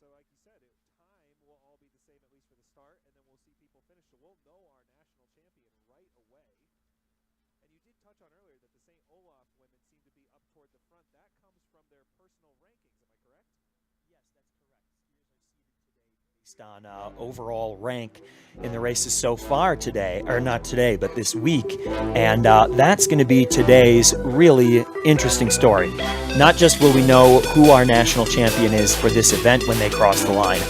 So like you said, time will all be the same, at least for the start, and then we'll see people finish. So we'll know our national champion right away. And you did touch on earlier that the St. Olaf women seem to be up toward the front. That comes from their personal rankings, am I correct? Yes, that's correct. Skiers are seeded today based on overall rank in the races so far today, or not today, but this week. And that's going to be today's really interesting story. Not just will we know who our national champion is for this event when they cross the line,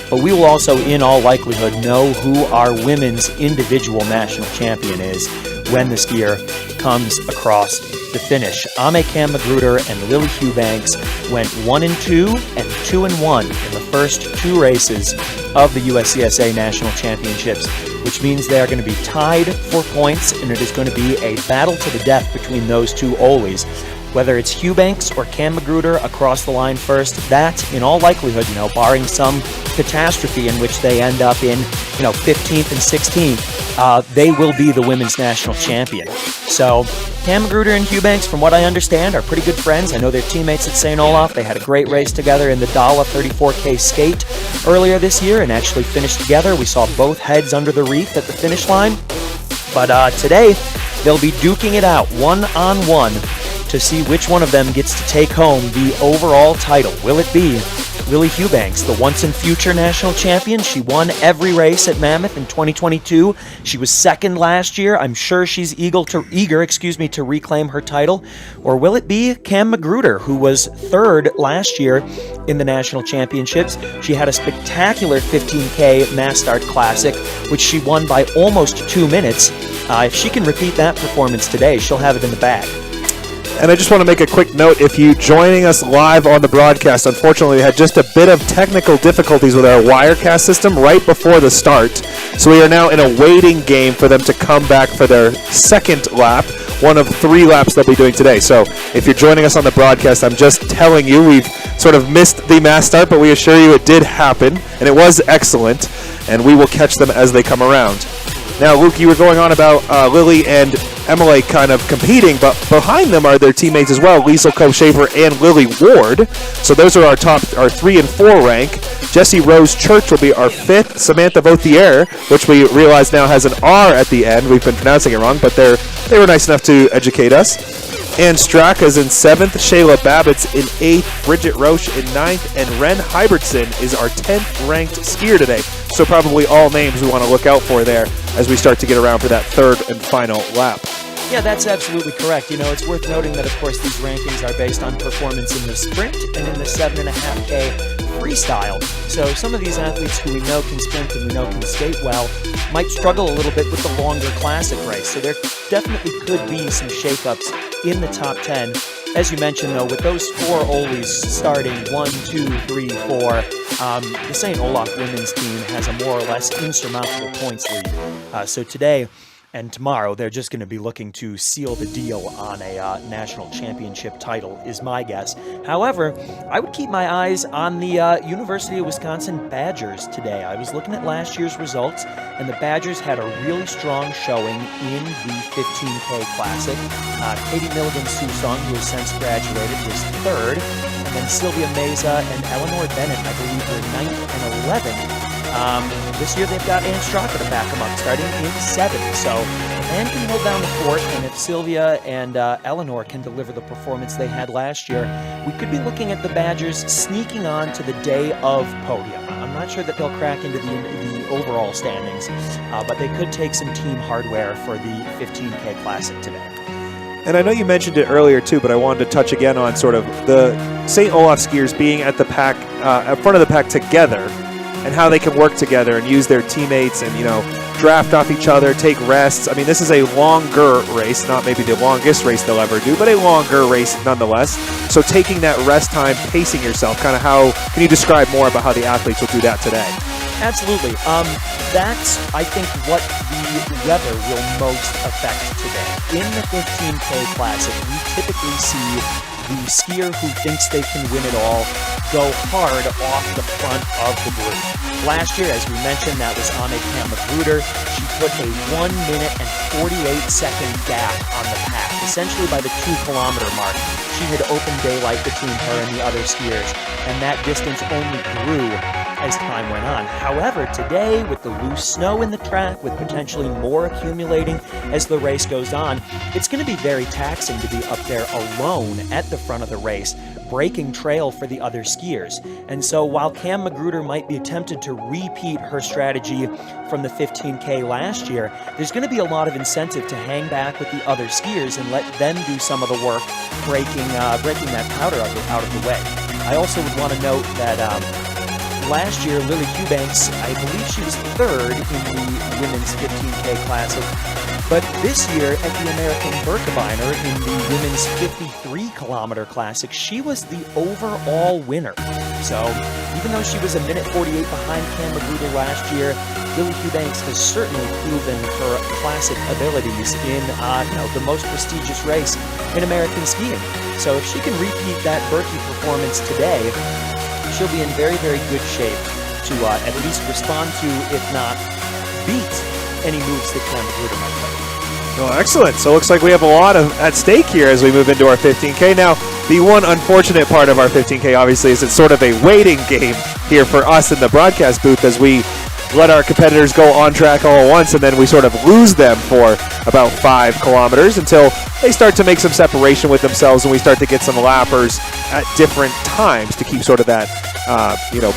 but we will also, in all likelihood, know who our women's individual national champion is when the skier comes across the finish. Cam Magruder and Lily Hughbanks went 1-2 and 2-1 in the first two races of the USCSA National Championships, which means they are going to be tied for points, and it is going to be a battle to the death between those two Olies. Whether it's Hughbanks or Cam Magruder across the line first, that, in all likelihood, barring some catastrophe in which they end up in, 15th and 16th, they will be the women's national champion. So Cam Magruder and Hughbanks, from what I understand, are pretty good friends. I know they're teammates at St. Olaf. They had a great race together in the Dala 34K skate earlier this year and actually finished together. We saw both heads under the wreath at the finish line. But today, they'll be duking it out one-on-one to see which one of them gets to take home the overall title. Will it be Lily Hughbanks, the once and future national champion? She won every race at Mammoth in 2022. She was second last year. I'm sure she's eager to reclaim her title. Or will it be Cam Magruder, who was third last year in the national championships? She had a spectacular 15K Mass Start Classic, which she won by almost 2 minutes. If she can repeat that performance today, she'll have it in the bag. And I just want to make a quick note, if you joining us live on the broadcast, unfortunately we had just a bit of technical difficulties with our Wirecast system right before the start. So we are now in a waiting game for them to come back for their second lap, one of 3 laps they'll be doing today. So if you're joining us on the broadcast, I'm just telling you we've sort of missed the mass start, but we assure you it did happen, and it was excellent, and we will catch them as they come around. Now, Luke, you were going on about Lily and Emily kind of competing, but behind them are their teammates as well, Liesl Koch-Schaefer and Lily Ward. So those are our 3 and 4 rank. Jessie Rose Church will be our 5th. Samantha Vauthier, which we realize now has an R at the end. We've been pronouncing it wrong, but they were nice enough to educate us. Ann Straka's in 7th, Shayla Babbitt's in 8th, Bridget Roche in 9th, and Ren Hybertson is our 10th ranked skier today. So probably all names we want to look out for there as we start to get around for that third and final lap. Yeah, that's absolutely correct. It's worth noting that, of course, these rankings are based on performance in the sprint and in the 7.5K freestyle. So some of these athletes who we know can sprint and we know can skate well might struggle a little bit with the longer classic race. So there definitely could be some shakeups in the top 10. As you mentioned, though, with those 4 Olies starting 1, 2, 3, 4, the St. Olaf women's team has a more or less insurmountable points lead. So today and tomorrow, they're just going to be looking to seal the deal on a national championship title, is my guess. However, I would keep my eyes on the University of Wisconsin Badgers today. I was looking at last year's results, and the Badgers had a really strong showing in the 15K Classic. Katie Milligan-Susong, who has since graduated, was 3rd, and then Sylvia Meza and Eleanor Bennett, I believe, were 9th and 11th. This year they've got Ann Straka to back them up, starting in 7th. So if Ann can hold down the fort, and if Sylvia and Eleanor can deliver the performance they had last year, we could be looking at the Badgers sneaking on to the day of podium. I'm not sure that they'll crack into the overall standings, but they could take some team hardware for the 15K Classic today. And I know you mentioned it earlier too, but I wanted to touch again on sort of the St. Olaf skiers being at the pack, at front of the pack together, and how they can work together and use their teammates and, draft off each other, take rests. I mean, this is a longer race, not maybe the longest race they'll ever do, but a longer race nonetheless. So taking that rest time, pacing yourself, can you describe more about how the athletes will do that today? Absolutely. That's, I think, what the weather will most affect today. In the 15K Classic, we typically see the skier who thinks they can win it all go hard off the front of the group. Last year, as we mentioned, that was Cam Magruder. She put a 1 minute and 48 second gap on the pack, essentially by the 2 kilometer mark. she had open daylight between her and the other skiers, and that distance only grew as time went on. However, today, with the loose snow in the track, with potentially more accumulating as the race goes on, it's going to be very taxing to be up there alone at the front of the race, breaking trail for the other skiers. And so while Cam Magruder might be tempted to repeat her strategy from the 15K last year, there's going to be a lot of incentive to hang back with the other skiers and let them do some of the work breaking that powder out of the way. I also would want to note that last year, Lily Eubanks, I believe she was third in the women's 15K Classic. But this year at the American Birkebeiner in the women's 53-kilometer Classic, she was the overall winner. So even though she was a minute 48 behind Cam Magruder last year, Lily Eubanks has certainly proven her classic abilities in the most prestigious race in American skiing. So if she can repeat that Birkie performance today, she'll be in very, very good shape to at least respond to, if not beat, any moves that Cam Magruder might play. Well, excellent. So it looks like we have a lot at stake here as we move into our 15K. Now, the one unfortunate part of our 15K, obviously, is it's sort of a waiting game here for us in the broadcast booth as we let our competitors go on track all at once, and then we sort of lose them for about 5 kilometers until they start to make some separation with themselves and we start to get some lappers at different times to keep sort of that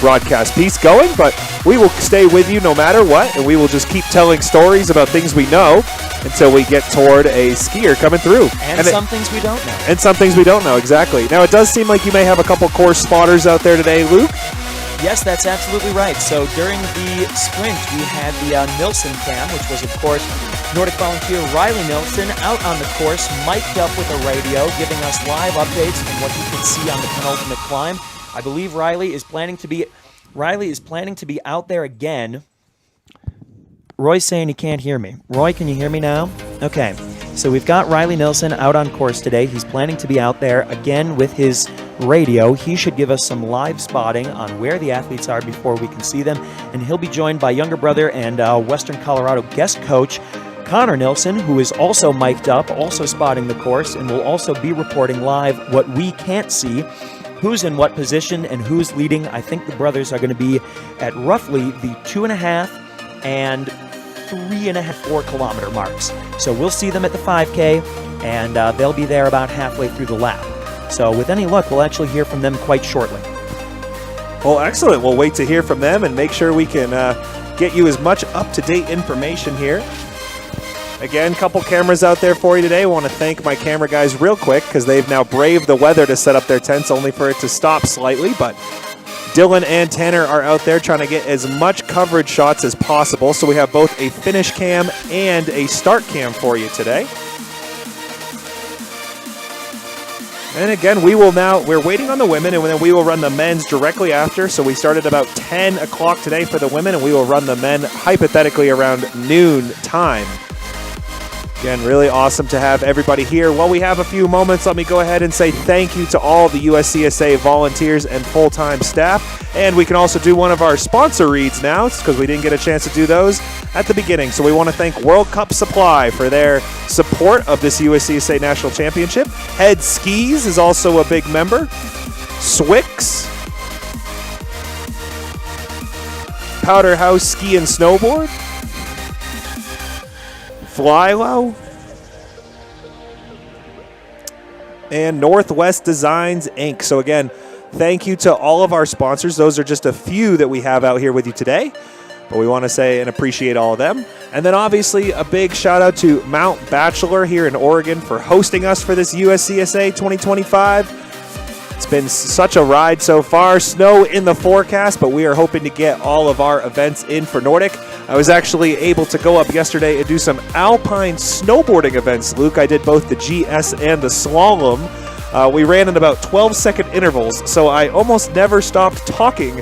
broadcast piece going. But we will stay with you no matter what, and we will just keep telling stories about things we know until we get toward a skier coming through. And some things we don't know. And some things we don't know, exactly. Now, it does seem like you may have a couple course spotters out there today, Luke. Yes, that's absolutely right. So during the sprint, we had the Nilsson cam, which was, of course, Nordic volunteer Riley Nilsson out on the course, mic'd up with a radio, giving us live updates on what you can see on the penultimate climb. I believe Riley is planning to be out there again. Roy's saying he can't hear me. Roy, can you hear me now? Okay. So we've got Riley Nilsson out on course today. He's planning to be out there again with his radio. He should give us some live spotting on where the athletes are before we can see them. And he'll be joined by younger brother and Western Colorado guest coach Connor Nilsson, who is also mic'd up, also spotting the course, and will also be reporting live what we can't see, who's in what position and who's leading. I think the brothers are going to be at roughly the 2.5 and 3.5, 4 kilometer marks. So we'll see them at the 5K, and they'll be there about halfway through the lap. So with any luck, we'll actually hear from them quite shortly. Well, excellent. We'll wait to hear from them and make sure we can get you as much up-to-date information here. Again, couple cameras out there for you today. I want to thank my camera guys real quick because they've now braved the weather to set up their tents only for it to stop slightly, but Dylan and Tanner are out there trying to get as much coverage shots as possible. So we have both a finish cam and a start cam for you today. And again, we're waiting on the women, and then we will run the men's directly after. So we started about 10 o'clock today for the women, and we will run the men hypothetically around noon time. Again, really awesome to have everybody here. While we have a few moments, let me go ahead and say thank you to all the USCSA volunteers and full-time staff. And we can also do one of our sponsor reads now, because we didn't get a chance to do those at the beginning. So we want to thank World Cup Supply for their support of this USCSA National Championship. Head Skis is also a big member. Swix, Powder House Ski and Snowboard, Flylow, and Northwest Designs, Inc. So again, thank you to all of our sponsors. Those are just a few that we have out here with you today, but we want to say and appreciate all of them. And then obviously a big shout out to Mount Bachelor here in Oregon for hosting us for this USCSA 2025. It's been such a ride so far. Snow in the forecast, but we are hoping to get all of our events in for Nordic. I was actually able to go up yesterday and do some alpine snowboarding events, Luke. I did both the GS and the slalom. We ran in about 12-second intervals, so I almost never stopped talking,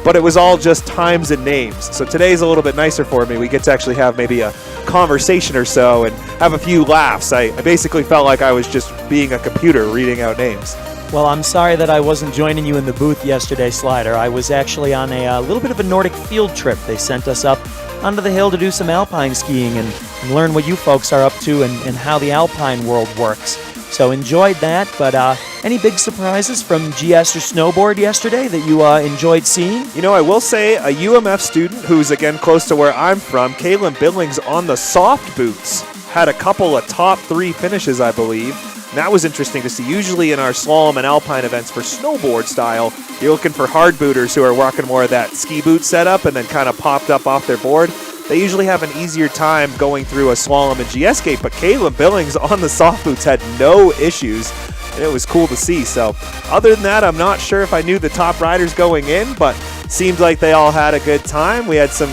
but it was all just times and names. So today's a little bit nicer for me. We get to actually have maybe a conversation or so and have a few laughs. I basically felt like I was just being a computer reading out names. Well, I'm sorry that I wasn't joining you in the booth yesterday, Slider. I was actually on a little bit of a Nordic field trip. They sent us up onto the hill to do some alpine skiing and learn what you folks are up to and how the alpine world works. So enjoyed that. But any big surprises from GS or snowboard yesterday that you enjoyed seeing? You know, I will say a UMF student who's, again, close to where I'm from, Kaylin Billings, on the soft boots, had a couple of top 3 finishes, I believe. And that was interesting to see. Usually in our slalom and alpine events for snowboard style, you're looking for hard booters who are rocking more of that ski boot setup and then kind of popped up off their board. They usually have an easier time going through a slalom and GS gate, but Kaylin Billings on the soft boots had no issues, and it was cool to see. So other than that, I'm not sure if I knew the top riders going in, but seemed like they all had a good time. We had some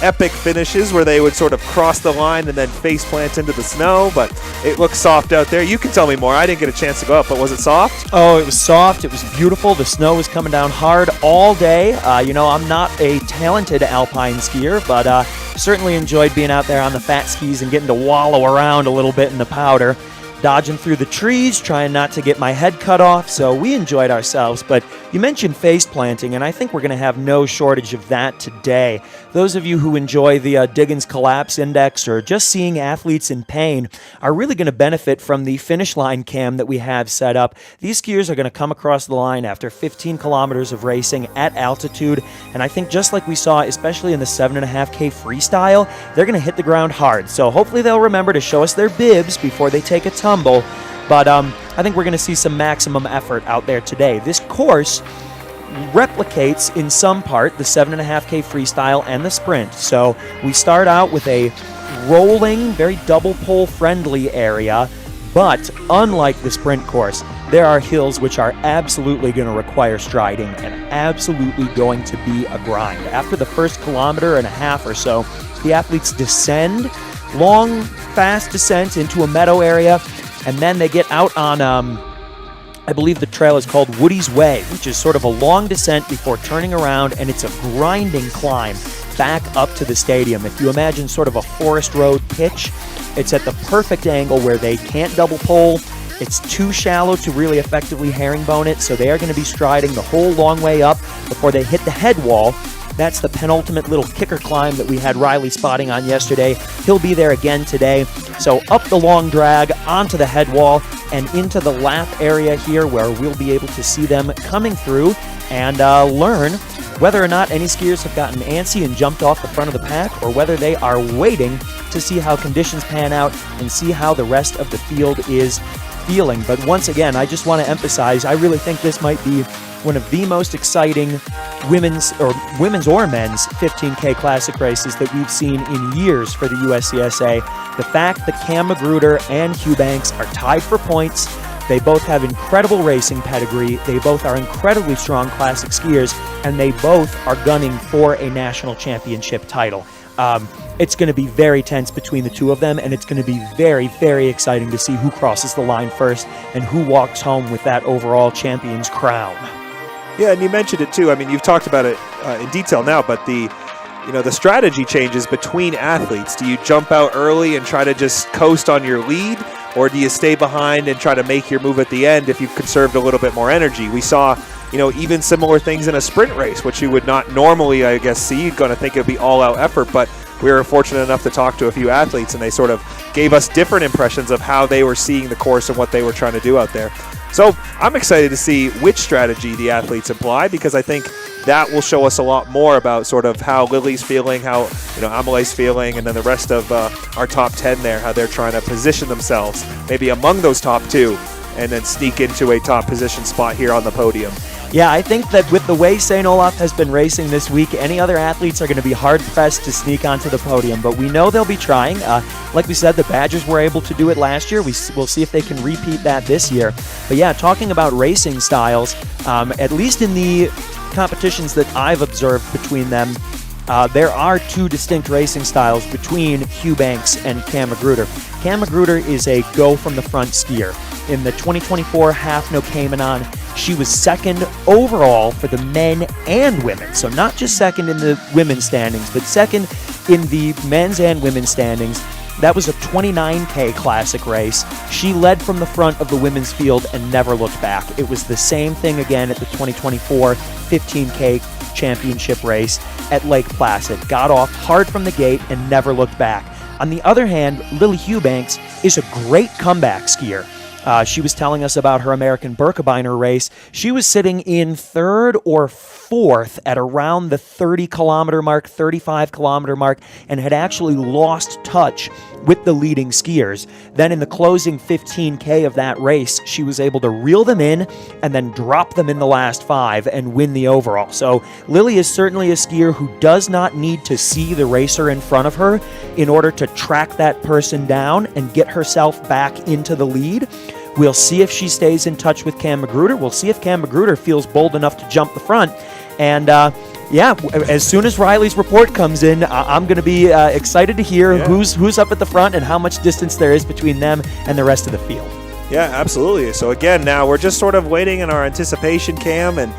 epic finishes where they would sort of cross the line and then face plant into the snow, but it looked soft out there. You can tell me more. I didn't get a chance to go up, but was it soft? Oh, it was soft. It was beautiful. The snow was coming down hard all day. You know, I'm not a talented alpine skier, but certainly enjoyed being out there on the fat skis and getting to wallow around a little bit in the powder. Dodging through the trees, trying not to get my head cut off, so we enjoyed ourselves. But you mentioned face planting, and I think we're going to have no shortage of that today. Those of you who enjoy the Diggins Collapse Index or just seeing athletes in pain are really going to benefit from the finish line cam that we have set up. These skiers are going to come across the line after 15 kilometers of racing at altitude, and I think just like we saw, especially in the 7.5K freestyle, they're going to hit the ground hard. So hopefully they'll remember to show us their bibs before they take a tumble, but I think we're going to see some maximum effort out there today. This course replicates in some part the 7.5K freestyle and the sprint. So we start out with a rolling, very double pole friendly area, but unlike the sprint course, there are hills which are absolutely going to require striding and absolutely going to be a grind. After the first 1.5 kilometers or so, the athletes descend, long, fast descent into a meadow area, and then they get out on, I believe the trail is called Woody's Way, which is sort of a long descent before turning around, and it's a grinding climb back up to the stadium. If you imagine sort of a forest road pitch, it's at the perfect angle where they can't double pole. It's too shallow to really effectively herringbone it, so they are going to be striding the whole long way up before they hit the head wall. That's the penultimate little kicker climb that we had Riley spotting on yesterday. He'll be there again today. So up the long drag, onto the head wall, and into the lap area here where we'll be able to see them coming through and learn whether or not any skiers have gotten antsy and jumped off the front of the pack, or whether they are waiting to see how conditions pan out and see how the rest of the field is feeling. But once again, I just want to emphasize, I really think this might be one of the most exciting women's or men's 15K classic races that we've seen in years for the USCSA. The fact that Cam Magruder and Hugh Banks are tied for points, they both have incredible racing pedigree, they both are incredibly strong classic skiers, and they both are gunning for a national championship title. It's going to be very tense between the two of them, and it's going to be very, very exciting to see who crosses the line first and who walks home with that overall champion's crown. Yeah, and you mentioned it too. I mean, you've talked about it in detail now, but the strategy changes between athletes. Do you jump out early and try to just coast on your lead, or do you stay behind and try to make your move at the end if you've conserved a little bit more energy? We saw, even similar things in a sprint race, which you would not normally, I guess, see. You're going to think it would be all-out effort, but we were fortunate enough to talk to a few athletes, and they sort of gave us different impressions of how they were seeing the course and what they were trying to do out there. So I'm excited to see which strategy the athletes apply, because I think that will show us a lot more about sort of how Lily's feeling, how Amalay's feeling, and then the rest of our top 10 there, how they're trying to position themselves maybe among those top 2 and then sneak into a top position spot here on the podium. Yeah, I think that with the way St. Olaf has been racing this week, any other athletes are going to be hard-pressed to sneak onto the podium, but we know they'll be trying. Like we said, the Badgers were able to do it last year. We'll see if they can repeat that this year. But yeah, talking about racing styles, at least in the competitions that I've observed between them, there are 2 distinct racing styles between Hugh Banks and Cam Magruder. Cam Magruder is a go-from-the-front skier. In the 2024 Half No Caymanon, she was second overall for the men and women. So not just second in the women's standings, but second in the men's and women's standings. That was a 29K classic race. She led from the front of the women's field and never looked back. It was the same thing again at the 2024 15K championship race at Lake Placid. Got off hard from the gate and never looked back. On the other hand, Lily Hughbanks is a great comeback skier. She was telling us about her American Birkebeiner race. She was sitting in third or fourth at around the 30-kilometer mark, 35-kilometer mark, and had actually lost touch with the leading skiers. Then in the closing 15K of that race, she was able to reel them in and then drop them in the last 5 and win the overall. So Lily is certainly a skier who does not need to see the racer in front of her in order to track that person down and get herself back into the lead. We'll see if she stays in touch with Cam Magruder. We'll see if Cam Magruder feels bold enough to jump the front. And as soon as Riley's report comes in, I'm going to be excited to hear who's up at the front and how much distance there is between them and the rest of the field. Yeah, absolutely. So again, now we're just sort of waiting in our anticipation, Cam, and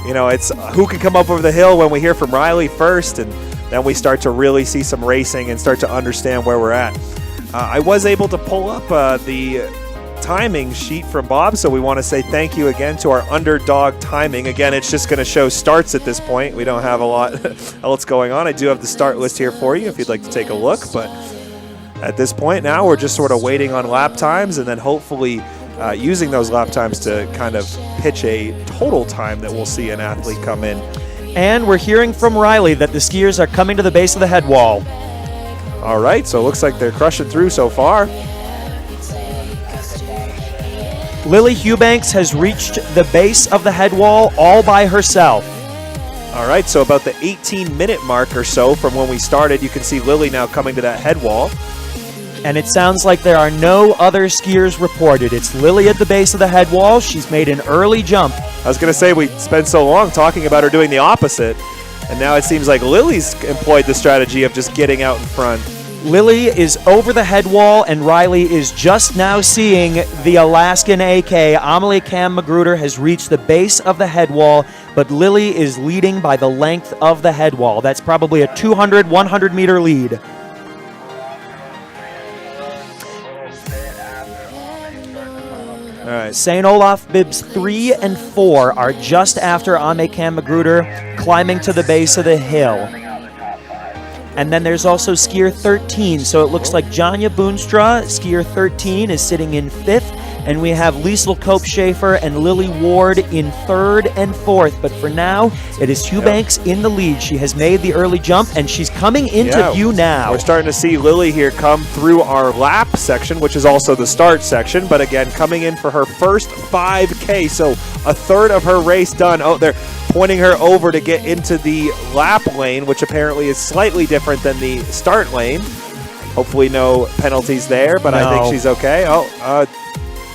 it's who can come up over the hill when we hear from Riley first, and then we start to really see some racing and start to understand where we're at. I was able to pull up the timing sheet from Bob, so we want to say thank you again to our underdog timing. Again, it's just going to show starts at this point. We don't have a lot else going on. I do have the start list here for you if you'd like to take a look, but at this point now we're just sort of waiting on lap times and then hopefully using those lap times to kind of pitch a total time that we'll see an athlete come in. And we're hearing from Riley that the skiers are coming to the base of the head wall. All right, so it looks like they're crushing through so far. Lily Hubanks has reached the base of the head wall all by herself. All right, so about the 18-minute mark or so from when we started, you can see Lily now coming to that head wall. And it sounds like there are no other skiers reported. It's Lily at the base of the head wall. She's made an early jump. I was going to say, we spent so long talking about her doing the opposite, and now it seems like Lily's employed the strategy of just getting out in front. Lily is over the head wall, and Riley is just now seeing the Alaskan AK. Amelie Cam Magruder has reached the base of the head wall, but Lily is leading by the length of the head wall. That's probably a 200, 100-meter lead. All right. St. Olaf bibs 3 and 4 are just after Amelie Cam Magruder climbing to the base of the hill. And then there's also skier 13. So it looks like Janja Boonstra, skier 13, is sitting in 5th. And we have Liesl Koop-Schaefer and Lily Ward in 3rd and 4th. But for now, it is Hubanks in the lead. She has made the early jump, and she's coming into view now. We're starting to see Lily here come through our lap section, which is also the start section. But again, coming in for her first 5K. So a third of her race done. Oh, they're pointing her over to get into the lap lane, which apparently is slightly different than the start lane. Hopefully no penalties there, but I think she's okay.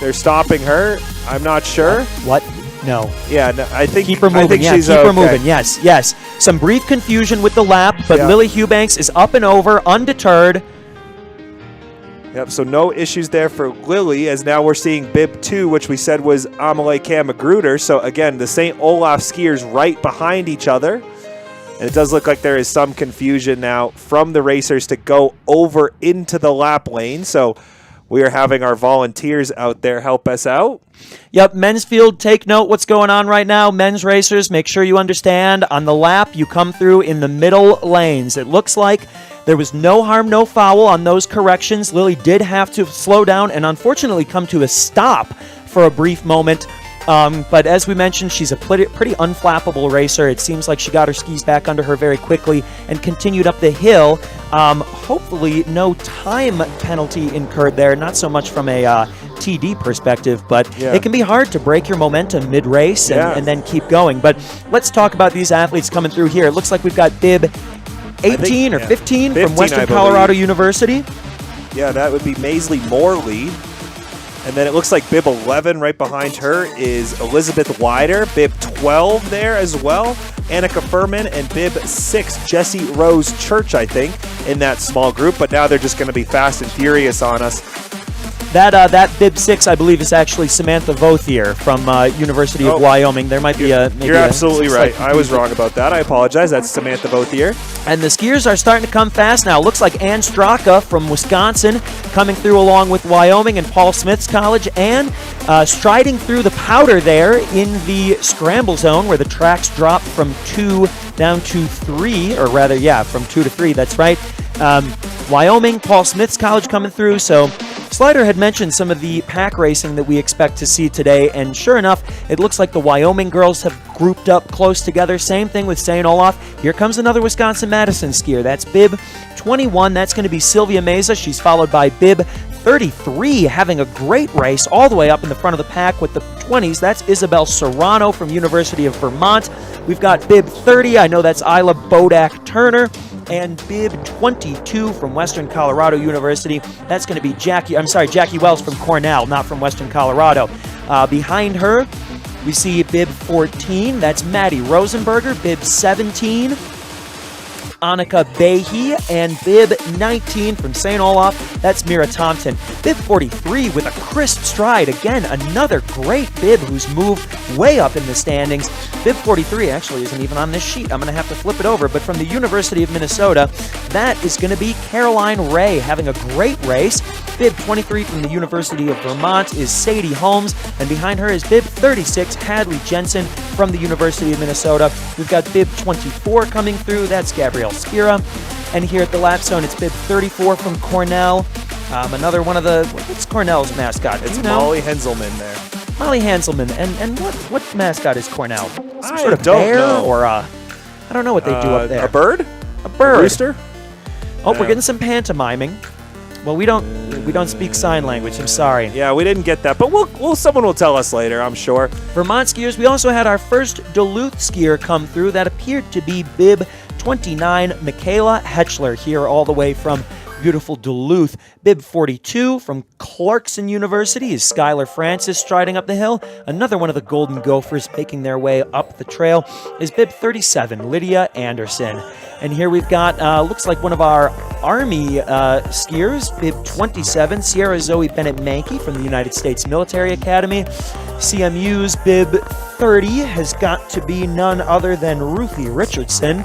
They're stopping her. I'm not sure. What? No. Yeah, no, I think keep her moving. I think she's keep okay. her moving. Yes, yes. Some brief confusion with the lap, but Lily Hubanks is up and over, undeterred. Yep, so no issues there for Lily, as now we're seeing bib 2, which we said was Amelie Cam Magruder. So again, the St. Olaf skiers right behind each other. And it does look like there is some confusion now from the racers to go over into the lap lane. So we are having our volunteers out there help us out. Yep, men's field, take note what's going on right now. Men's racers, make sure you understand. On the lap, you come through in the middle lanes. It looks like there was no harm, no foul on those corrections. Lily did have to slow down and unfortunately come to a stop for a brief moment. But as we mentioned, she's a pretty unflappable racer. It seems like she got her skis back under her very quickly and continued up the hill. Hopefully no time penalty incurred there, not so much from a TD perspective, but it can be hard to break your momentum mid-race and then keep going. But let's talk about these athletes coming through here. It looks like we've got bib 18 or 15 from Western Colorado University. Yeah, that would be Maisley Morley. And then it looks like bib 11 right behind her is Elizabeth Wider. Bib 12 there as well, Annika Furman. And bib 6, Jessie Rose Church, I think, in that small group. But now they're just going to be fast and furious on us. That bib 6, I believe, is actually Samantha Vothier from University of Wyoming. There might be You're absolutely right. I was wrong about that. I apologize. That's Samantha Vothier. And the skiers are starting to come fast now. Looks like Ann Straka from Wisconsin coming through along with Wyoming and Paul Smith's college. And striding through the powder there in the scramble zone where the tracks drop from 2 down to 3, or rather, from 2 to 3. That's right. Wyoming, Paul Smith's college coming through. So Slider had mentioned some of the pack racing that we expect to see today, and sure enough, it looks like the Wyoming girls have grouped up close together. Same thing with St. Olaf. Here comes another Wisconsin-Madison skier. That's bib 21. That's going to be Sylvia Meza. She's followed by bib 33, having a great race all the way up in the front of the pack with the 20s. That's Isabel Serrano from University of Vermont. We've got bib 30. I know that's Isla Bodak-Turner. And bib 22 from Western Colorado University. That's going to be Jackie Wells from Cornell, not from Western Colorado. Behind her, we see bib 14. That's Maddie Rosenberger. Bib 17, Annika Behe, and bib 19 from St. Olaf, that's Mira Thompson. Bib 43 with a crisp stride. Again, another great bib who's moved way up in the standings. Bib 43 actually isn't even on this sheet. I'm going to have to flip it over, but from the University of Minnesota, that is going to be Caroline Ray having a great race. Bib 23 from the University of Vermont is Sadie Holmes, and behind her is bib 36, Hadley Jensen from the University of Minnesota. We've got bib 24 coming through, that's Gabrielle Spira. And here at the lap zone, it's bib 34 from Cornell. Another one of the, what's Cornell's mascot? It's Molly Henselman there. Molly Henselman, and what mascot is Cornell? Some I sort of don't bear know. or I don't know what they do up there. A bird? A bird. A rooster? Oh, we're getting some pantomiming. Well, we don't speak sign language. I'm sorry. Yeah, we didn't get that, but someone will tell us later, I'm sure. Vermont skiers, we also had our first Duluth skier come through. That appeared to be bib 29, Michaela Hetchler, here all the way from beautiful Duluth. Bib 42 from Clarkson University is Skylar Francis striding up the hill. Another one of the Golden Gophers making their way up the trail is bib 37, Lydia Anderson. And here we've got, looks like one of our Army skiers, bib 27, Sierra Zoe Bennett-Mankey from the United States Military Academy. CMU's bib 30 has got to be none other than Ruthie Richardson.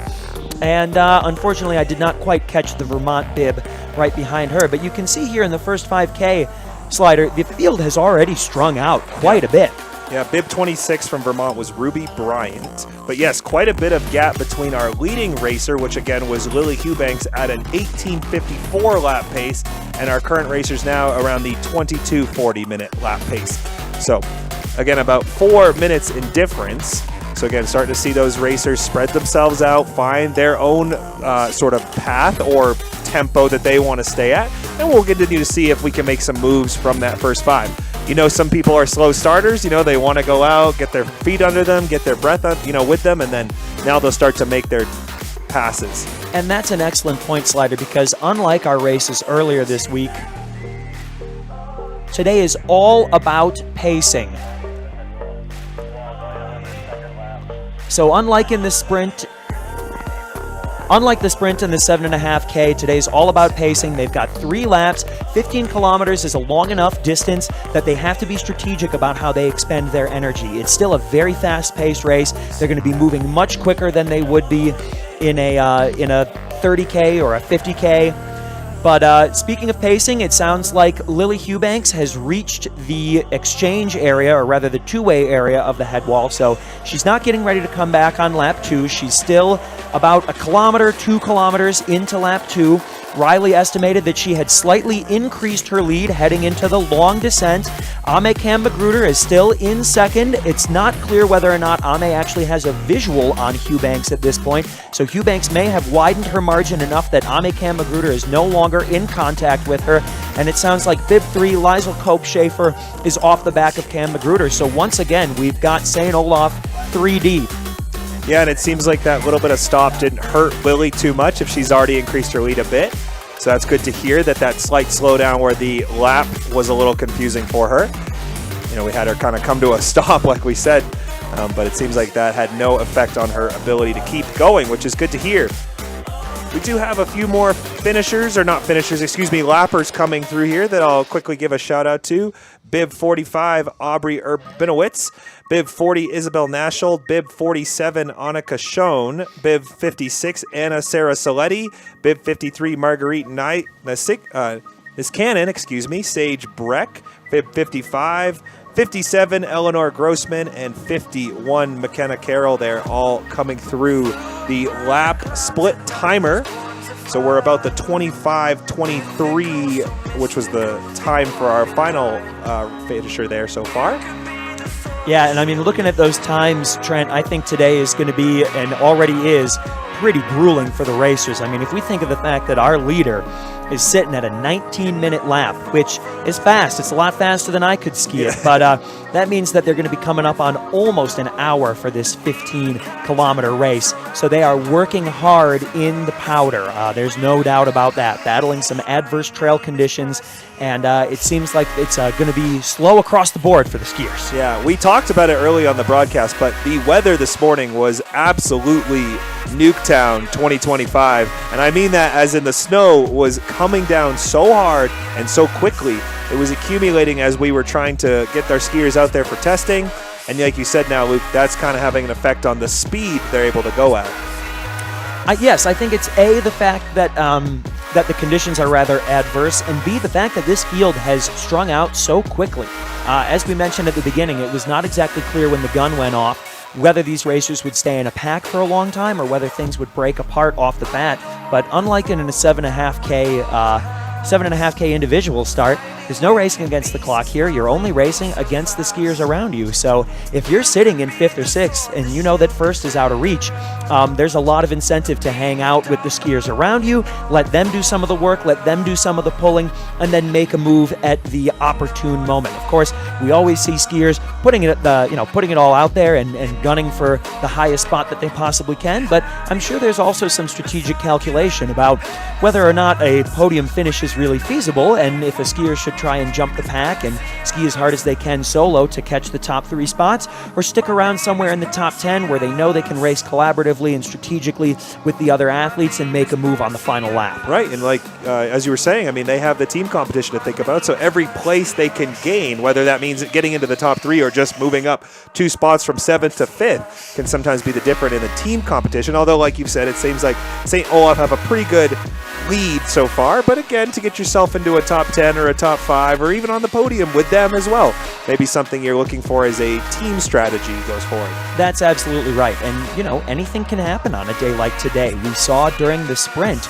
And unfortunately, I did not quite catch the Vermont bib right behind her. But you can see here in the first 5K, Slider, the field has already strung out quite a bit. Yeah, bib 26 from Vermont was Ruby Bryant. But yes, quite a bit of gap between our leading racer, which again was Lily Hubanks at an 18:54 lap pace, and our current racers now around the 22:40 minute lap pace. So again, about 4 minutes in difference. So again, starting to see those racers spread themselves out, find their own sort of path or tempo that they want to stay at, and we'll continue to see if we can make some moves from that first 5. You know, some people are slow starters. You know, they want to go out, get their feet under them, get their breath up, with them, and then now they'll start to make their passes. And that's an excellent point, Slider, because unlike our races earlier this week, today is all about pacing. So unlike the sprint and the 7.5K, today's all about pacing. They've got 3 laps. 15 kilometers is a long enough distance that they have to be strategic about how they expend their energy. It's still a very fast-paced race. They're going to be moving much quicker than they would be in a 30K or a 50K. But speaking of pacing, it sounds like Lily Hubanks has reached the exchange area, or rather the two-way area of the head wall, so she's not getting ready to come back on lap 2. She's still about 2 kilometers into lap 2. Riley estimated that she had slightly increased her lead heading into the long descent. Ame Magruder is still in second. It's not clear whether or not Ame actually has a visual on Hubanks at this point, so Hubanks may have widened her margin enough that Ame Magruder is no longer in contact with her, and it sounds like bib 3, Liesl Cope-Schaefer, is off the back of Cam Magruder. So once again, we've got St. Olaf 3 deep. Yeah, and it seems like that little bit of stop didn't hurt Lily too much if she's already increased her lead a bit. So that's good to hear that slight slowdown where the lap was a little confusing for her. We had her kind of come to a stop, like we said, but it seems like that had no effect on her ability to keep going, which is good to hear. We do have a few more lappers coming through here that I'll quickly give a shout out to. Bib 45, Aubrey Urbinowitz. Bib 40, Isabel Nashel. Bib 47, Annika Schoen. Bib 56, Anna Sarah Saletti. Bib 53, Marguerite Niskanen, Sage Breck. Bib 55, 57, Eleanor Grossman, and 51, McKenna Carroll. They're all coming through the lap split timer. So we're about the 25:23, which was the time for our final finisher there so far. Yeah, and I mean, looking at those times, Trent, I think today is going to be, and already is, pretty grueling for the racers. I mean, if we think of the fact that our leader is sitting at a 19-minute lap, which is fast. It's a lot faster than I could ski it, but that means that they're going to be coming up on almost an hour for this 15-kilometer race. So they are working hard in the powder. There's no doubt about that. Battling some adverse trail conditions, and it seems like it's going to be slow across the board for the skiers. Yeah, we talked about it early on the broadcast, but the weather this morning was absolutely Nuketown 2025, and I mean that as in the snow was coming down so hard and so quickly. It was accumulating as we were trying to get our skiers out there for testing, and like you said now, Luke, that's kind of having an effect on the speed they're able to go at. Yes, I think it's A, the fact that that the conditions are rather adverse, and B, the fact that this field has strung out so quickly. As we mentioned at the beginning, it was not exactly clear when the gun went off whether these racers would stay in a pack for a long time or whether things would break apart off the bat. But unlike in a 7.5K individual start, there's no racing against the clock here. You're only racing against the skiers around you. So if you're sitting in 5th or 6th and you know that 1st is out of reach, there's a lot of incentive to hang out with the skiers around you, let them do some of the work, let them do some of the pulling, and then make a move at the opportune moment. Of course, we always see skiers putting it all out there and gunning for the highest spot that they possibly can, but I'm sure there's also some strategic calculation about whether or not a podium finish is really feasible, and if a skier should try and jump the pack and ski as hard as they can solo to catch the top 3 spots, or stick around somewhere in the top 10 where they know they can race collaboratively and strategically with the other athletes and make a move on the final lap. Right, and like as you were saying, I mean, they have the team competition to think about, so every place they can gain, whether that means getting into the top 3 or just moving up 2 spots from 7th to 5th, can sometimes be the difference in the team competition, although like you've said, it seems like St. Olaf have a pretty good lead so far, but again, to get yourself into a top 10 or a top 5 or even on the podium with them as well, maybe something you're looking for as a team strategy goes forward. That's absolutely right, and anything can happen on a day like today. We saw during the sprint,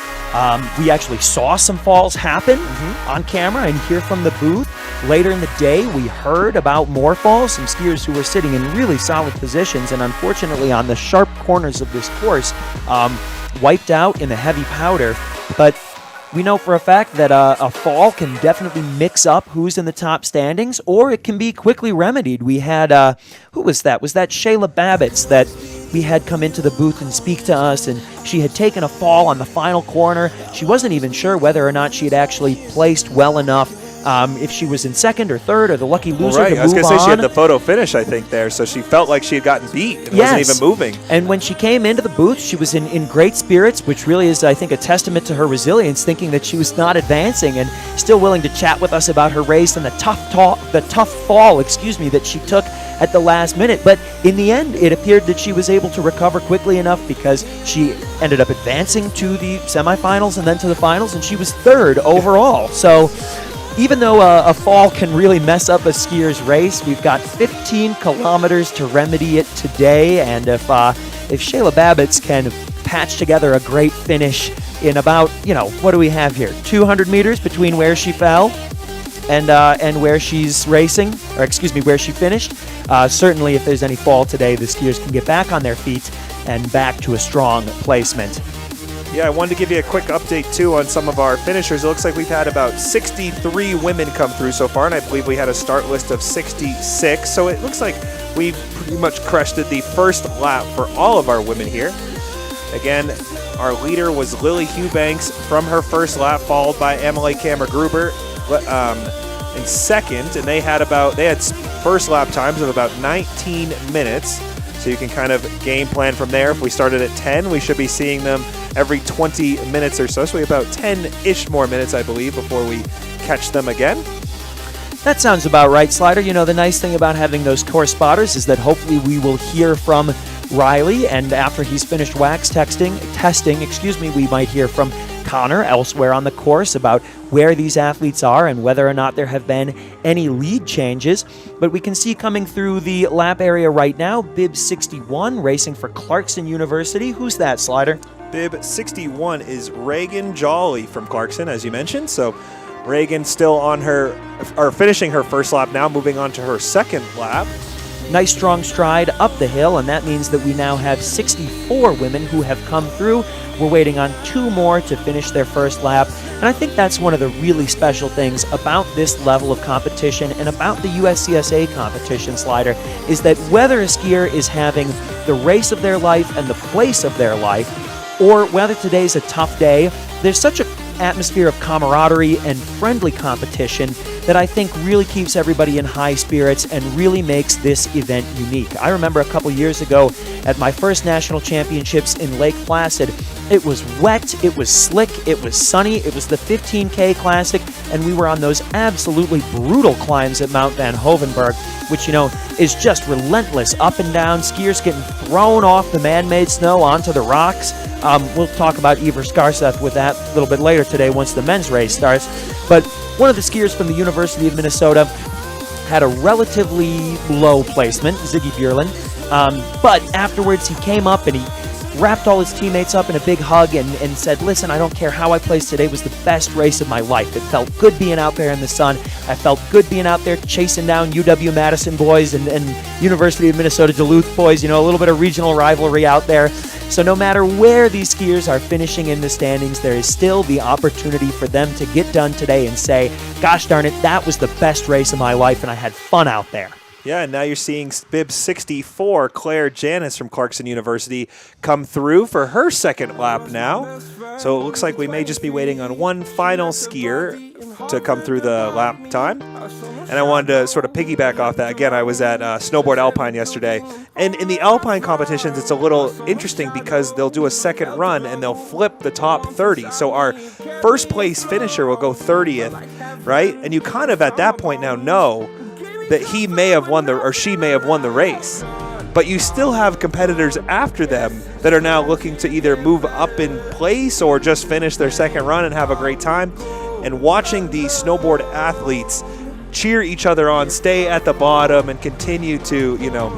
we actually saw some falls happen on camera and hear from the booth. Later in the day, we heard about more falls, some skiers who were sitting in really solid positions, and unfortunately on the sharp corners of this course, wiped out in the heavy powder. But we know for a fact that a fall can definitely mix up who's in the top standings, or it can be quickly remedied. We had, who was that? Was that Shayla Babbitts that we had come into the booth and speak to us, and she had taken a fall on the final corner. She wasn't even sure whether or not she had actually placed well enough, if she was in 2nd or 3rd or the lucky loser to move on. I was going to say she had the photo finish, I think, there, so she felt like she had gotten beat and wasn't even moving. And when she came into the booth, she was in great spirits, which really is, I think, a testament to her resilience, thinking that she was not advancing and still willing to chat with us about her race and the tough fall, that she took at the last minute. But in the end, it appeared that she was able to recover quickly enough because she ended up advancing to the semifinals and then to the finals, and she was 3rd overall. So even though a fall can really mess up a skier's race, we've got 15 kilometers to remedy it today, and if Shayla Babbitts can patch together a great finish in about, what do we have here, 200 meters between where she fell and where she's racing, or excuse me, where she finished, certainly if there's any fall today, the skiers can get back on their feet and back to a strong placement. Yeah, I wanted to give you a quick update, too, on some of our finishers. It looks like we've had about 63 women come through so far, and I believe we had a start list of 66. So it looks like we've pretty much crested the first lap for all of our women here. Again, our leader was Lily Hughbanks from her first lap, followed by Emily Kammer-Gruber in 2nd, and they had first lap times of about 19 minutes. So you can kind of game plan from there. If we started at 10, we should be seeing them every 20 minutes or so. So we have about 10-ish more minutes, I believe, before we catch them again. That sounds about right, Slider. The nice thing about having those course spotters is that hopefully we will hear from Riley, and after he's finished wax testing, we might hear from Connor elsewhere on the course about where these athletes are and whether or not there have been any lead changes. But we can see coming through the lap area right now, Bib 61 racing for Clarkson University. Who's that, Slider? Bib 61 is Reagan Jolly from Clarkson, as you mentioned. So Reagan still on her, or finishing her first lap now, moving on to her second lap. Nice strong stride up the hill, and that means that we now have 64 women who have come through. We're waiting on 2 more to finish their first lap, and I think that's one of the really special things about this level of competition and about the USCSA competition, Slider, is that whether a skier is having the race of their life and the place of their life, or whether today's a tough day, there's such an atmosphere of camaraderie and friendly competition that I think really keeps everybody in high spirits and really makes this event unique. I remember a couple years ago at my first national championships in Lake Placid, it was wet, it was slick, it was sunny, it was the 15K Classic, and we were on those absolutely brutal climbs at Mount Van Hovenberg, which, you know, is just relentless, up and down, skiers getting thrown off the man-made snow onto the rocks. We'll talk about Iver Skarseth with that a little bit later today once the men's race starts. But one of the skiers from the University of Minnesota had a relatively low placement, Ziggy Björlin. But afterwards he came up and he wrapped all his teammates up in a big hug and said, listen, I don't care how I placed today, it was the best race of my life. It felt good being out there in the sun. I felt good being out there chasing down UW-Madison boys and University of Minnesota Duluth boys, you know, a little bit of regional rivalry out there. So no matter where these skiers are finishing in the standings, there is still the opportunity for them to get done today and say, gosh darn it, that was the best race of my life and I had fun out there. Yeah, and now you're seeing Bib 64, Claire Janis from Clarkson University, come through for her second lap now. So it looks like we may just be waiting on one final skier to come through the lap time. And I wanted to sort of piggyback off that. Again, I was at Snowboard Alpine yesterday. And in the Alpine competitions, it's a little interesting because they'll do a second run and they'll flip the top 30. So our first place finisher will go 30th, right? And you kind of at that point now know that he may have won or she may have won the race. But you still have competitors after them that are now looking to either move up in place or just finish their second run and have a great time. And watching these snowboard athletes cheer each other on, stay at the bottom, and continue to, you know,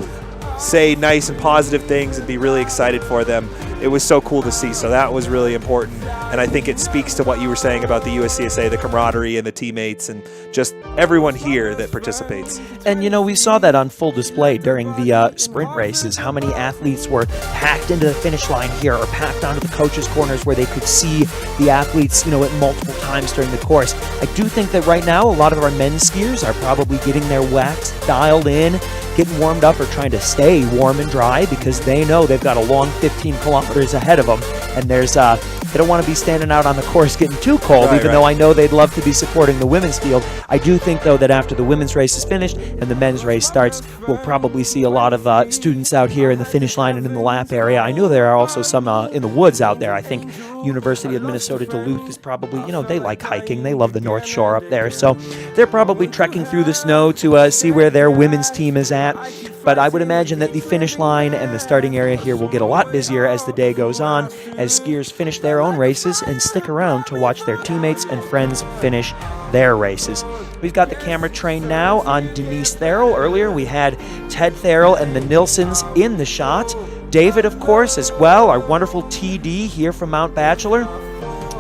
say nice and positive things and be really excited for them. It was so cool to see. So that was really important. And I think it speaks to what you were saying about the USCSA, the camaraderie and the teammates and just everyone here that participates. And, you know, we saw that on full display during the sprint races, how many athletes were packed into the finish line here or packed onto the coaches' corners where they could see the athletes, you know, at multiple times during the course. I do think that right now a lot of our men's skiers are probably getting their wax dialed in, getting warmed up or trying to stay warm and dry because they know they've got a long 15 kilometers ahead of them. And there's they don't want to be standing out on the course getting too cold, even though I know they'd love to be supporting the women's field. I do think, though, that after the women's race is finished and the men's race starts, we'll probably see a lot of students out here in the finish line and in the lap area. I know there are also some in the woods out there. I think University of Minnesota Duluth is probably, you know, they like hiking. They love the North Shore up there. So they're probably trekking through the snow to see where their women's team is at. But I would imagine that the finish line and the starting area here will get a lot busier as the day goes on, as skiers finish their own races and stick around to watch their teammates and friends finish their races. We've got the camera trained now on Denise Therrell. Earlier we had Ted Therrell and the Nilsons in the shot. David, of course, as well, our wonderful TD here from Mount Bachelor.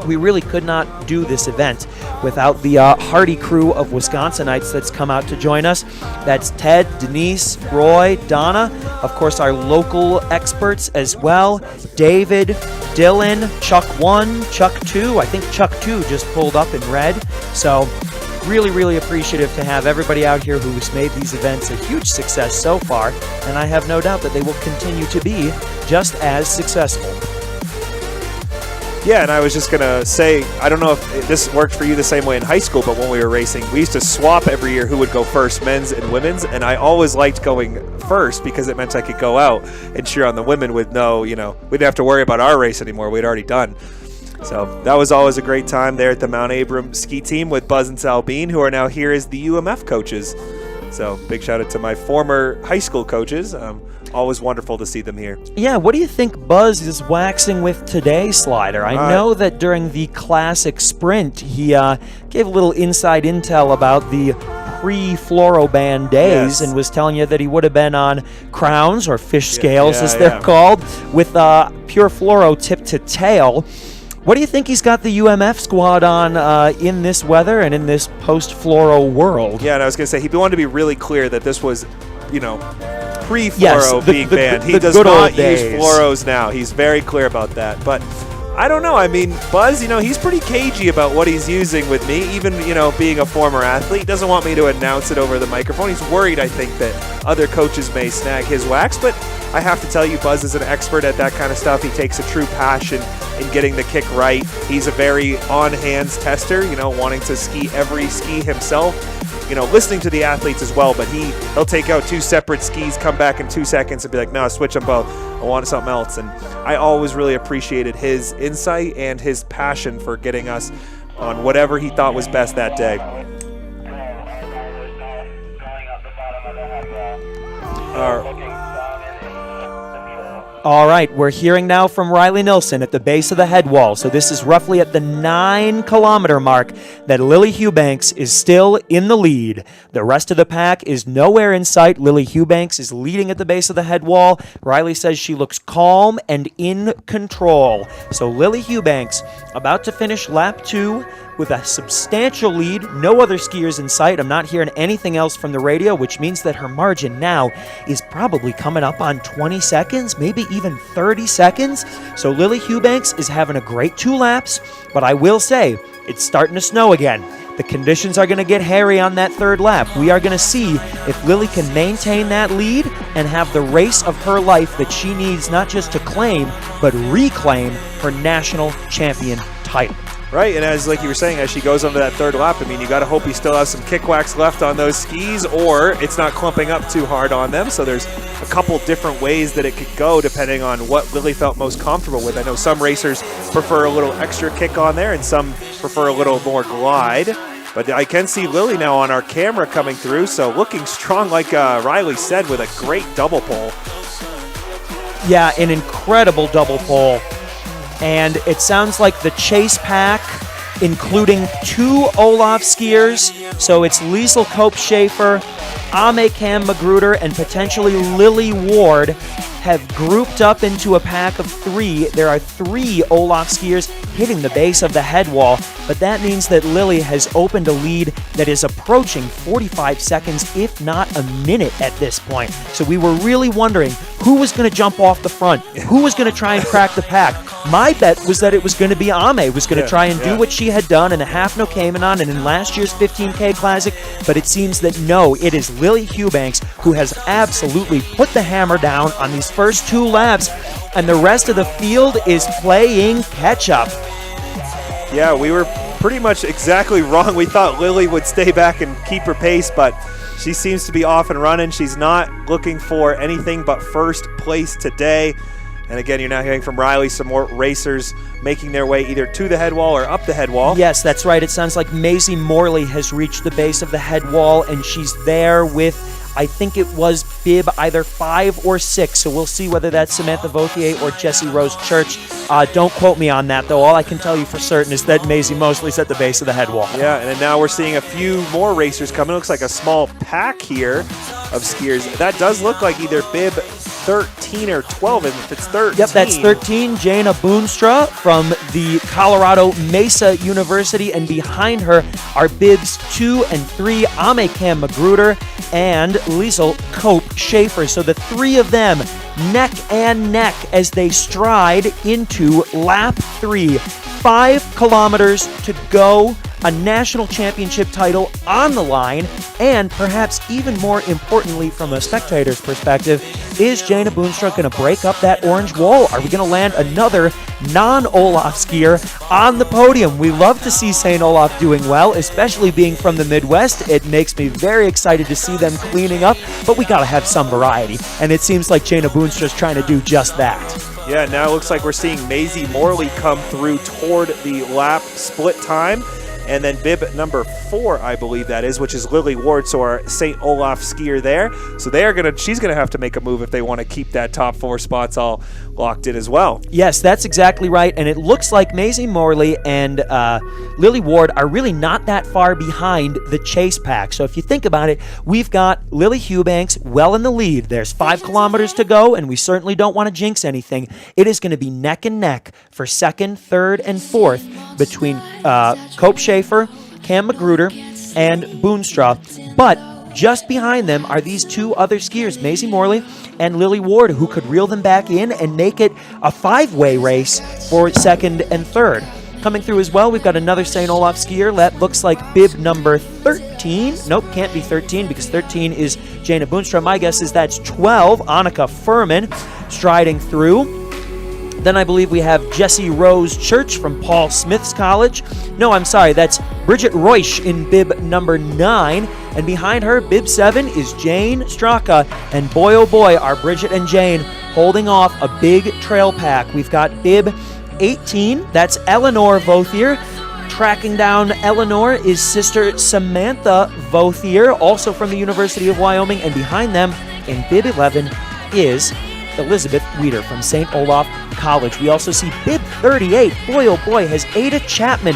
We really could not do this event without the hardy crew of Wisconsinites that's come out to join us. That's Ted, Denise, Roy, Donna, of course our local experts as well, David, Dylan, Chuck 1, Chuck 2. I think Chuck 2 just pulled up in red. So really, really appreciative to have everybody out here who's made these events a huge success so far, and I have no doubt that they will continue to be just as successful. Yeah, and I was just going to say, I don't know if this worked for you the same way in high school, but when we were racing, we used to swap every year who would go first, men's and women's, and I always liked going first because it meant I could go out and cheer on the women with no, you know, we didn't have to worry about our race anymore. We'd already done. So that was always a great time there at the Mount Abram ski team with Buzz and Sal Bean, who are now here as the UMF coaches. So big shout out to my former high school coaches. Always wonderful to see them here. Yeah, what do you think Buzz is waxing with today, Slider? I know that during the classic sprint, he gave a little inside intel about the pre-fluoroband days, Yes. and was telling you that he would have been on crowns or fish scales, as they're called, with pure fluoro tip to tail. What do you think he's got the UMF squad on in this weather and in this post-fluoro world? Yeah, and I was going to say, he wanted to be really clear that this was, pre-fluoro being banned. He does not use fluoros now. He's very clear about that. But I don't know. I mean, Buzz, he's pretty cagey about what he's using with me, even, being a former athlete. He doesn't want me to announce it over the microphone. He's worried, I think, that other coaches may snag his wax. But I have to tell you, Buzz is an expert at that kind of stuff. He takes a true passion in getting the kick right. He's a very on-hands tester, wanting to ski every ski himself. Listening to the athletes as well, but he'll take out 2 separate skis, come back in 2 seconds and be like, no, switch them both. I want something else. And I always really appreciated his insight and his passion for getting us on whatever he thought was best that day. All right, we're hearing now from Riley Nilsson at the base of the head wall. So this is roughly at the 9-kilometer mark that Lily Hughbanks is still in the lead. The rest of the pack is nowhere in sight. Lily Hughbanks is leading at the base of the head wall. Riley says she looks calm and in control. So Lily Hughbanks about to finish lap 2 with a substantial lead. No other skiers in sight. I'm not hearing anything else from the radio, which means that her margin now is probably coming up on 20 seconds, maybe even 30 seconds. So Lily Hughbanks is having a great 2 laps, but I will say it's starting to snow again. The conditions are going to get hairy on that 3rd lap. We are going to see if Lily can maintain that lead and have the race of her life that she needs, not just to claim, but reclaim her national champion title. Right, and as like you were saying, as she goes onto that 3rd lap, I mean, you got to hope you still have some kick wax left on those skis, or it's not clumping up too hard on them. So there's a couple different ways that it could go depending on what Lily felt most comfortable with. I know some racers prefer a little extra kick on there, and some prefer a little more glide. But I can see Lily now on our camera coming through, so looking strong, like Riley said, with a great double pole. Yeah, an incredible double pole. And it sounds like the chase pack, including 2 Olaf skiers, so it's Liesl Kopp-Schaefer, Cam Magruder, and potentially Lily Ward, have grouped up into a pack of 3. There are 3 Olaf skiers hitting the base of the head wall, but that means that Lily has opened a lead that is approaching 45 seconds, if not a minute at this point. So we were really wondering who was going to jump off the front, who was going to try and crack the pack. My bet was that it was going to be Ame, was going to try and do what she had done in a half no Caymanon and in last year's 15K Classic, but it seems that no, it is Lily Hughbanks who has absolutely put the hammer down on these first 2 laps, and the rest of the field is playing catch-up. Yeah, we were pretty much exactly wrong. We thought Lily would stay back and keep her pace, but she seems to be off and running. She's not looking for anything but first place today. And again, you're now hearing from Riley some more racers making their way either to the head wall or up the head wall. Yes, that's right. It sounds like Maisie Morley has reached the base of the head wall, and she's there with, I think it was bib either 5 or 6, so we'll see whether that's Samantha Vauthier or Jessie Rose Church. Don't quote me on that, though. All I can tell you for certain is that Maisie Mosley's at the base of the head wall. Yeah, and then now we're seeing a few more racers coming. It looks like a small pack here of skiers. That does look like either bib 13 or 12, and if it's 13. Yep, that's 13. Jana Boonstra from the Colorado Mesa University, and behind her are bibs 2 and 3, Cam Magruder and Liesl Kopp-Schaefer. So the 3 of them neck and neck as they stride into lap 3. 5 kilometers to go, a national championship title on the line, and perhaps even more importantly from a spectator's perspective, is Jana Boonstra going to break up that orange wall? Are we going to land another non-Olaf skier on the podium? We love to see St. Olaf doing well, especially being from the Midwest. It makes me very excited to see them cleaning up, but we got to have some variety, and it seems like Jana Boonstra's trying to do just that. Yeah, now it looks like we're seeing Maisie Morley come through toward the lap split time. And then bib number 4, I believe that is, which is Lily Ward, so our St. Olaf skier there. So she's gonna have to make a move if they want to keep that top 4 spots all locked in as well. Yes, that's exactly right. And it looks like Maisie Morley and Lily Ward are really not that far behind the chase pack. So if you think about it, we've got Lily Hubanks well in the lead. There's 5 kilometers to go, and we certainly don't want to jinx anything. It is going to be neck and neck for second, third, and fourth between Cope Schaefer, Cam Magruder, and Boonstra. But just behind them are these 2 other skiers, Maisie Morley and Lily Ward, who could reel them back in and make it a 5-way race for second and third. Coming through as well, we've got another St. Olaf skier. That looks like bib number 13. Nope, can't be 13 because 13 is Jana Boonstra. My guess is that's 12, Annika Furman, striding through. Then I believe we have Jessie Rose Church from Paul Smith's College. No, I'm sorry, that's Bridget Reusch in bib number 9. And behind her, bib 7, is Jane Straka. And boy, oh boy, are Bridget and Jane holding off a big trail pack. We've got bib 18, that's Eleanor Vothier. Tracking down Eleanor is sister Samantha Vothier, also from the University of Wyoming. And behind them, in bib 11, is Elizabeth Weeder from St. Olaf College. We also see bib 38. Boy, oh boy, has Ada Chapman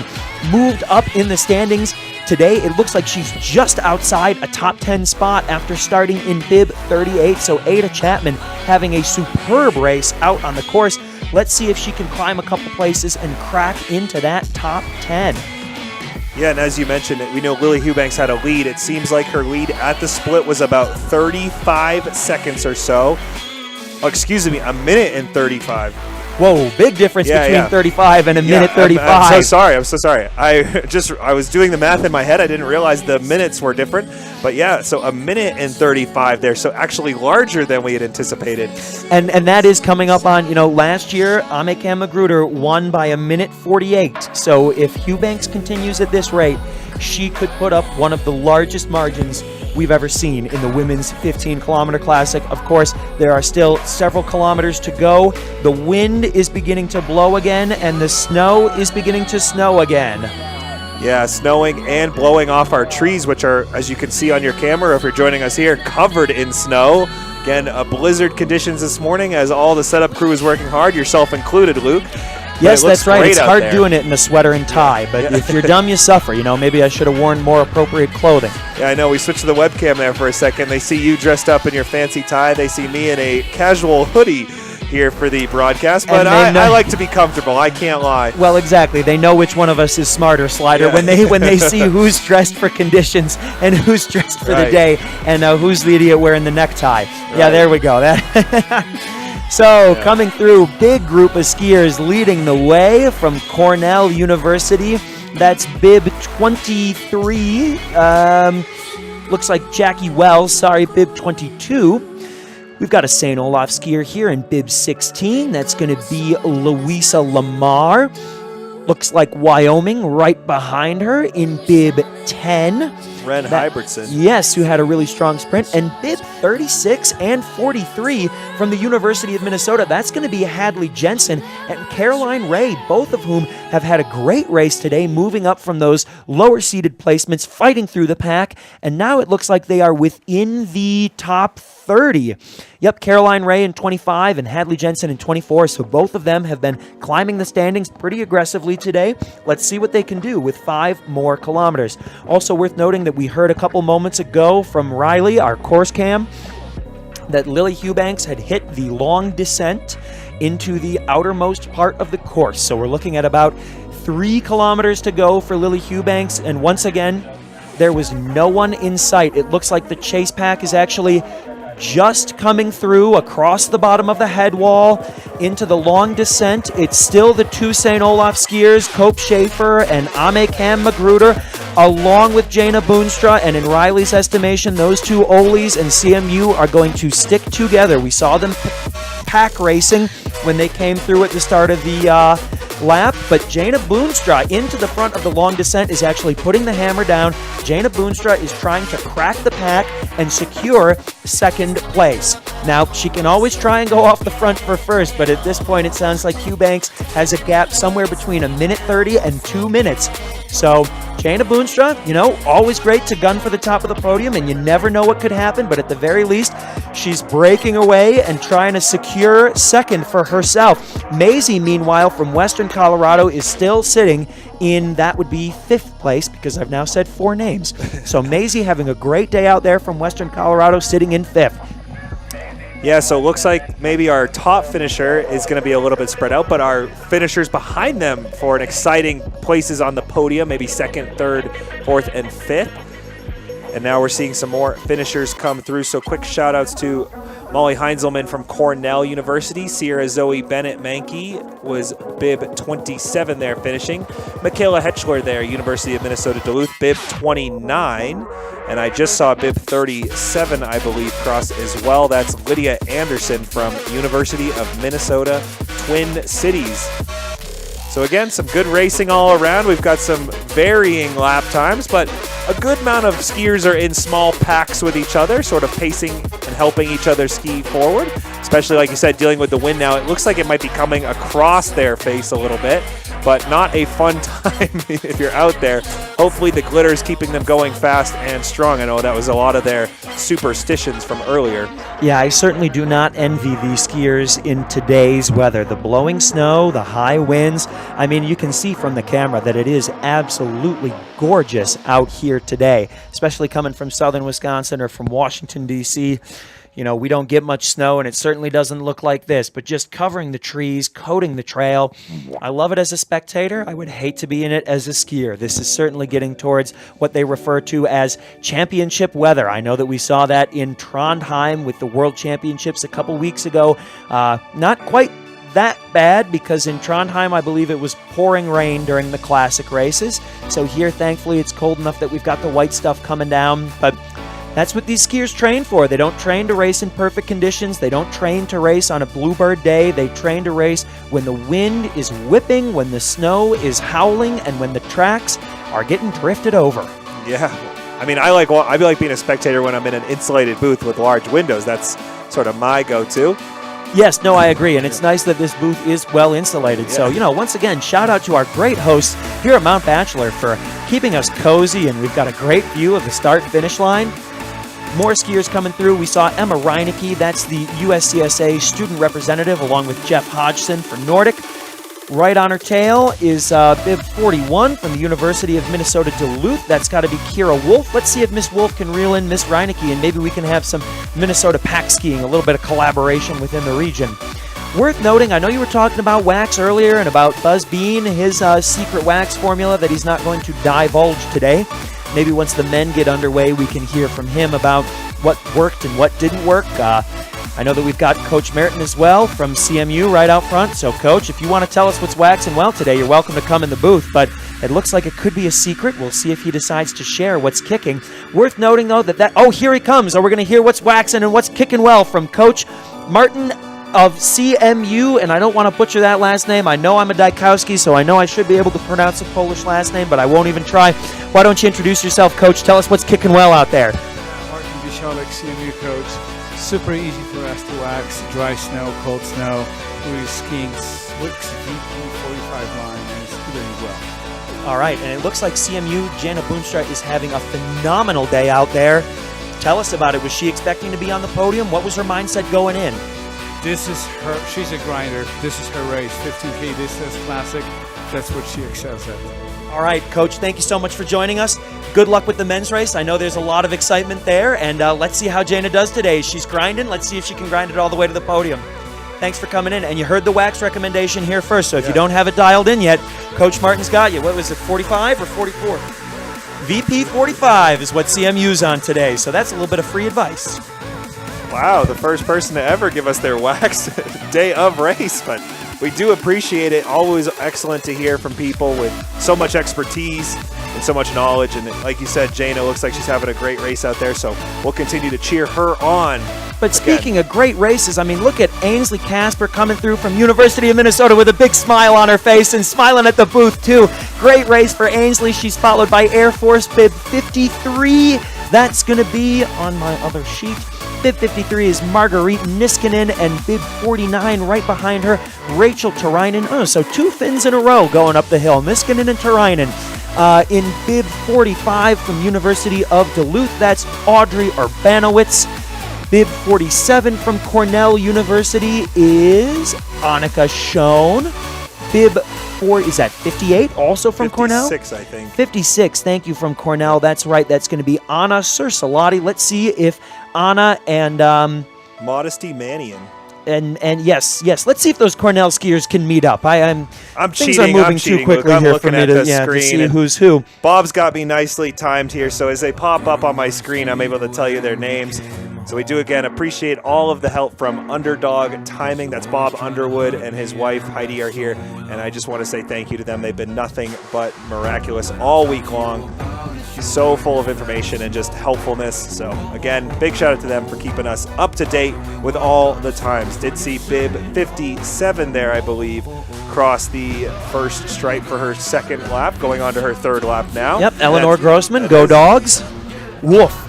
moved up in the standings today. It looks like she's just outside a top 10 spot after starting in bib 38. So Ada Chapman having a superb race out on the course. Let's see if she can climb a couple places and crack into that top 10. Yeah, and as you mentioned, we know Lily Hubanks had a lead. It seems like her lead at the split was about 35 seconds or so. Oh, excuse me, a minute and 35. Whoa, big difference between 35 and a minute 35. I'm so sorry. I was doing the math in my head. I didn't realize the minutes were different. But yeah, so a minute and 35 there. So actually larger than we had anticipated. And that is coming up on, last year, Cam Magruder won by a minute 48. So if Hubanks continues at this rate, she could put up one of the largest margins we've ever seen in the women's 15-kilometer classic. Of course, there are still several kilometers to go. The wind is beginning to blow again, and the snow is beginning to snow again. Yeah, snowing and blowing off our trees, which are, as you can see on your camera, if you're joining us here, covered in snow. Again, blizzard conditions this morning as all the setup crew is working hard, yourself included, Luke. Yes, that's right. It's hard doing it in a sweater and tie, but if you're dumb, you suffer. Maybe I should have worn more appropriate clothing. Yeah, I know. We switched to the webcam there for a second. They see you dressed up in your fancy tie. They see me in a casual hoodie here for the broadcast, but I like to be comfortable. I can't lie. Well, exactly. They know which one of us is smarter, Slider, when they see who's dressed for conditions and who's dressed for the day, and who's the idiot wearing the necktie. Right. Yeah, there we go. So, coming through, big group of skiers leading the way from Cornell University. That's bib 23. Looks like Jackie Wells. Bib 22. We've got a St. Olaf skier here in bib 16. That's going to be Louisa Lamar. Looks like Wyoming right behind her in bib 10. Ren Hybertson. Yes, who had a really strong sprint. And bib 36 and 43 from the University of Minnesota. That's going to be Hadley Jensen and Caroline Ray, both of whom have had a great race today, moving up from those lower-seeded placements, fighting through the pack. And now it looks like they are within the top 30. Yep, Caroline Ray in 25 and Hadley Jensen in 24. So both of them have been climbing the standings pretty aggressively today. Let's see what they can do with 5 more kilometers. Also worth noting that we heard a couple moments ago from Riley, our course cam, that Lily Hubanks had hit the long descent into the outermost part of the course. So we're looking at about 3 kilometers to go for Lily Hubanks. And once again, there was no one in sight. It looks like the chase pack is actually just coming through across the bottom of the head wall into the long descent. It's still the 2 St. Olaf skiers, Cope Schaefer and Cam Magruder, along with Jana Boonstra. And in Riley's estimation, those 2 Olis and CMU are going to stick together. We saw them pack racing when they came through at the start of the lap, but Jana Boonstra into the front of the long descent is actually putting the hammer down. Jana Boonstra is trying to crack the pack and secure second place. Now, she can always try and go off the front for first, but at this point it sounds like Hubanks has a gap somewhere between a minute 30 and 2 minutes. So Jana Boonstra, always great to gun for the top of the podium, and you never know what could happen, but at the very least, she's breaking away and trying to secure second for herself. Maisie, meanwhile, from Western Colorado, is still sitting in, that would be 5th place, because I've now said 4 names. So Maisie having a great day out there from Western Colorado, sitting in 5th. Yeah, so it looks like maybe our top finisher is going to be a little bit spread out, but our finishers behind them for an exciting places on the podium, maybe 2nd, 3rd, 4th, and 5th. And now we're seeing some more finishers come through. So quick shout outs to Molly Heinzelman from Cornell University. Sierra Zoe Bennett Mankey was bib 27 there finishing. Michaela Hetchler there, University of Minnesota Duluth, bib 29. And I just saw bib 37, I believe, cross as well. That's Lydia Anderson from University of Minnesota Twin Cities. So again, some good racing all around. We've got some varying lap times, but a good amount of skiers are in small packs with each other, sort of pacing and helping each other ski forward, especially, like you said, dealing with the wind now. It looks like it might be coming across their face a little bit, but not a fun time if you're out there. Hopefully the glitter is keeping them going fast and strong. I know that was a lot of their superstitions from earlier. Yeah, I certainly do not envy these skiers in today's weather. The blowing snow, the high winds. I mean, you can see from the camera that it is absolutely gorgeous out here today, especially coming from southern Wisconsin or from Washington, D.C. We don't get much snow, and it certainly doesn't look like this, but just covering the trees, coating the trail. I love it as a spectator. I would hate to be in it as a skier. This is certainly getting towards what they refer to as championship weather. I know that we saw that in Trondheim with the World Championships a couple weeks ago. Not quite that bad, because in Trondheim, I believe it was pouring rain during the classic races. So here, thankfully, it's cold enough that we've got the white stuff coming down, but that's what these skiers train for. They don't train to race in perfect conditions. They don't train to race on a bluebird day. They train to race when the wind is whipping, when the snow is howling, and when the tracks are getting drifted over. Yeah. I mean, I like being a spectator when I'm in an insulated booth with large windows. That's sort of my go-to. Yes, no, I agree, and it's nice that this booth is well insulated. Yeah. So, once again, shout out to our great hosts here at Mount Bachelor for keeping us cozy, and we've got a great view of the start-finish line. More skiers coming through. We saw Emma Reinecke, that's the USCSA student representative, along with Jeff Hodgson for Nordic. Right on her tail is bib 41 from the University of Minnesota Duluth. That's got to be Kira Wolf. Let's see if Miss Wolf can reel in Miss Reinecke, and maybe we can have some Minnesota pack skiing, a little bit of collaboration within the region. Worth noting, I know you were talking about wax earlier and about Buzz Bean, his secret wax formula that he's not going to divulge today. Maybe once the men get underway, we can hear from him about what worked and what didn't work. I know that we've got Coach Merton as well from CMU right out front. So, Coach, if you want to tell us what's waxing well today, you're welcome to come in the booth. But it looks like it could be a secret. We'll see if he decides to share what's kicking. Worth noting, though, oh, here he comes. So we're going to hear what's waxing and what's kicking well from Coach Martin of CMU, and I don't want to butcher that last name. I know I'm a Dykowski, so I know I should be able to pronounce a Polish last name, but I won't even try. Why don't you introduce yourself, Coach? Tell us what's kicking well out there. Martin Biszolek, CMU coach. Super easy for us to wax, dry snow, cold snow. We're skiing slicks VP 45 line, and it's doing well. All right, and it looks like CMU, Jana Boonstra, is having a phenomenal day out there. Tell us about it. Was she expecting to be on the podium? What was her mindset going in? This is her, she's a grinder. This is her race, 15K distance classic. That's what she excels at. All right, Coach, thank you so much for joining us. Good luck with the men's race. I know there's a lot of excitement there, and let's see how Jana does today. She's grinding. Let's see if she can grind it all the way to the podium. Thanks for coming in, and you heard the wax recommendation here first, so if you don't have it dialed in yet, Coach Martin's got you. What was it, 45 or 44? VP 45 is what CMU's on today, so that's a little bit of free advice. Wow, the first person to ever give us their wax day of race, but we do appreciate it. Always excellent to hear from people with so much expertise and so much knowledge. And like you said, Jana looks like she's having a great race out there, so we'll continue to cheer her on. But speaking of great races, I mean, look at Ainsley Casper coming through from University of Minnesota with a big smile on her face and smiling at the booth, too. Great race for Ainsley. She's followed by Air Force bib 53. That's going to be on my other sheet. Bib 53 is Marguerite Niskanen, and bib 49 right behind her, Rachel Turainen. Oh, so two Finns in a row going up the hill, Niskanen and Turainen. In bib 45 from University of Duluth, that's Audrey Urbanowitz. Bib 47 from Cornell University is Annika Schoen. Bib 4, is that 58, also from 56, Cornell? 56, I think. 56, thank you, from Cornell. That's right, that's going to be Anna Cersolati. Let's see if Anna and Modesty Mannion. And yes, let's see if those Cornell skiers can meet up. I'm things cheating. are moving I'm cheating, too quickly Luke. I'm here looking for me at the to screen see and who's who. Bob's got me nicely timed here, so as they pop up on my screen, I'm able to tell you their names. So we do, again, appreciate all of the help from Underdog Timing. That's Bob Underwood and his wife, Heidi, are here. And I just want to say thank you to them. They've been nothing but miraculous all week long. So full of information and just helpfulness. So, again, big shout out to them for keeping us up to date with all the times. Did see bib 57 there, I believe, cross the first stripe for her second lap, going on to her third lap now. Yep, Eleanor Grossman, go Dogs. Woof.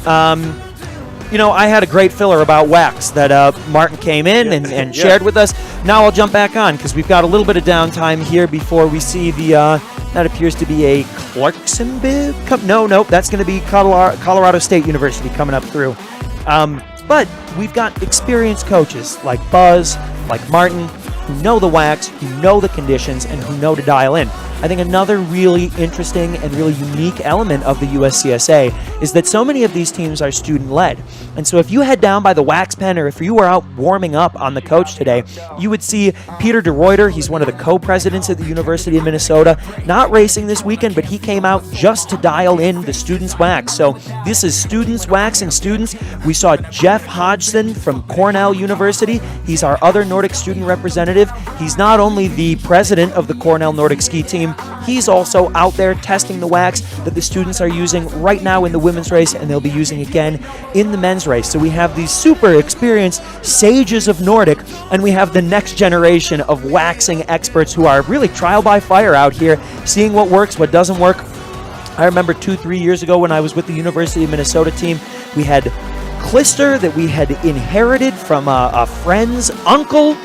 I had a great filler about wax that Martin came in and shared with us. Now I'll jump back on because we've got a little bit of downtime here before we see the, that appears to be a Clarkson bib. Nope, that's going to be Colorado State University coming up through. But we've got experienced coaches like Buzz, like Martin, who know the wax, who know the conditions, and who know to dial in. I think another really interesting and really unique element of the USCSA is that so many of these teams are student-led. And so if you head down by the wax pen or if you were out warming up on the coach today, you would see Peter DeRuyter. He's one of the co-presidents at the University of Minnesota, not racing this weekend, but he came out just to dial in the students' wax. So this is students waxing students. We saw Jeff Hodgson from Cornell University. He's our other Nordic student representative. He's not only the president of the Cornell Nordic ski team, he's also out there testing the wax that the students are using right now in the women's race, and they'll be using again in the men's race. So we have these super experienced sages of Nordic, and we have the next generation of waxing experts who are really trial by fire out here, seeing what works, what doesn't work. I remember 2-3 years ago when I was with the University of Minnesota team, we had Clister that we had inherited from a friend's uncle.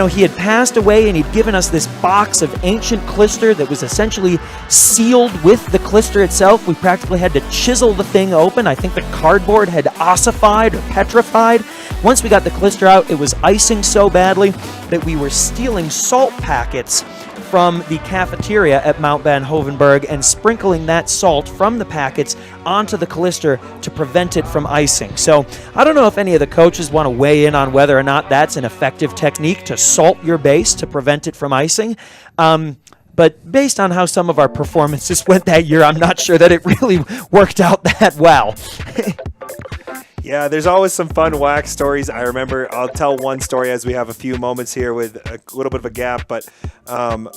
He had passed away and he'd given us this box of ancient Clister that was essentially sealed with the Clister itself. We practically had to chisel the thing open. I think the cardboard had ossified or petrified. Once we got the Clister out, it was icing so badly that we were stealing salt packets from the cafeteria at Mount Van Hovenberg and sprinkling that salt from the packets onto the Clister to prevent it from icing. So I don't know if any of the coaches want to weigh in on whether or not that's an effective technique to salt your base to prevent it from icing. But based on how some of our performances went that year, I'm not sure that it really worked out that well. Yeah, there's always some fun wax stories. I remember, I'll tell one story as we have a few moments here with a little bit of a gap, but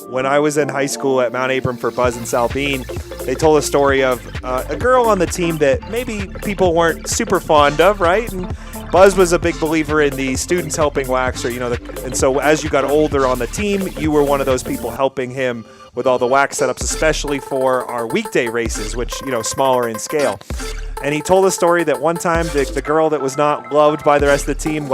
when I was in high school at Mount Abram for Buzz and Salbine, they told a story of a girl on the team that maybe people weren't super fond of, right? And Buzz was a big believer in the students helping wax, and so as you got older on the team, you were one of those people helping him with all the wax setups, especially for our weekday races, which, smaller in scale. And he told a story that one time the girl that was not loved by the rest of the team,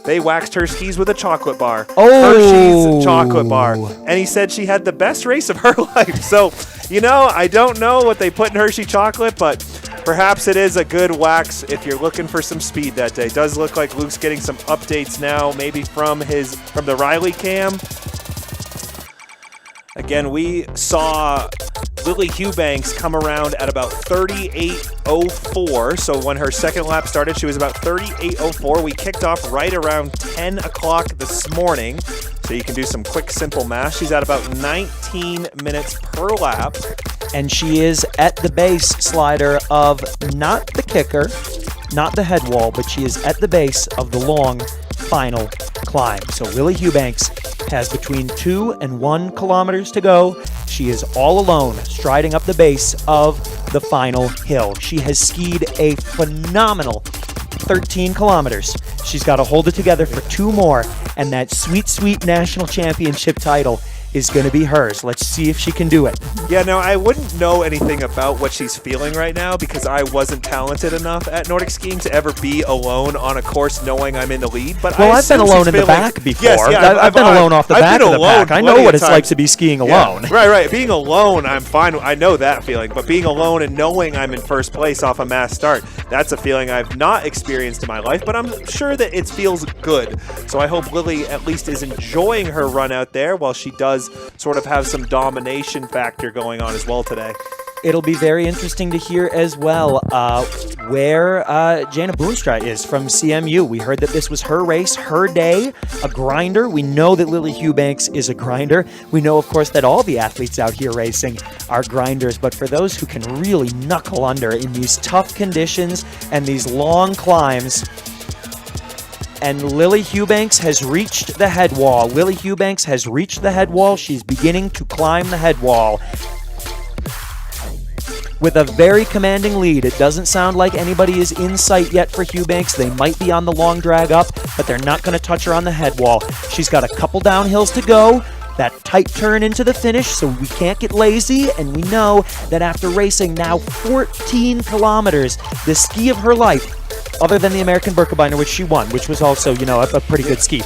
they waxed her skis with a chocolate bar. Oh. Hershey's chocolate bar. And he said she had the best race of her life. So, I don't know what they put in Hershey chocolate, but perhaps it is a good wax if you're looking for some speed that day. Does look like Luke's getting some updates now, maybe from the Riley cam. Again, we saw Lily Hughbanks come around at about 38:04. So when her second lap started, she was about 38:04. We kicked off right around 10 o'clock this morning. So you can do some quick, simple math. She's at about 19 minutes per lap. And she is at the base slider of not the kicker, not the head wall, but she is at the base of the long final climb. So Lily Hughbanks has between 2 and 1 kilometers to go. She is all alone, striding up the base of the final hill. She has skied a phenomenal 13 kilometers. She's got to hold it together for 2 more, and that sweet, sweet national championship title is going to be hers. Let's see if she can do it. Yeah, no, I wouldn't know anything about what she's feeling right now because I wasn't talented enough at Nordic skiing to ever be alone on a course knowing I'm in the lead. But well, I I've been assume alone she's in the feeling- back before. Yes, yeah, I've been alone off the back of the pack. I know what it's like to be skiing alone. Yeah, right. Being alone, I'm fine. I know that feeling. But being alone and knowing I'm in first place off a mass start, that's a feeling I've not experienced in my life. But I'm sure that it feels good. So I hope Lily at least is enjoying her run out there while she does sort of have some domination factor going on as well today. It'll be very interesting to hear as well where Jana Boonstra is from CMU. We heard that this was her race, her day, a grinder. We know that Lily Eubanks is a grinder. We know, of course, that all the athletes out here racing are grinders. But for those who can really knuckle under in these tough conditions and these long climbs, and Lily Eubanks has reached the head wall. Lily Eubanks has reached the head wall. She's beginning to climb the head wall with a very commanding lead. It doesn't sound like anybody is in sight yet for Eubanks. They might be on the long drag up, but they're not going to touch her on the head wall. She's got a couple downhills to go. That tight turn into the finish, so we can't get lazy, and we know that after racing now 14 kilometers, the ski of her life, other than the American Birkebeiner, which she won, which was also, a pretty good ski.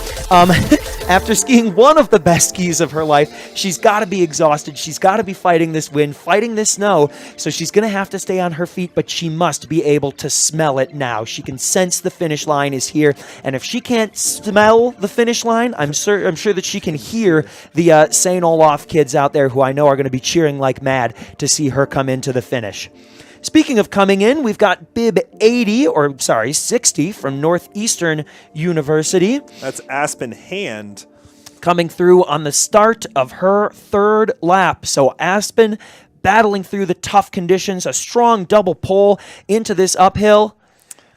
After skiing one of the best skis of her life, she's got to be exhausted. She's got to be fighting this wind, fighting this snow, so she's going to have to stay on her feet, but she must be able to smell it now. She can sense the finish line is here, and if she can't smell the finish line, I'm sure that she can hear the St. Olaf kids out there who I know are going to be cheering like mad to see her come into the finish. Speaking of coming in, we've got bib 60 from Northeastern University. That's Aspen Hand. Coming through on the start of her third lap. So Aspen battling through the tough conditions, a strong double pull into this uphill.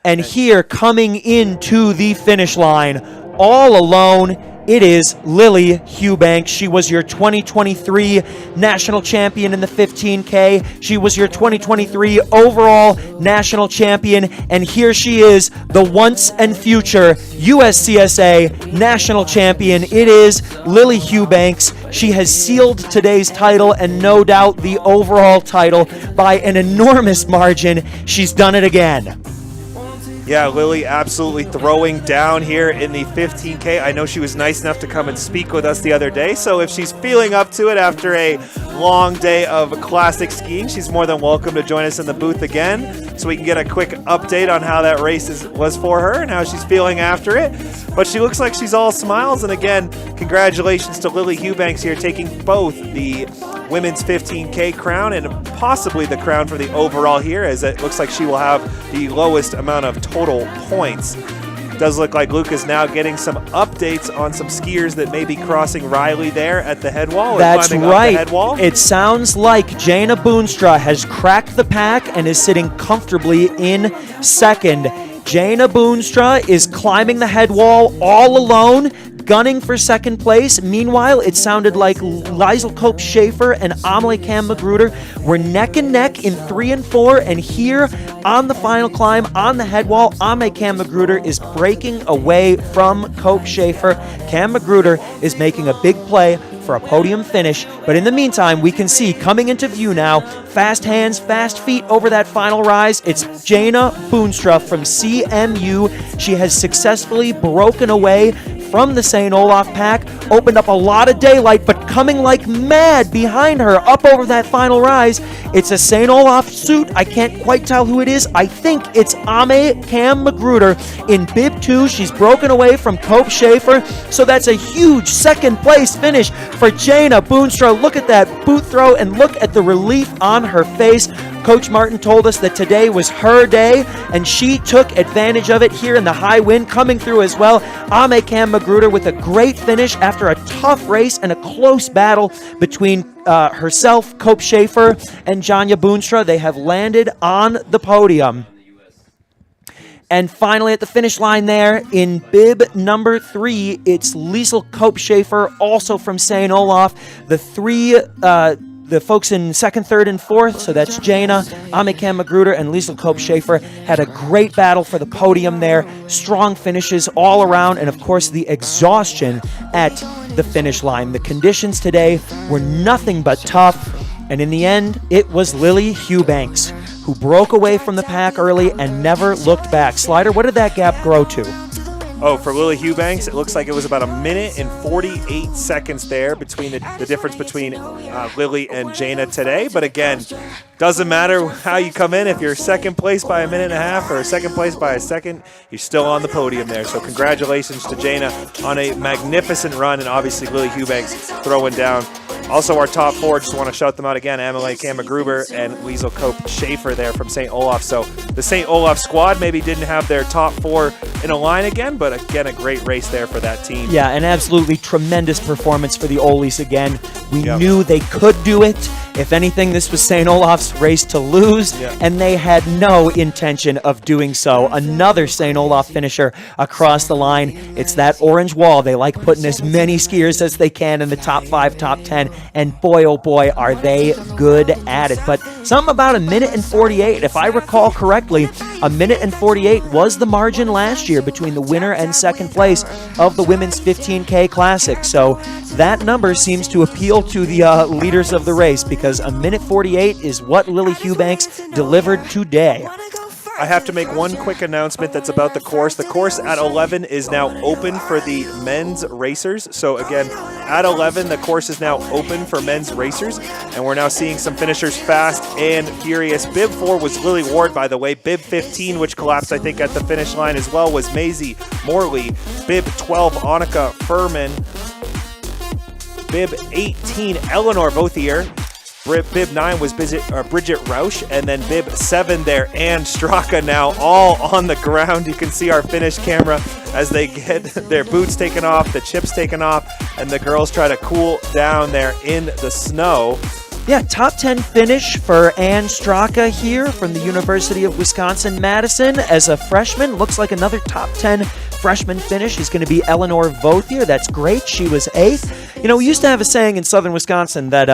And here coming into the finish line all alone, it is Lily Eubanks. She was your 2023 national champion in the 15K. She was your 2023 overall national champion. And here she is, the once and future USCSA national champion. It is Lily Eubanks. She has sealed today's title and no doubt the overall title by an enormous margin. She's done it again. Yeah, Lily absolutely throwing down here in the 15K. I know she was nice enough to come and speak with us the other day, so if she's feeling up to it after a long day of classic skiing, she's more than welcome to join us in the booth again so we can get a quick update on how that race was for her and how she's feeling after it. But she looks like she's all smiles, and again, congratulations to Lily Eubanks here, taking both the women's 15K crown and possibly the crown for the overall here, as it looks like she will have the lowest amount of total points. Does look like Luke is now getting some updates on some skiers that may be crossing Riley there at the head wall. That's right. The head wall. It sounds like Jana Boonstra has cracked the pack and is sitting comfortably in second. Jana Boonstra is climbing the head wall all alone, gunning for second place. Meanwhile, it sounded like Liesl Cope-Schaefer and Amelie Cam-Magruder were neck and neck in 3 and 4, and here on the final climb on the head wall, Amelie Cam-Magruder is breaking away from Cope-Schaefer. Cam-Magruder is making a big play for a podium finish, but in the meantime, we can see coming into view now, fast hands, fast feet over that final rise. It's Jana Boonstra from CMU. She has successfully broken away from the St. Olaf pack, opened up a lot of daylight, but coming like mad behind her up over that final rise, it's a St. Olaf suit. I can't quite tell who it is. I think it's Ame Cam-Magruder in bib 2. She's broken away from Cope-Schaefer, so that's a huge second place finish for Jana Boonstra. Look at that boot throw and look at the relief on her face. Coach Martin told us that today was her day, and she took advantage of it here in the high wind coming through as well. Ame Cam-Magruder with a great finish after a tough race and a close battle between herself, Cope-Schaefer, and Jana Boonstra. They have landed on the podium. And finally at the finish line there, in bib number 3, it's Liesl Cope-Schaefer, also from St. Olaf. The the folks in second, third, and fourth, so that's Jana, Amikam Magruder, and Liesl Kopp-Schaefer, had a great battle for the podium there. Strong finishes all around, and of course the exhaustion at the finish line. The conditions today were nothing but tough, and in the end, it was Lily Hubanks who broke away from the pack early and never looked back. Slider, what did that gap grow to? Oh, for Lily Hubanks, it looks like it was about 1 minute and 48 seconds there between the difference between Lily and Jana today. But again, doesn't matter how you come in. If you're second place by 1.5 minutes or second place by a second, you're still on the podium there. So congratulations to Jana on a magnificent run, and obviously Lily Hubanks throwing down. Also, our top four, just want to shout them out again, Emily Kamagruber and Liesl Kopp-Schaefer there from St. Olaf. So the St. Olaf squad maybe didn't have their top four in a line again, but again, a great race there for that team. Yeah, an absolutely tremendous performance for the Olis again. We knew they could do it. If anything, this was St. Olaf's race to lose, and they had no intention of doing so. Another St. Olaf finisher across the line. It's that orange wall. They like putting as many skiers as they can in the top 5, top 10, and boy, oh boy, are they good at it. But something about 1 minute and 48, if I recall correctly, 1 minute and 48 was the margin last year between the winner and second place of the Women's 15K Classic. So that number seems to appeal to the leaders of the race, because 1 minute 48 is what Lily Hubanks delivered today. I have to make one quick announcement that's about the course. The course at 11 is now open for the men's racers. So again, at 11, the course is now open for men's racers, and we're now seeing some finishers fast and furious. Bib 4 was Lily Ward, by the way. Bib 15, which collapsed, I think, at the finish line as well, was Maisie Morley. Bib 12, Annika Furman. Bib 18, Eleanor Vauthier. Bib 9 was Bridget Rausch, and then Bib 7 there, Anne Straka, now all on the ground. You can see our finish camera as they get their boots taken off, the chips taken off, and the girls try to cool down there in the snow. Yeah, top 10 finish for Anne Straka here from the University of Wisconsin-Madison as a freshman. Looks like another top 10 freshman finish is going to be Eleanor Vauthier. That's great. She was 8th. You know, we used to have a saying in southern Wisconsin that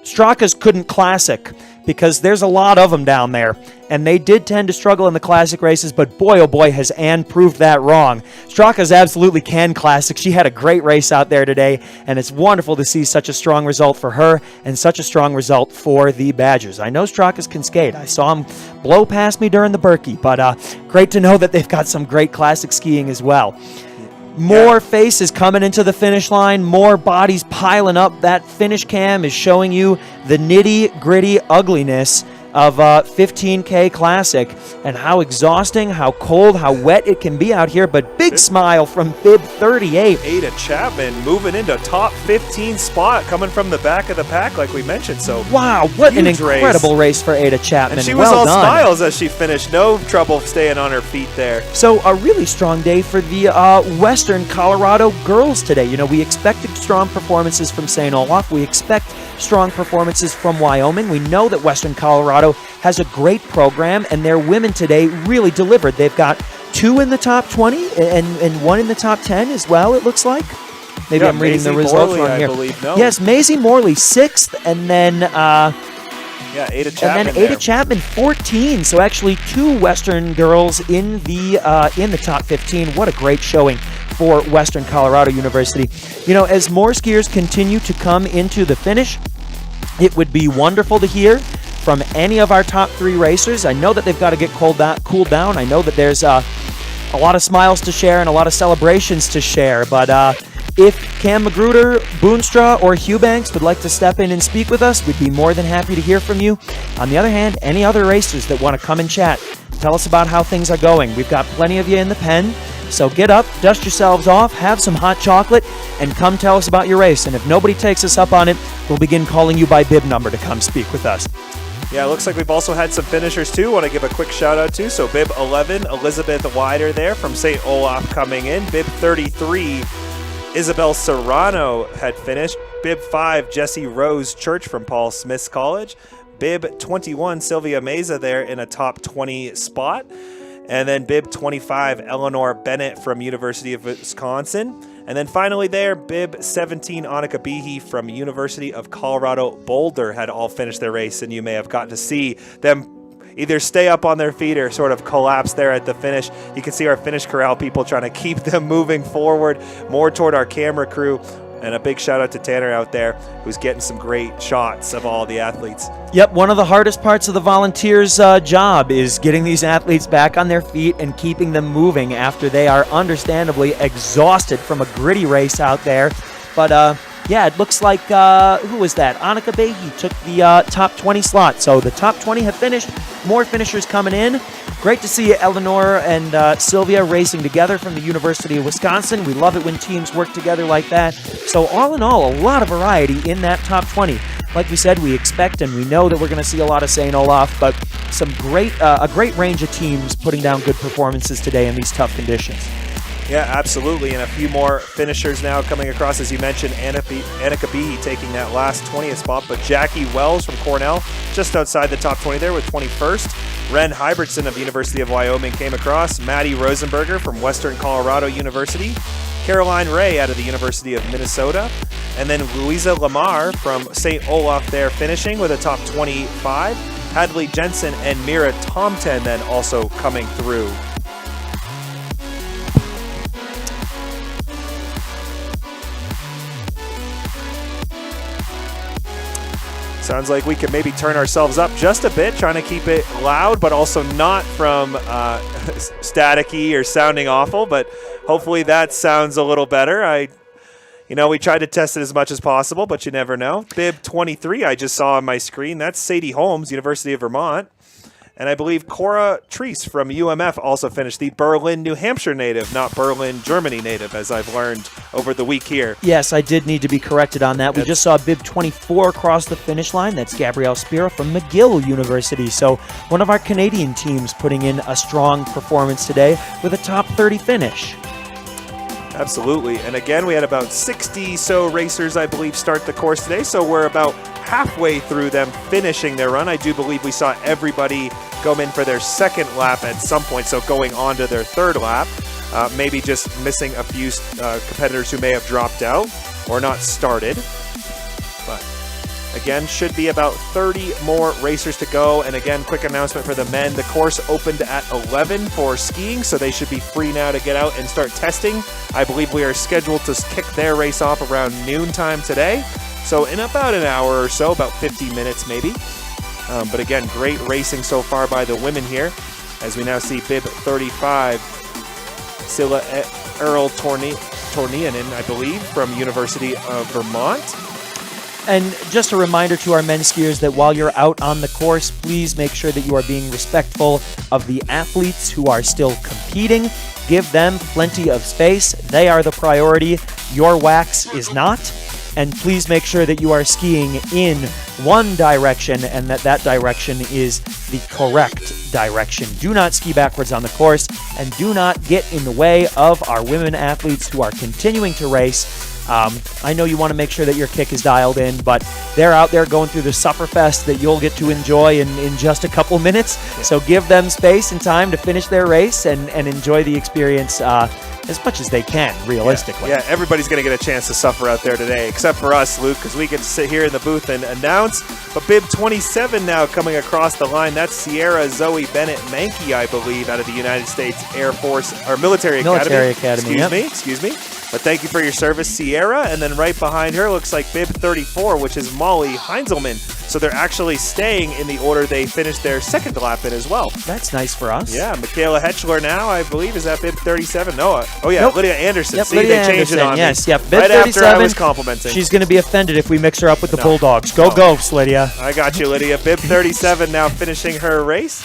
Strakas couldn't classic because there's a lot of them down there, and they did tend to struggle in the classic races, but boy, oh boy, has Anne proved that wrong. Strakas absolutely can classic. She had a great race out there today, and it's wonderful to see such a strong result for her and such a strong result for the Badgers. I know Strakas can skate. I saw him blow past me during the Berkey, but great to know that they've got some great classic skiing as well. More faces coming into the finish line, more bodies piling up. That finish cam is showing you the nitty-gritty ugliness of 15K Classic and how exhausting, how cold, how wet it can be out here. But big smile from Bib 38. Ada Chapman moving into top 15 spot, coming from the back of the pack like we mentioned. So wow, what an incredible race for Ada Chapman. And she was all smiles as she finished. No trouble staying on her feet there. So a really strong day for the Western Colorado girls today. You know, we expected strong performances from St. Olaf. We expect strong performances from Wyoming. We know that Western Colorado has a great program, and their women today really delivered. They've got 2 in the top 20 and 1 in the top 10 as well, it looks like. Maybe I'm reading the results wrong here. Yes, Maisie Morley 6th, and then Ada Chapman. And then Ada Chapman 14. So actually 2 Western girls in the top 15. What a great showing for Western Colorado University. You know, as more skiers continue to come into the finish, it would be wonderful to hear from any of our top 3 racers. I know that they've got to get cooled down. I know that there's a lot of smiles to share and a lot of celebrations to share. But if Cam Magruder, Boonstra, or Hubanks would like to step in and speak with us, we'd be more than happy to hear from you. On the other hand, any other racers that want to come and chat, tell us about how things are going. We've got plenty of you in the pen. So get up, dust yourselves off, have some hot chocolate, and come tell us about your race. And if nobody takes us up on it, we'll begin calling you by bib number to come speak with us. Yeah, it looks like we've also had some finishers too. Want to give a quick shout out to. So Bib 11, Elizabeth Wider there from St. Olaf coming in. Bib 33, Isabel Serrano had finished. Bib 5, Jessie Rose Church from Paul Smith's College. Bib 21, Sylvia Meza there in a top 20 spot. And then Bib 25, Eleanor Bennett from University of Wisconsin. And then finally there, bib 17 Annika Behe from University of Colorado Boulder had all finished their race, and you may have gotten to see them either stay up on their feet or sort of collapse there at the finish. You can see our finish corral people trying to keep them moving forward more toward our camera crew. And a big shout out to Tanner out there, who's getting some great shots of all the athletes. Yep, one of the hardest parts of the volunteers' job is getting these athletes back on their feet and keeping them moving after they are understandably exhausted from a gritty race out there. But yeah, it looks like, who was that? Annika Behe took the top 20 slot. So the top 20 have finished. More finishers coming in. Great to see Eleanor and Sylvia racing together from the University of Wisconsin. We love it when teams work together like that. So all in all, a lot of variety in that top 20. Like we said, we expect and we know that we're going to see a lot of St. Olaf, but some a great range of teams putting down good performances today in these tough conditions. Yeah, absolutely. And a few more finishers now coming across. As you mentioned, Annika Behe taking that last 20th spot, but Jackie Wells from Cornell just outside the top 20 there with 21st. Ren Hybridson of the University of Wyoming came across. Maddie Rosenberger from Western Colorado University. Caroline Ray out of the University of Minnesota. And then Louisa Lamar from St. Olaf there finishing with a top 25. Hadley Jensen and Mira Tomten then also coming through. Sounds like we could maybe turn ourselves up just a bit, trying to keep it loud, but also not from staticky or sounding awful. But hopefully that sounds a little better. We tried to test it as much as possible, but you never know. Bib 23 I just saw on my screen. That's Sadie Holmes, University of Vermont. And I believe Cora Treese from UMF also finished, the Berlin, New Hampshire native, not Berlin, Germany native, as I've learned over the week here. Yes, I did need to be corrected on that. We just saw bib 24 across the finish line. That's Gabrielle Spira from McGill University. So one of our Canadian teams putting in a strong performance today with a top 30 finish. Absolutely. And again, we had about 60 so racers, I believe, start the course today. So we're about halfway through them finishing their run. I do believe we saw everybody go in for their second lap at some point, so going on to their third lap. Maybe just missing a few competitors who may have dropped out or not started. But again, should be about 30 more racers to go. And again, quick announcement for the men. The course opened at 11 for skiing, so they should be free now to get out and start testing. I believe we are scheduled to kick their race off around noontime today. So in about an hour or so, about 50 minutes maybe. But again, great racing so far by the women here, as we now see bib 35, Silla Earl Tornianen, I believe, from University of Vermont. And just a reminder to our men skiers that while you're out on the course, please make sure that you are being respectful of the athletes who are still competing. Give them plenty of space. They are the priority. Your wax is not. And please make sure that you are skiing in one direction and that direction is the correct direction. Do not ski backwards on the course and do not get in the way of our women athletes who are continuing to race. I know you want to make sure that your kick is dialed in, but they're out there going through the Sufferfest that you'll get to enjoy in just a couple minutes. Yeah. So give them space and time to finish their race and enjoy the experience as much as they can, realistically. Yeah, everybody's going to get a chance to suffer out there today, except for us, Luke, because we get to sit here in the booth and announce. But bib 27 now coming across the line. That's Sierra Zoe Bennett Mankey, I believe, out of the United States Air Force, or Military Academy. Excuse me. But thank you for your service, Sierra. And then right behind her looks like bib 34, which is Molly Heinzelman. So they're actually staying in the order they finished their second lap in as well. That's nice for us. Yeah, Michaela Hetchler now, I believe, is at bib 37. No, nope. Lydia Anderson. Yep, See, Lydia they changed Anderson, it on yes, me. Yep, bib right 37, after I was complimenting. She's going to be offended if we mix her up with the Bulldogs. Go Ghosts, Lydia. I got you, Lydia. Bib 37 now finishing her race.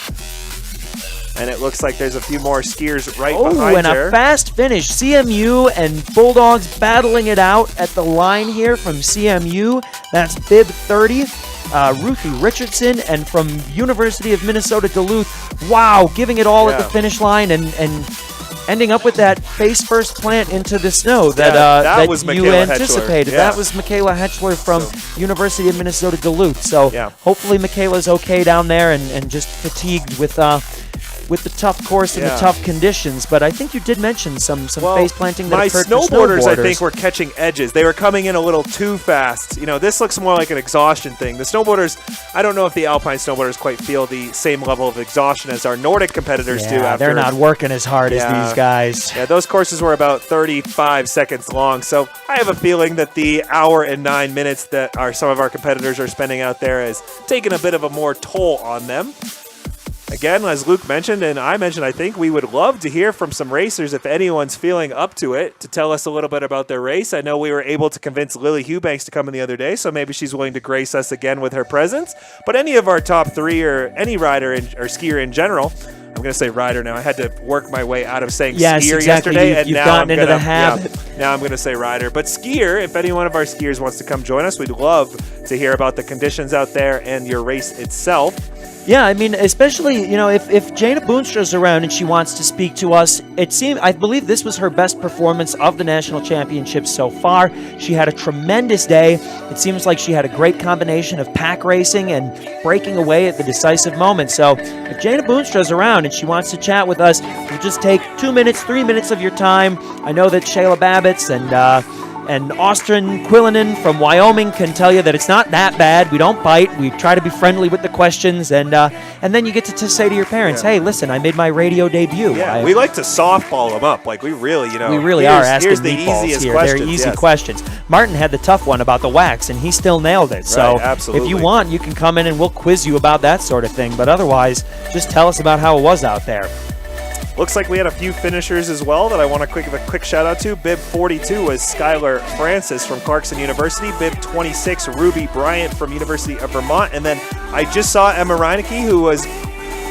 And it looks like there's a few more skiers right behind her. Oh, and a fast finish. CMU and Bulldogs battling it out at the line here from CMU. That's bib 30, Ruthie Richardson. And from University of Minnesota Duluth, wow, giving it all at the finish line and ending up with that face-first plant into the snow that was you anticipated. Yeah. That was Michaela Hetchler from University of Minnesota Duluth. So hopefully Michaela's okay down there and just fatigued with with the tough course and the tough conditions. But I think you did mention some face planting that occurred for snowboarders, I think, were catching edges. They were coming in a little too fast. You know, this looks more like an exhaustion thing. The snowboarders, I don't know if the alpine snowboarders quite feel the same level of exhaustion as our Nordic competitors do. They're not working as hard as these guys. Yeah, those courses were about 35 seconds long. So I have a feeling that the hour and 9 minutes that some of our competitors are spending out there has taken a bit of a more toll on them. Again, as Luke mentioned, and I mentioned, I think we would love to hear from some racers if anyone's feeling up to it, to tell us a little bit about their race. I know we were able to convince Lily Hughbanks to come in the other day, so maybe she's willing to grace us again with her presence. But any of our top three, or any rider or skier in general, I'm going to say rider now. I had to work my way out of saying skier yesterday, and you've now gotten into the habit. Now I'm going to say rider. But skier, if any one of our skiers wants to come join us, we'd love to hear about the conditions out there and your race itself. Yeah, I mean, especially, you know, if Jana Boonstra's around and she wants to speak to us, I believe this was her best performance of the national championships so far. She had a tremendous day. It seems like she had a great combination of pack racing and breaking away at the decisive moment. So if Jana Boonstra's around and she wants to chat with us, we'll just take 2 minutes, 3 minutes of your time. I know that Shayla Babbitts and Austin Quillinen from Wyoming can tell you that it's not that bad. We don't bite. We try to be friendly with the questions, and then you get to say to your parents, "Hey, listen, I made my radio debut." Yeah, we like to softball them up. Like we really are asking the meatballs easiest here. questions. They're easy questions. Martin had the tough one about the wax, and he still nailed it. So absolutely. If you want, you can come in and we'll quiz you about that sort of thing. But otherwise, just tell us about how it was out there. Looks like we had a few finishers as well that I want to give a quick shout out to. Bib 42 was Skylar Francis from Clarkson University. Bib 26, Ruby Bryant from University of Vermont. And then I just saw Emma Reinecke, who was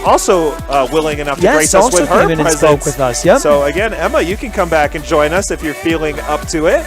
also willing enough to grace us with her presence. Spoke with us. Yep. So again, Emma, you can come back and join us if you're feeling up to it.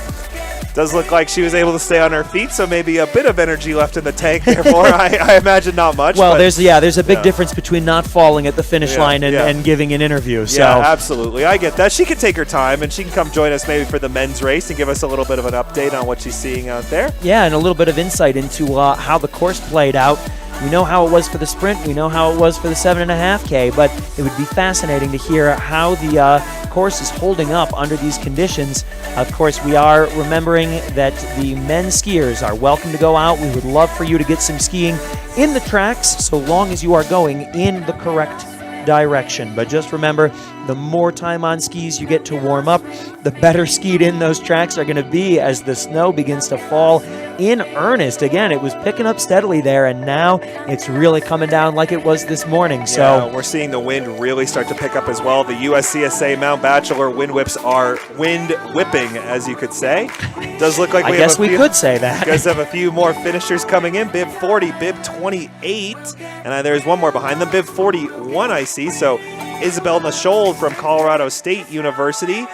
Does look like she was able to stay on her feet, so maybe a bit of energy left in the tank. Therefore, I imagine not much. Well, there's a big difference between not falling at the finish line and giving an interview. So. Yeah, absolutely. I get that. She can take her time, and she can come join us maybe for the men's race and give us a little bit of an update on what she's seeing out there. Yeah, and a little bit of insight into how the course played out. We know how it was for the sprint. We know how it was for the 7.5K, but it would be fascinating to hear how the course is holding up under these conditions. Of course, we are remembering that the men's skiers are welcome to go out. We would love for you to get some skiing in the tracks so long as you are going in the correct direction. But just remember, the more time on skis you get to warm up, the better skied in those tracks are going to be as the snow begins to fall in earnest. Again, it was picking up steadily there, and now it's really coming down like it was this morning. So we're seeing the wind really start to pick up as well. The USCSA Mount Bachelor wind whips are wind whipping, as you could say. Does look like we could say that. You guys have a few more finishers coming in. Bib 40, Bib 28, and there's one more behind them. Bib 41 I see. So Isabel Nashold from Colorado State University,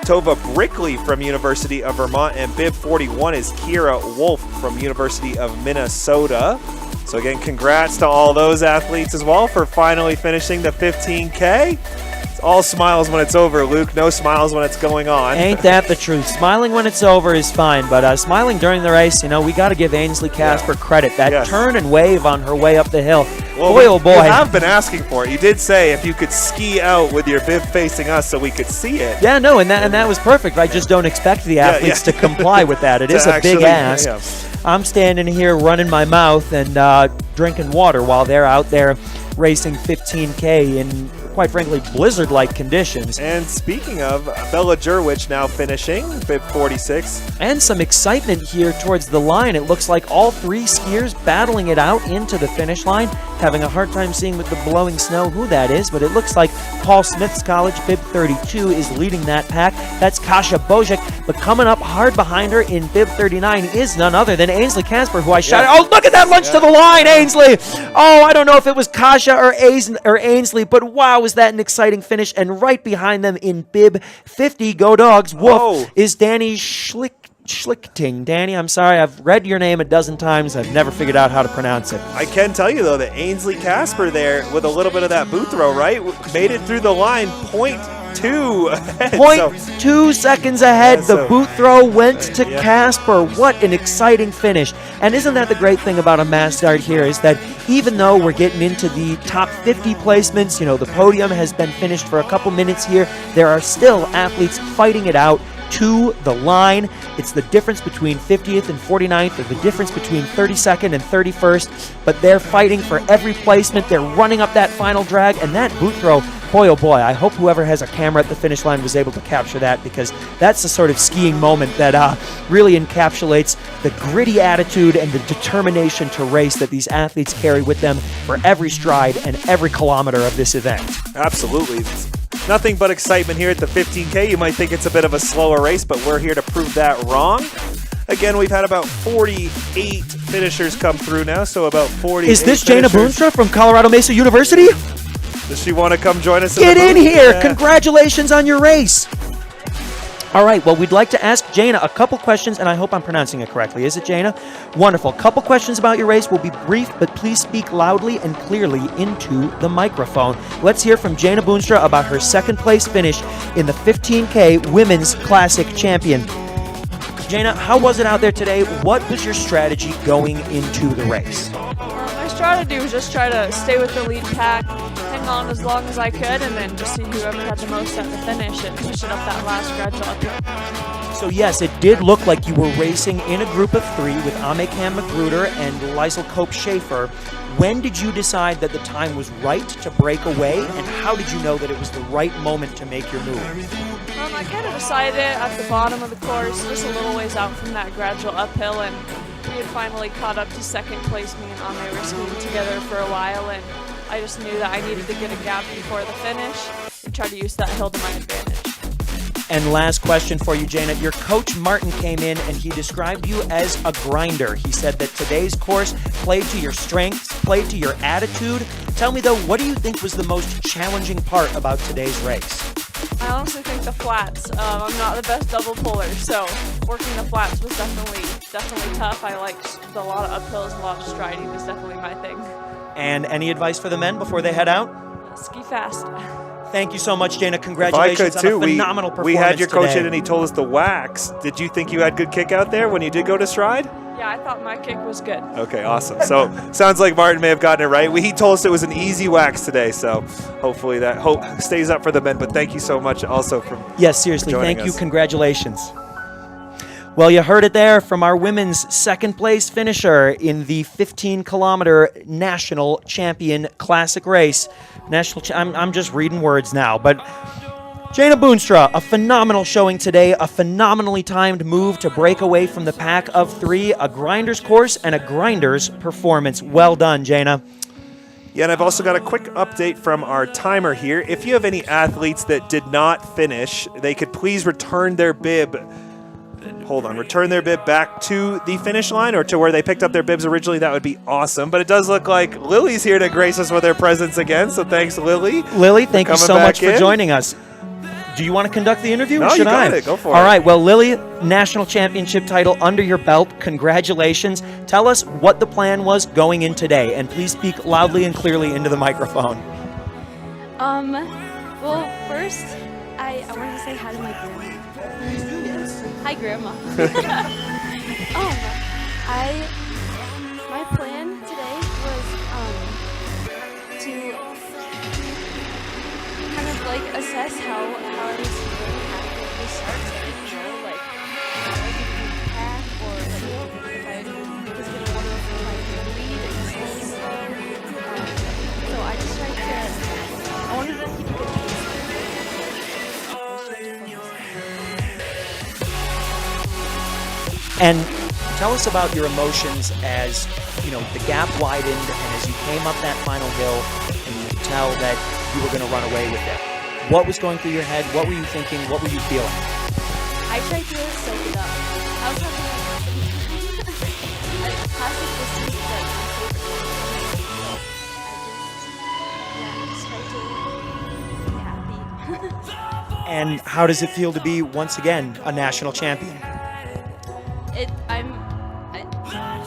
Tova Brickley from University of Vermont, and Bib 41 is Kira Wolf from University of Minnesota. So again, congrats to all those athletes as well for finally finishing the 15K. It's all smiles when it's over, Luke. No smiles when it's going on. Ain't that the truth? Smiling when it's over is fine, but smiling during the race, we got to give Ainsley Casper credit. That turn and wave on her way up the hill. Well, boy, oh boy. You have been asking for it. You did say if you could ski out with your bib facing us so we could see it. Yeah, no, and that was perfect. I just don't expect the athletes to comply with that. It is a big ask. I'm standing here running my mouth and drinking water while they're out there racing 15K in, quite frankly, blizzard-like conditions. And speaking of, Bella Jurwich now finishing, bib 46. And some excitement here towards the line. It looks like all three skiers battling it out into the finish line. Having a hard time seeing with the blowing snow who that is, but it looks like Paul Smith's College, bib 32, is leading that pack. That's Kasia Bojek, but coming up hard behind her in bib 39 is none other than Ainsley Casper, who I shot. Oh, look at that lunge to the line, Ainsley! Oh, I don't know if it was Kasia or Ainsley, but wow, was that an exciting finish. And right behind them in bib 50, go Dogs, woof, is Danny Schlichting. Danny, I'm sorry, I've read your name a dozen times. I've never figured out how to pronounce it. I can tell you, though, that Ainsley Casper there, with a little bit of that boot throw, right, made it through the line, 0.2 ahead. 0.2 seconds ahead. Yeah, The boot throw went to Casper. What an exciting finish. And isn't that the great thing about a mass start here is that even though we're getting into the top 50 placements, the podium has been finished for a couple minutes here, there are still athletes fighting it out to the line. It's the difference between 50th and 49th, or the difference between 32nd and 31st, but they're fighting for every placement. They're running up that final drag, and that boot throw, boy oh boy, I hope whoever has a camera at the finish line was able to capture that, because that's the sort of skiing moment that really encapsulates the gritty attitude and the determination to race that these athletes carry with them for every stride and every kilometer of this event. Absolutely. Nothing but excitement here at the 15K. You might think it's a bit of a slower race, but we're here to prove that wrong. Again, we've had about 48 finishers come through now, so about 40. Is this Jana Boonstra from Colorado Mesa University? Does she want to come join us? Get in here! Yeah. Congratulations on your race! All right, well, we'd like to ask Jana a couple questions, and I hope I'm pronouncing it correctly. Is it Jana? Wonderful. Couple questions about your race. We'll be brief, but please speak loudly and clearly into the microphone. Let's hear from Jana Boonstra about her second-place finish in the 15K Women's Classic Champion. Jana, how was it out there today? What was your strategy going into the race? My strategy was just try to stay with the lead pack, hang on as long as I could, and then just see whoever had the most at the finish and push it up that last gradual uphill. So yes, it did look like you were racing in a group of three with Amekam Magruder and Liesl Cope-Schaefer. When did you decide that the time was right to break away, and how did you know that it was the right moment to make your move? I kind of decided at the bottom of the course, just a little ways out from that gradual uphill, and we had finally caught up to second place. Me and Ame were skiing together for a while, and I just knew that I needed to get a gap before the finish and try to use that hill to my advantage. And last question for you, Jana. Your coach, Martin, came in and he described you as a grinder. He said that today's course played to your strengths, played to your attitude. Tell me, though, what do you think was the most challenging part about today's race? I honestly think the flats. I'm not the best double puller, so working the flats was definitely tough. I liked a lot of uphills, a lot of striding was definitely my thing. And any advice for the men before they head out? Ski fast. Thank you so much, Jana. Congratulations on a phenomenal performance We had your coach today. in and he told us the wax. Did you think you had good kick out there when you did go to stride? Yeah, I thought my kick was good. Okay, awesome. So sounds like Martin may have gotten it right. He told us it was an easy wax today, so hopefully that hope stays up for the men. But thank you so much also for Yes, seriously, joining thank you. us. Congratulations. Well, you heard it there from our women's second-place finisher in the 15-kilometer National Champion Classic race. I'm just reading words now, but Jana Boonstra, a phenomenal showing today, a phenomenally timed move to break away from the pack of three, a grinder's course and a grinder's performance. Well done, Jana. Yeah, and I've also got a quick update from our timer here. If you have any athletes that did not finish, they could please return their bib. Return their bib back to the finish line or to where they picked up their bibs originally. That would be awesome. But it does look like Lily's here to grace us with her presence again. So thanks, Lily. Lily, thank you so much for in. joining us. Do you want to conduct the interview? No, or should you got I? it. Go for it. All right. Well, Lily, national championship title under your belt. Congratulations. Tell us what the plan was going in today, and please speak loudly and clearly into the microphone. Well, first, I wanted to say hi to my grandma. Hi, Grandma. My plan today was to kind of like assess how I was feeling after the start. Like if I could do pack or like if I was gonna want to lead and slow. So I just tried to. I wanted to keep a good pace. And tell us about your emotions as, the gap widened and as you came up that final hill and you could tell that you were going to run away with it. What was going through your head? What were you thinking? What were you feeling? I tried to soak it up. I was having classic distance is like my favorite thing. I just tried to be happy. And how does it feel to be, once again, a national champion? It's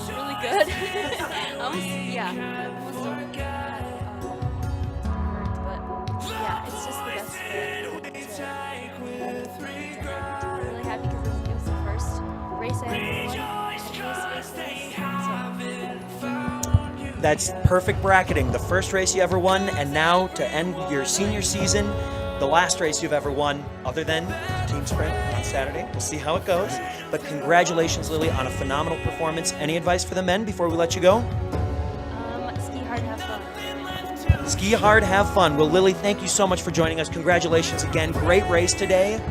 really good. But yeah, it's just the best feeling. That's perfect bracketing. The first race you ever won, and now to end your senior season, the last race you've ever won, other than team sprint on Saturday. We'll see how it goes. But congratulations, Lily, on a phenomenal performance. Any advice for the men before we let you go? Ski hard, have fun. Ski hard, have fun. Well, Lily, thank you so much for joining us. Congratulations again. Great race today.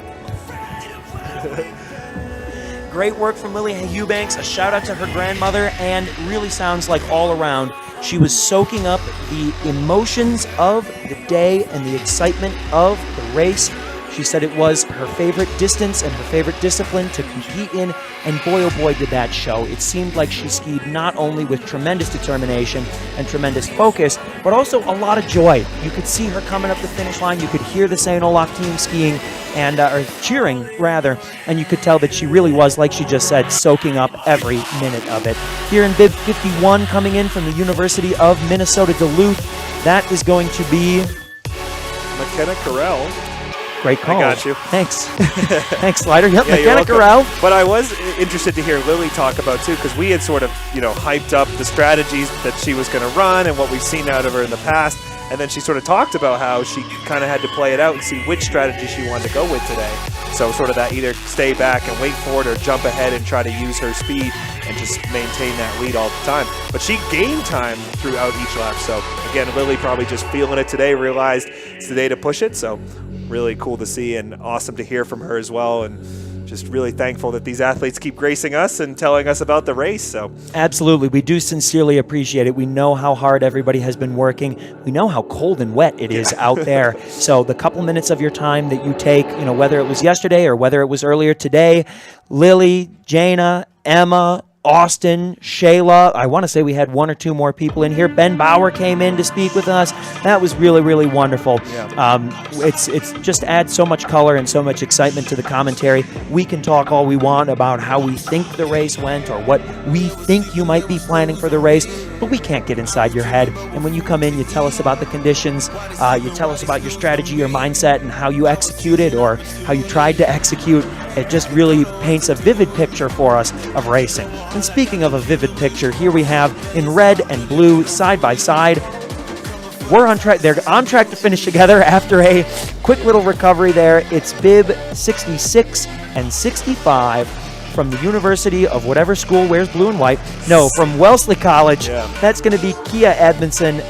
Great work from Lily Eubanks. A shout out to her grandmother, and really sounds like all around she was soaking up the emotions of the day and the excitement of the race. She said it was her favorite distance and her favorite discipline to compete in, and boy, oh boy, did that show. It seemed like she skied not only with tremendous determination and tremendous focus, but also a lot of joy. You could see her coming up the finish line. You could hear the St. Olaf team skiing, and or cheering, rather, and you could tell that she really was, like she just said, soaking up every minute of it. Here in bib 51, coming in from the University of Minnesota Duluth, that is going to be McKenna Carell. Great call. I got you. Thanks. Thanks, Slider. Yep, Yeah, McKenna Corral. But I was interested to hear Lily talk about, too, because we had sort of, hyped up the strategies that she was going to run and what we've seen out of her in the past. And then she sort of talked about how she kind of had to play it out and see which strategy she wanted to go with today. So sort of that either stay back and wait for it or jump ahead and try to use her speed and just maintain that lead all the time. But she gained time throughout each lap. So, again, Lily probably just feeling it today, realized it's the day to push it. So really cool to see and awesome to hear from her as well. And just really thankful that these athletes keep gracing us and telling us about the race. So absolutely, we do sincerely appreciate it. We know how hard everybody has been working. We know how cold and wet it is out there. So the couple minutes of your time that you take, whether it was yesterday or whether it was earlier today, Lily, Jana, Emma, Austin, Shayla, I want to say we had one or two more people in here. Ben Bauer came in to speak with us. That was really, really wonderful. Yeah. It's just adds so much color and so much excitement to the commentary. We can talk all we want about how we think the race went or what we think you might be planning for the race, but we can't get inside your head. And when you come in, you tell us about the conditions, you tell us about your strategy, your mindset, and how you executed or how you tried to execute. It just really paints a vivid picture for us of racing. And speaking of a vivid picture, here we have in red and blue, side by side. We're on track. They're on track to finish together after a quick little recovery there. It's bib 66 and 65 from the University of whatever school wears blue and white. No, from Wellesley College. Yeah. That's going to be Kia Amundsen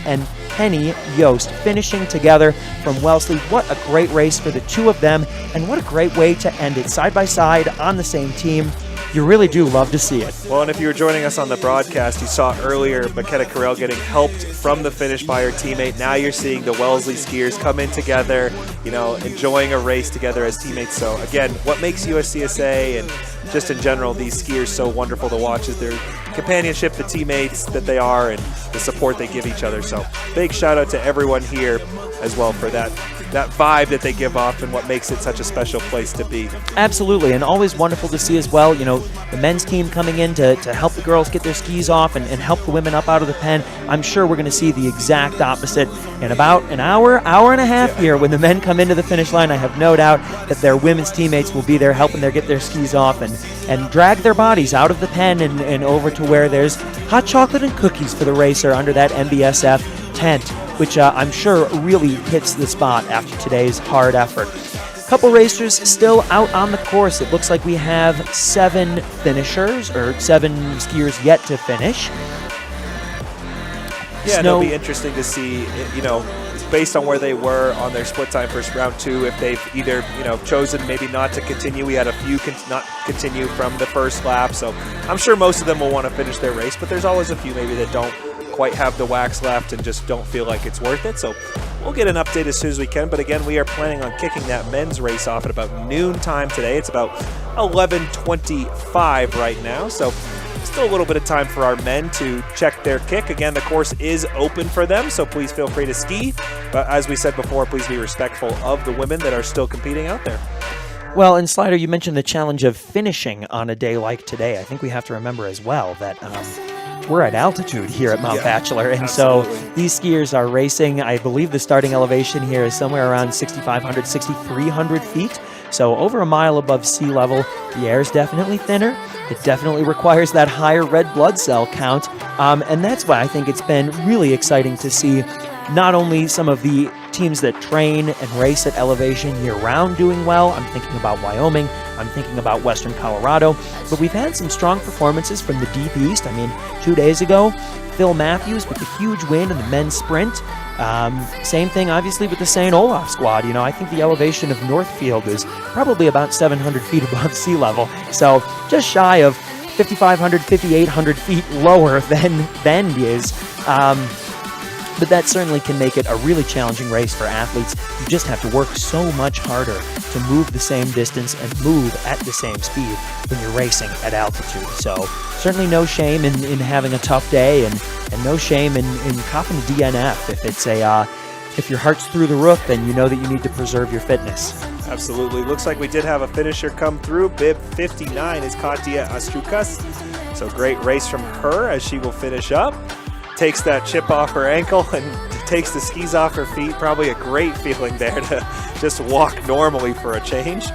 and Penny Yost finishing together from Wellesley. What a great race for the two of them, and what a great way to end it, side by side on the same team. You really do love to see it. Well, and if you were joining us on the broadcast, you saw earlier McKenna Carell getting helped from the finish by her teammate. Now you're seeing the Wellesley skiers come in together, enjoying a race together as teammates. So again, what makes USCSA and just in general these skiers so wonderful to watch is their companionship, the teammates that they are, and the support they give each other. So big shout out to everyone here as well for that vibe that they give off and what makes it such a special place to be. Absolutely, and always wonderful to see as well, the men's team coming in to help the girls get their skis off and help the women up out of the pen. I'm sure we're going to see the exact opposite in about an hour and a half here when the men come into the finish line. I have no doubt that their women's teammates will be there helping them get their skis off and drag their bodies out of the pen and over to where there's hot chocolate and cookies for the racer under that MBSF tent, which I'm sure really hits the spot after today's hard effort. Couple racers still out on the course. It looks like we have 7 finishers, or 7 skiers yet to finish. Yeah, it'll be interesting to see, based on where they were on their split time for round 2, if they've either, chosen maybe not to continue. We had a few not continue from the first lap, so I'm sure most of them will want to finish their race, but there's always a few maybe that don't quite have the wax left and just don't feel like it's worth it. So we'll get an update as soon as we can. But again, we are planning on kicking that men's race off at about noon time today. It's about 11:25 right now. So still a little bit of time for our men to check their kick. Again, the course is open for them, so please feel free to ski. But as we said before, please be respectful of the women that are still competing out there. Well, and Slider, you mentioned the challenge of finishing on a day like today. I think we have to remember as well that we're at altitude here at Mount Bachelor, and absolutely. So these skiers are racing. I believe the starting elevation here is somewhere around 6,500, 6,300 feet. So over a mile above sea level, the air is definitely thinner. It definitely requires that higher red blood cell count. And that's why I think it's been really exciting to see not only some of the teams that train and race at elevation year-round doing well. I'm thinking about Wyoming. I'm thinking about Western Colorado. But we've had some strong performances from the Deep East. I mean, 2 days ago, Phil Matthews with a huge win in the men's sprint. Same thing, obviously, with the St. Olaf squad. I think the elevation of Northfield is probably about 700 feet above sea level. So just shy of 5,500, 5,800 feet lower than Bend is. But that certainly can make it a really challenging race for athletes. You just have to work so much harder to move the same distance and move at the same speed when you're racing at altitude. So certainly no shame in having a tough day, and no shame in copping DNF if your heart's through the roof and you know that you need to preserve your fitness. Absolutely. Looks like we did have a finisher come through. Bib 59 is Katia Astrukas. So great race from her as she will finish up. Takes that chip off her ankle and takes the skis off her feet. Probably a great feeling there to just walk normally for a change.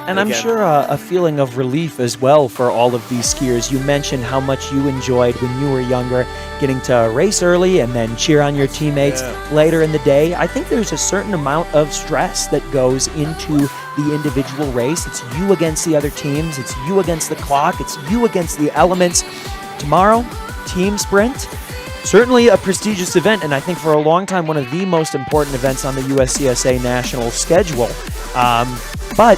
And I'm sure a feeling of relief as well for all of these skiers. You mentioned how much you enjoyed when you were younger, getting to race early and then cheer on your teammates later in the day. I think there's a certain amount of stress that goes into the individual race. It's you against the other teams. It's you against the clock. It's you against the elements. Tomorrow, team sprint. Certainly a prestigious event, and I think for a long time one of the most important events on the USCSA national schedule. But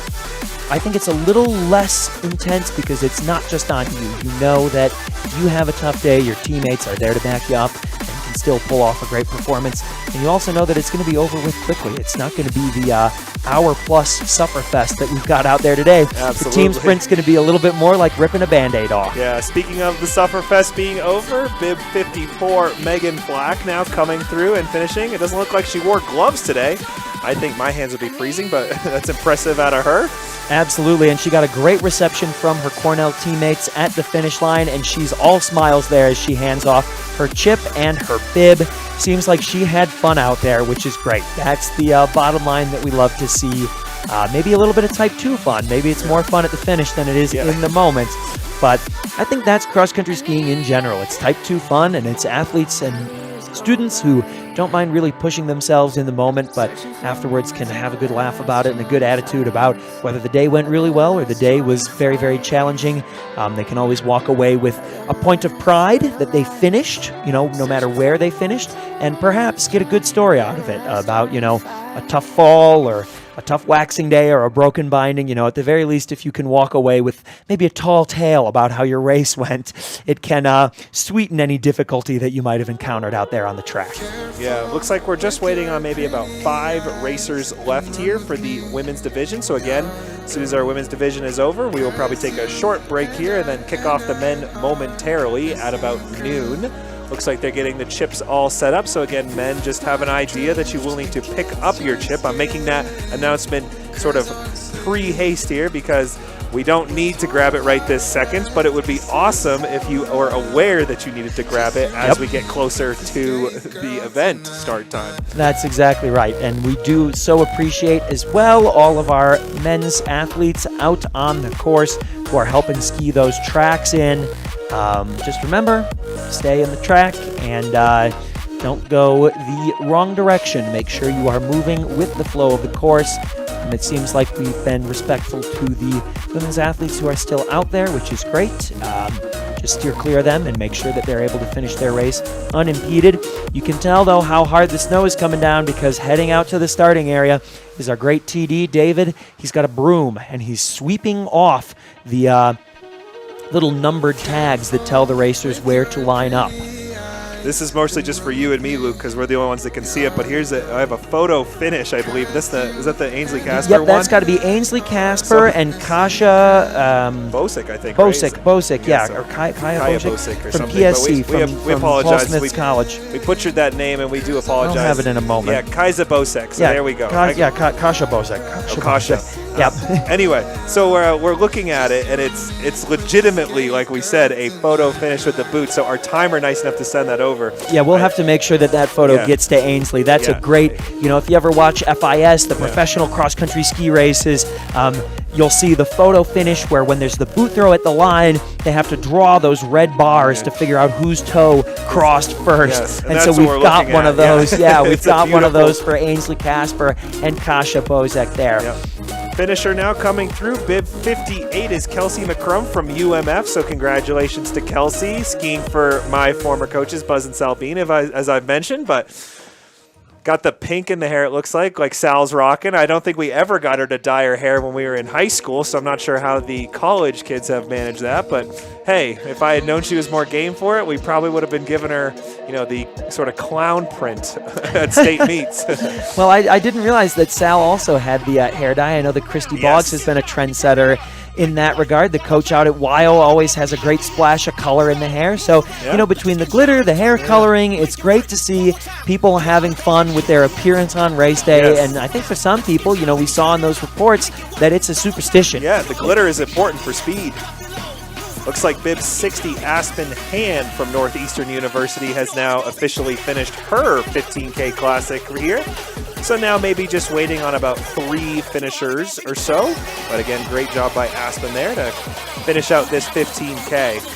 I think it's a little less intense because it's not just on you. You know that if you have a tough day, your teammates are there to back you up and can still pull off a great performance. And you also know that it's going to be over with quickly. It's not going to be the hour-plus sufferfest that we've got out there today. Absolutely. The team sprint's going to be a little bit more like ripping a Band-Aid off. Yeah, speaking of the sufferfest being over, Bib 54, Megan Black now coming through and finishing. It doesn't look like she wore gloves today. I think my hands would be freezing, but that's impressive out of her. Absolutely, and she got a great reception from her Cornell teammates at the finish line, and she's all smiles there as she hands off her chip and her bib. Seems like she had fun out there, which is great. That's the bottom line that we love to see. Maybe a little bit of Type 2 fun. Maybe it's more fun at the finish than it is in the moment. But I think that's cross-country skiing in general. It's Type 2 fun, and it's athletes and students who don't mind really pushing themselves in the moment, but afterwards can have a good laugh about it and a good attitude about whether the day went really well or the day was very, very challenging. They can always walk away with a point of pride that they finished, no matter where they finished, and perhaps get a good story out of it about, a tough fall or a tough waxing day or a broken binding. At the very least, if you can walk away with maybe a tall tale about how your race went, it can sweeten any difficulty that you might have encountered out there on the track. Yeah, looks like we're just waiting on maybe about 5 racers left here for the women's division. So again, as soon as our women's division is over, we will probably take a short break here and then kick off the men momentarily at about noon. Looks like they're getting the chips all set up. So again, men, just have an idea that you will need to pick up your chip. I'm making that announcement sort of pre-haste here because we don't need to grab it right this second, but it would be awesome if you are aware that you needed to grab it as we get closer to the event start time. That's exactly right. And we do so appreciate as well all of our men's athletes out on the course who are helping ski those tracks in. Just remember, stay in the track and don't go the wrong direction. Make sure you are moving with the flow of the course. And it seems like we've been respectful to the women's athletes who are still out there, which is great. Just steer clear of them and make sure that they're able to finish their race unimpeded. You can tell, though, how hard the snow is coming down because heading out to the starting area is our great TD, David. He's got a broom, and he's sweeping off the little numbered tags that tell the racers where to line up. This is mostly just for you and me, Luke, because we're the only ones that can see it. But I have a photo finish, I believe. Is that the Ainsley Casper one? Yep, that's got to be Ainsley Casper and Kasha Bosick, I think. Bosick, yeah, so. or Kaya Bosick or from something. PSC, we apologize. Paul Smith's college. We butchered that name, and we do apologize. I'll have it in a moment. Yeah, Kaisa Bosick. So there we go. Kasha Bosick. Kasha. Yep. Anyway, so we're looking at it, and it's legitimately, like we said, a photo finish with the boot. So our timer nice enough to send that over. Yeah, we'll have to make sure that photo Yeah. gets to Ainsley. That's a great, if you ever watch FIS, the professional cross-country ski races, you'll see the photo finish where when there's the boot throw at the line, they have to draw those red bars to figure out whose toe crossed first. Yes, and and that's so what we've we're got looking one at, of those. yeah. We've It's a got one of beautiful- those for Ainsley Casper and Kasha Bozek there. Yep. Finisher now coming through. Bib 58 is Kelsey McCrum from UMF. So congratulations to Kelsey, skiing for my former coaches, Buzz and Salbine, as I've mentioned. But got the pink in the hair, it looks like Sal's rocking. I don't think we ever got her to dye her hair when we were in high school, so I'm not sure how the college kids have managed that. But hey, if I had known she was more game for it, we probably would have been giving her, the sort of clown print at state meets. Well, I didn't realize that Sal also had the hair dye. I know that Christy Boggs has been a trendsetter in that regard. The coach out at Wyo always has a great splash of color in the hair. So, between the glitter, the hair coloring, it's great to see people having fun with their appearance on race day. Yes. And I think for some people, we saw in those reports that it's a superstition. Yeah, the glitter is important for speed. Looks like Bib 60 Aspen Hand from Northeastern University has now officially finished her 15K Classic here. So now maybe just waiting on about 3 finishers or so. But again, great job by Aspen there to finish out this 15K.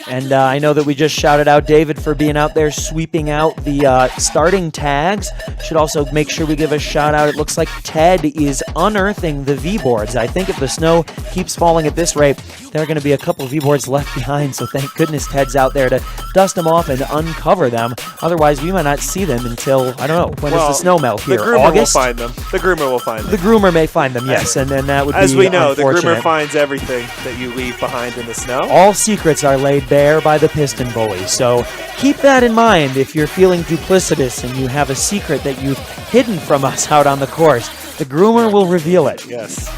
And I know that we just shouted out David for being out there sweeping out the starting tags. Should also make sure we give a shout out. It looks like Ted is unearthing the V-boards. I think if the snow keeps falling at this rate, there are going to be a couple of V-boards left behind. So thank goodness Ted's out there to dust them off and uncover them. Otherwise, we might not see them until, I don't know, when does the snow melt here? The groomer August? will find them. The groomer will find them. The groomer may find them, yes. And then that would As be we know, the unfortunate. groomer finds everything that you leave behind in the snow. All secrets are laid bare by the piston bully. So keep that in mind if you're feeling duplicitous and you have a secret that you've hidden from us out on the course. The groomer will reveal it. Yes.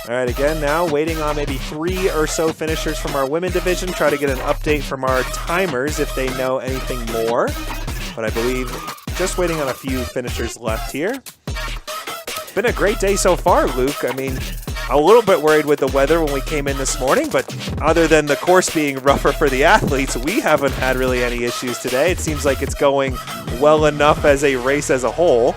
All right, again, now waiting on maybe 3 or so finishers from our women division. Try to get an update from our timers if they know anything more. But I believe just waiting on a few finishers left here. Been a great day so far, Luke. I mean, a little bit worried with the weather when we came in this morning, but other than the course being rougher for the athletes, we haven't had really any issues today. It seems like it's going well enough as a race as a whole.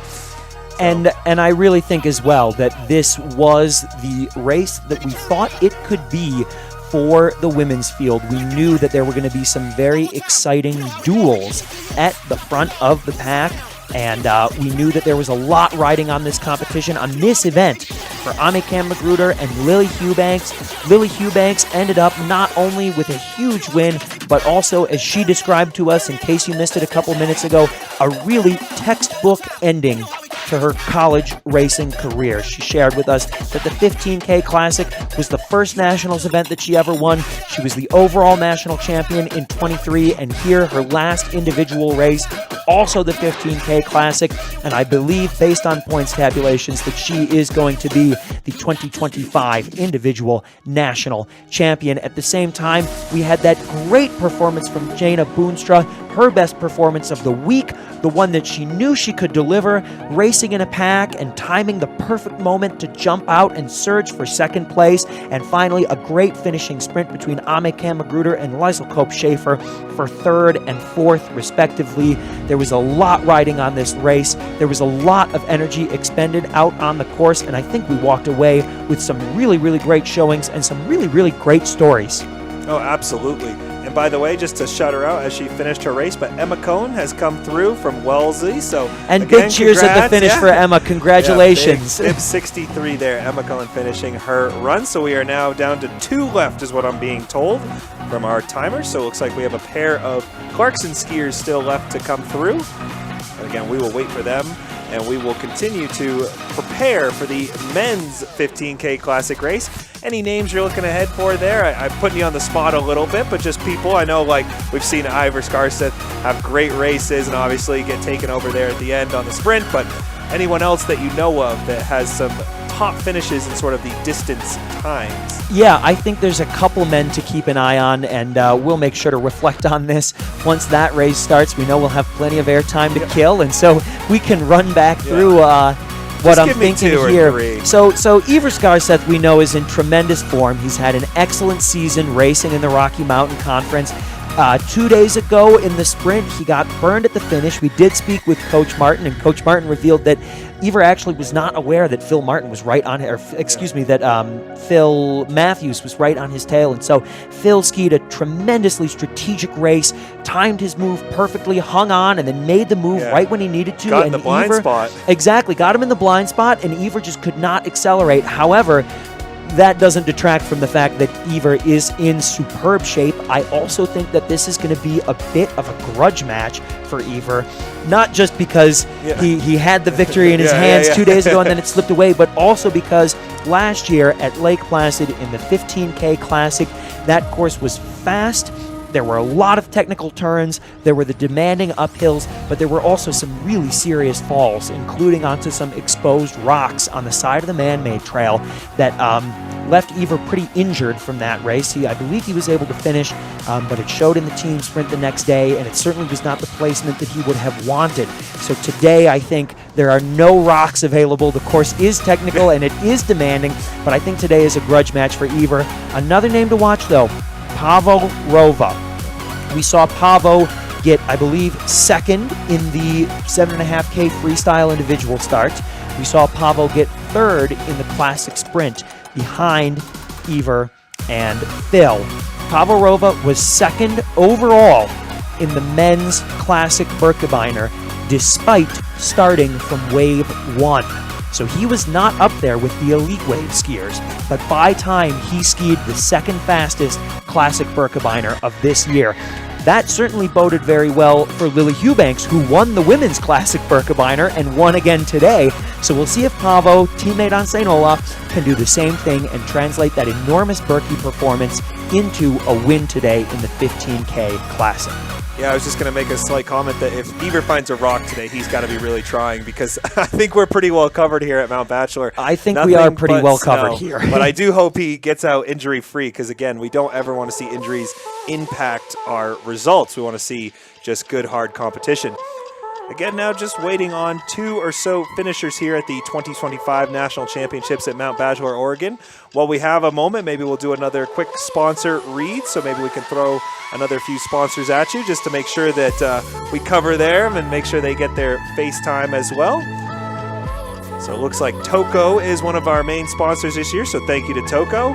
And I really think as well that this was the race that we thought it could be for the women's field. We knew that there were going to be some very exciting duels at the front of the pack. And we knew that there was a lot riding on this competition, on this event, for Amikam Magruder and Lily Hughbanks. Lily Hughbanks ended up not only with a huge win, but also, as she described to us, in case you missed it a couple minutes ago, a really textbook ending to her college racing career. She shared with us that the 15K Classic was the first nationals event that she ever won. She was the overall national champion in 23, and here her last individual race, also the 15K Classic, and I believe, based on points tabulations, that she is going to be the 2025 individual national champion. At the same time, we had that great performance from Jana Boonstra, her best performance of the week, the one that she knew she could deliver, racing in a pack and timing the perfect moment to jump out and surge for second place, and finally a great finishing sprint between Amikam Magruder and Liesl Kopp-Schaefer for third and fourth respectively. There was a lot riding on this race. There was a lot of energy expended out on the course, and I think we walked away with some really, really great showings and some really, really great stories. Oh, absolutely. And by the way, just to shout her out as she finished her race, but Emma Cohn has come through from Wellesley. So and again, big cheers at the finish for Emma. Congratulations. Yeah, big 63 there. Emma Cohn finishing her run. So we are now down to 2 left is what I'm being told from our timer. So it looks like we have a pair of Clarkson skiers still left to come through. And again, we will wait for them. And we will continue to prepare for the men's 15K Classic race. Any names you're looking ahead for there? I'm putting you on the spot a little bit, but just people. I know, like, we've seen Ivor Skarstedt have great races and obviously get taken over there at the end on the sprint, but anyone else that you know of that has some top finishes in sort of the distance times? Yeah, I think there's a couple men to keep an eye on, and we'll make sure to reflect on this once that race starts. We know we'll have plenty of airtime to kill, and so we can run back through what I'm give me thinking 2 or here. 3. So Iver Skarseth, we know, is in tremendous form. He's had an excellent season racing in the Rocky Mountain Conference. 2 days ago in the sprint, he got burned at the finish. We did speak with Coach Martin, and Coach Martin revealed that Iver actually was not aware that Phil Martin was right on, that Phil Matthews was right on his tail. And so Phil skied a tremendously strategic race, timed his move perfectly, hung on, and then made the move right when he needed to. Got in the blind spot. Exactly, got him in the blind spot, and Iver just could not accelerate. However, that doesn't detract from the fact that Iver is in superb shape. I also think that this is going to be a bit of a grudge match for Iver, not just because he had the victory in his hands 2 days ago and then it slipped away, but also because last year at Lake Placid in the 15K Classic, that course was fast. There were a lot of technical turns, there were the demanding uphills, but there were also some really serious falls, including onto some exposed rocks on the side of the man-made trail that left Iver pretty injured from that race. I believe he was able to finish, but it showed in the team sprint the next day, and it certainly was not the placement that he would have wanted. So today, I think there are no rocks available. The course is technical and it is demanding, but I think today is a grudge match for Iver. Another name to watch, though, Paavo Rova. We saw Paavo get, I believe, second in the 7.5K freestyle individual start. We saw Paavo get third in the classic sprint behind Iver and Phil. Paavo Rova was second overall in the men's classic Birkebeiner despite starting from wave 1. So he was not up there with the elite wave skiers, but by time he skied the second fastest classic Birkebeiner of this year. That certainly boded very well for Lily Eubanks, who won the women's classic Birkebeiner and won again today. So we'll see if Paavo, teammate on St. Olaf, can do the same thing and translate that enormous Birkie performance into a win today in the 15K Classic. Yeah, I was just going to make a slight comment that if Iver finds a rock today, he's got to be really trying, because I think we're pretty well covered here at Mount Bachelor. I think we are pretty well covered here. But I do hope he gets out injury-free, because, again, we don't ever want to see injuries impact our results. We want to see just good, hard competition. Again, now just waiting on 2 or so finishers here at the 2025 National Championships at Mount Bachelor, Oregon. While we have a moment, maybe we'll do another quick sponsor read, so maybe we can throw another few sponsors at you just to make sure that we cover them and make sure they get their face time as well. So it looks like Toco is one of our main sponsors this year, so thank you to Toco.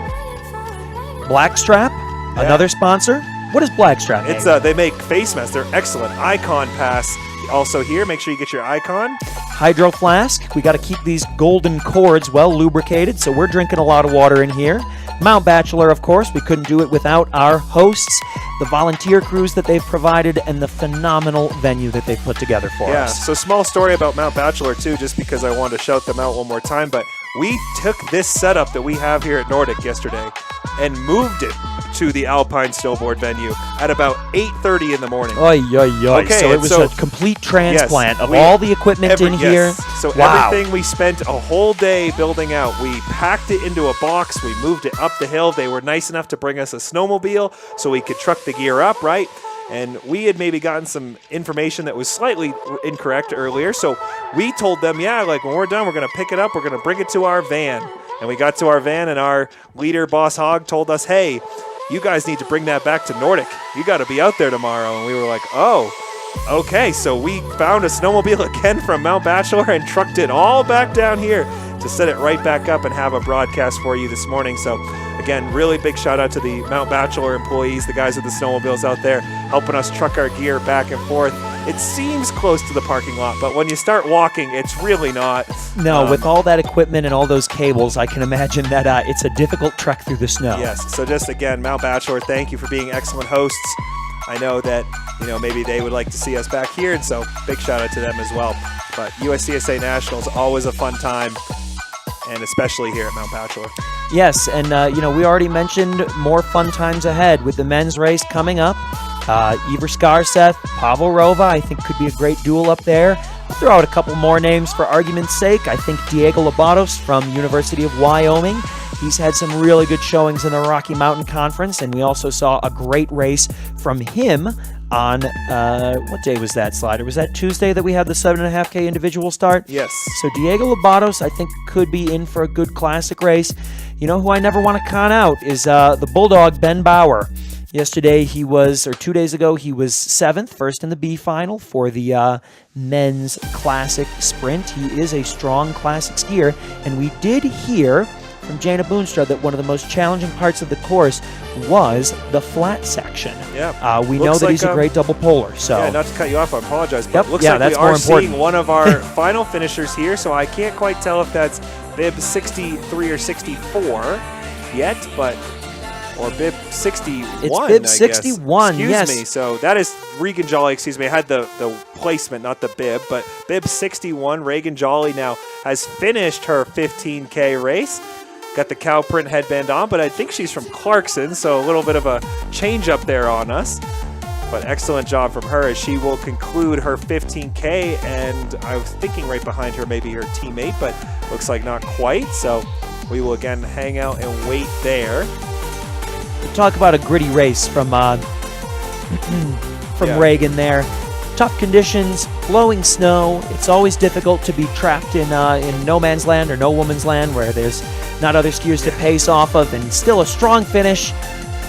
Blackstrap, another sponsor. What is Blackstrap? It's they make face masks. They're excellent. Icon Pass also here. Make sure you get your Icon. Hydro Flask. We got to keep these golden cords well lubricated, so we're drinking a lot of water in here. Mount Bachelor, of course. We couldn't do it without our hosts, the volunteer crews that they've provided, and the phenomenal venue that they've put together for us. Yeah, so small story about Mount Bachelor, too, just because I wanted to shout them out one more time, but we took this setup that we have here at Nordic yesterday and moved it to the Alpine snowboard venue at about 8:30 in the morning. Oy, oy, oy. Okay, So it was a complete transplant of all the equipment in here. So wow. Everything we spent a whole day building out, we packed it into a box, we moved it up the hill. They were nice enough to bring us a snowmobile so we could truck the gear up, right? And we had maybe gotten some information that was slightly incorrect earlier. So we told them, yeah, like when we're done, we're going to pick it up, we're going to bring it to our van. And we got to our van and our leader, Boss Hogg, told us, hey, you guys need to bring that back to Nordic. You got to be out there tomorrow. And we were like, oh, okay. So we found a snowmobile again from Mount Bachelor and trucked it all back down here to set it right back up and have a broadcast for you this morning. So again, really big shout out to the Mount Bachelor employees, the guys with the snowmobiles out there helping us truck our gear back and forth. It seems close to the parking lot, but when you start walking, it's really not. No, with all that equipment and all those cables, I can imagine that it's a difficult trek through the snow. Yes, so just again, Mount Bachelor, thank you for being excellent hosts. I know that, maybe they would like to see us back here, and so big shout out to them as well. But USCSA Nationals, always a fun time, and especially here at Mount Bachelor. Yes, and we already mentioned more fun times ahead with the men's race coming up. Iver Skarseth, Paavo Rova, I think could be a great duel up there. I'll throw out a couple more names for argument's sake. I think Diego Labados from University of Wyoming. He's had some really good showings in the Rocky Mountain Conference, and we also saw a great race from him on, what day was that, Slider? Was that Tuesday that we had the 7.5K individual start? Yes. So Diego Lobatos, I think, could be in for a good classic race. You know who I never want to con out is the Bulldog, Ben Bauer. Yesterday he was, or 2 days ago, he was 7th, first in the B final for the men's classic sprint. He is a strong classic skier, and we did hear from Jana Boonstra that one of the most challenging parts of the course was the flat section. Yeah. We know that he's a great double poler. So yeah, not to cut you off, I apologize, but Yep, looks yeah, like that's we more are important. seeing one of our final finishers here, so I can't quite tell if that's bib 63 or 64 yet, but or bib 61. It's bib I 61, guess. yes. Excuse me. So that is Regan Jolly. Excuse me. I had the placement, not the bib, but bib 61. Regan Jolly now has finished her 15K race. Got the cow print headband on, but I think she's from Clarkson, so a little bit of a change up there on us. But excellent job from her as she will conclude her 15K, and I was thinking right behind her maybe her teammate, but looks like not quite. So we will again hang out and wait there. talk about a gritty race from Reagan there. Tough conditions, blowing snow. It's always difficult to be trapped in no man's land or no woman's land where there's not other skiers to pace off of, and still a strong finish.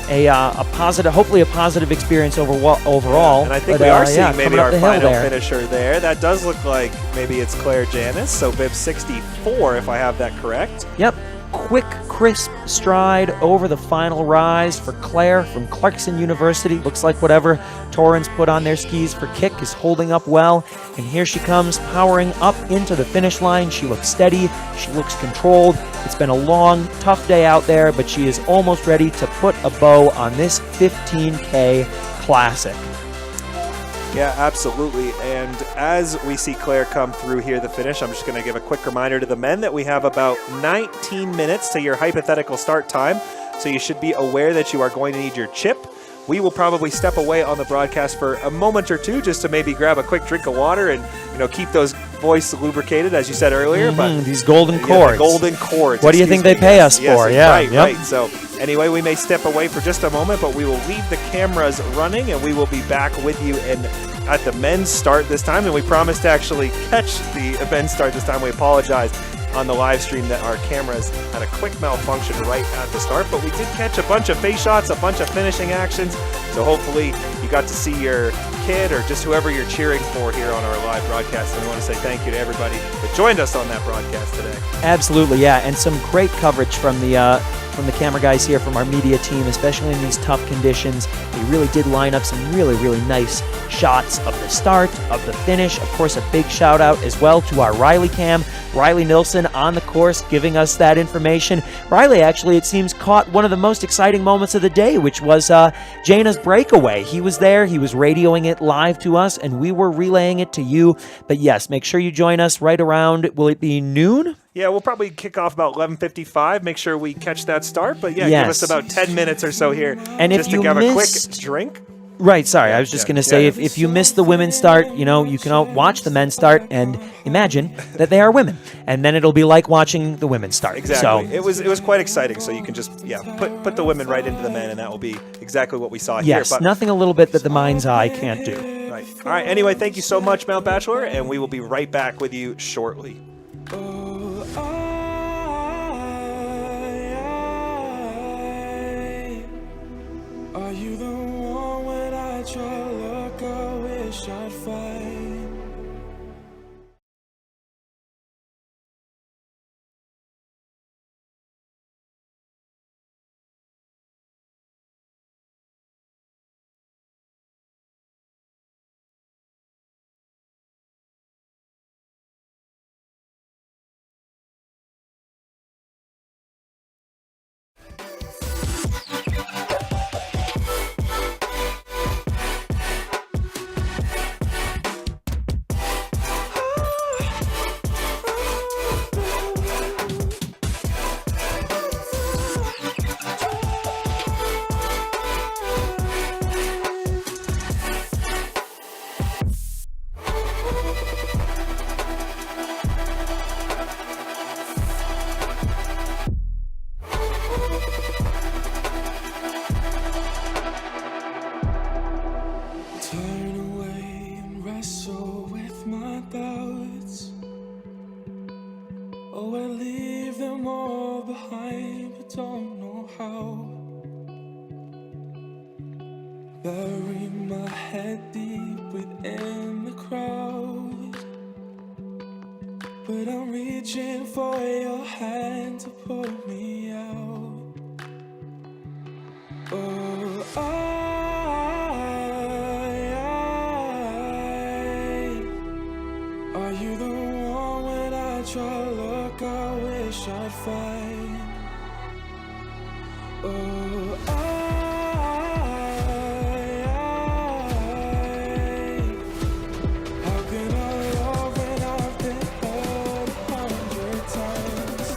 A positive, hopefully a positive experience overall. And I think we are seeing maybe our final finisher there. That does look like maybe it's Claire Janis, so bib 64 if I have that correct. Yep. Quick, crisp stride over the final rise for Claire from Clarkson University. Looks like whatever Torrens put on their skis for kick is holding up well. And here she comes, powering up into the finish line. She looks steady. She looks controlled. It's been a long, tough day out there, but she is almost ready to put a bow on this 15K classic. Yeah, absolutely. And as we see Claire come through here, the finish, I'm just going to give a quick reminder to the men that we have about 19 minutes to your hypothetical start time. So you should be aware that you are going to need your chip. We will probably step away on the broadcast for a moment or two just to maybe grab a quick drink of water and, keep those voice lubricated, as you said earlier. But these golden cords. The golden cords. What do you think they pay us for? Yeah. Right. So anyway, we may step away for just a moment, but we will leave the cameras running and we will be back with you at the men's start this time. And we promise to actually catch the men's start this time. We apologize on the live stream that our cameras had a quick malfunction right at the start, but we did catch a bunch of face shots, a bunch of finishing actions. So hopefully you got to see your kid or just whoever you're cheering for here on our live broadcast. And we want to say thank you to everybody that joined us on that broadcast today. Absolutely, yeah, and some great coverage from the camera guys here from our media team, especially in these tough conditions. They really did line up some really, really nice shots of the start, of the finish. Of course, a big shout out as well to our Riley cam, Riley Nilsson on the course giving us that information. Riley actually, it seems, caught one of the most exciting moments of the day, which was Jana's breakaway. He was there, he was radioing it live to us, and we were relaying it to you. But yes, make sure you join us right around, will it be noon? Yeah, we'll probably kick off about 11:55. Make sure we catch that start. But yeah, yes. Give us about 10 minutes or so here and just to grab a quick drink. Right, sorry. I was just going to say, if you missed the women's start, you can watch the men's start and imagine that they are women. And then it'll be like watching the women's start. Exactly. So, it was quite exciting. So you can just, put the women right into the men, and that will be exactly what we saw here. Yes, But nothing a little bit that the mind's eye can't do. Right. All right. Anyway, thank you so much, Mount Bachelor, and we will be right back with you shortly. Are you the one when I try to look, I wish I'd find? them all behind, but don't know how. Bury my head deep within the crowd, but I'm reaching for your hand to pull me out. Oh, are you the one when I try to look, I wish I'd find? Oh, how can I love when I've been hurt 100 times?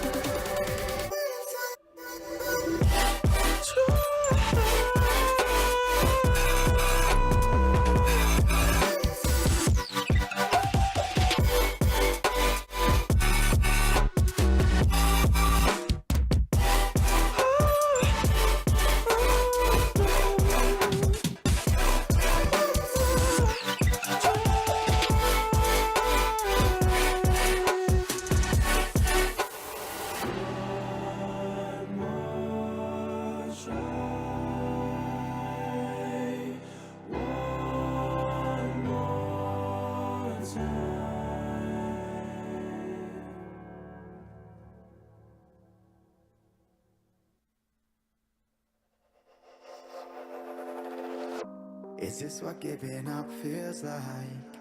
Is this what giving up feels like?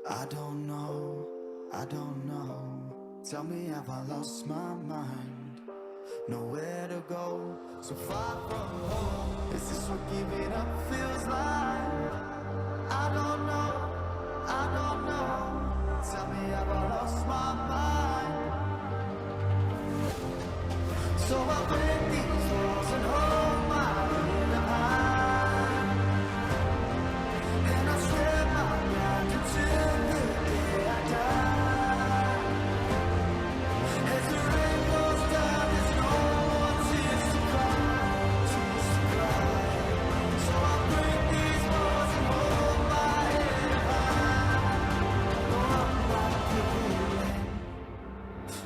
I don't know, I don't know. Tell me, have I lost my mind? Nowhere to go, so far from home. Is this what giving up feels like? I don't know, I don't know. Tell me, have I lost my mind? So I break these walls and hold my head up high.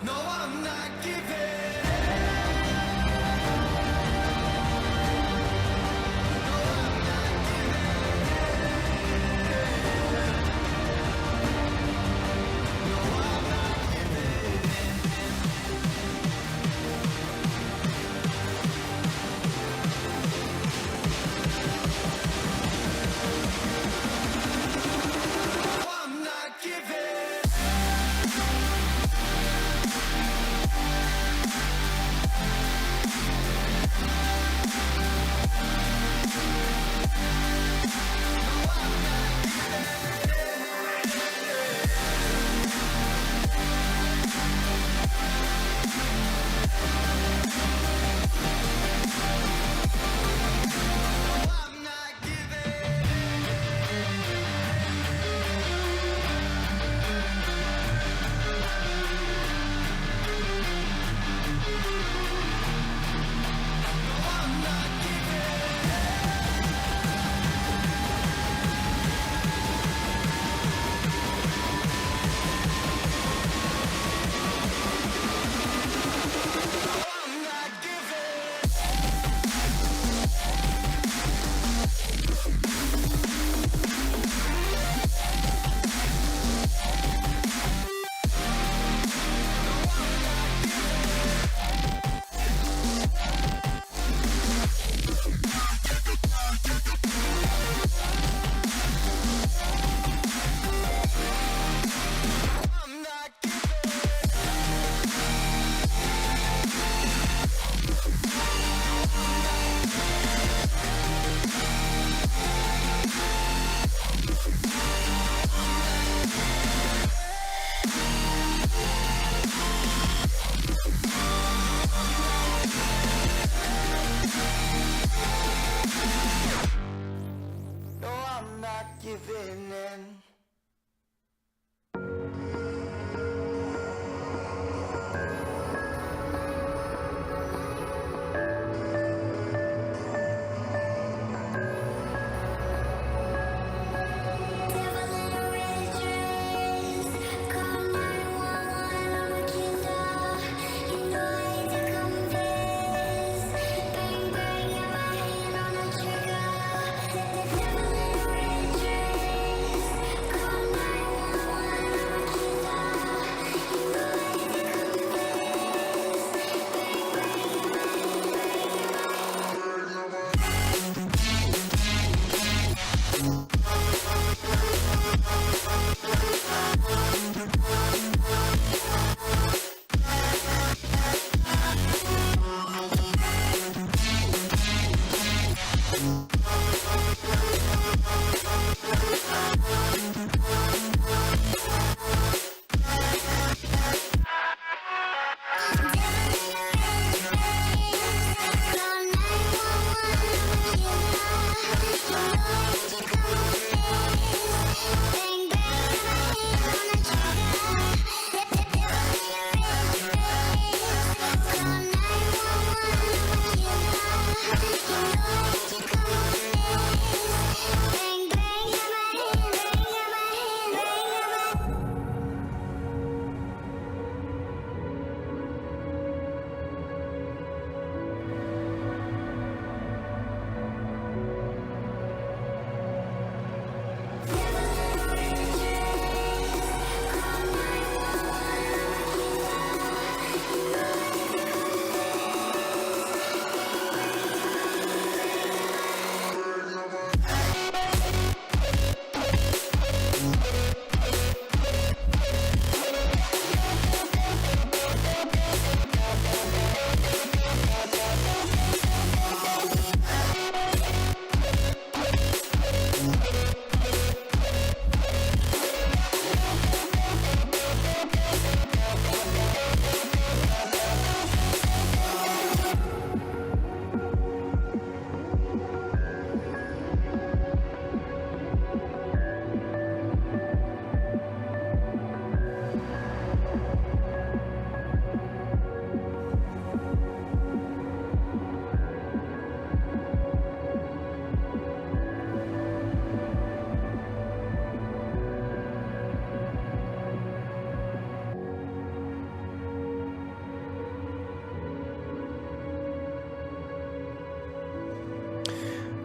No, I'm not giving.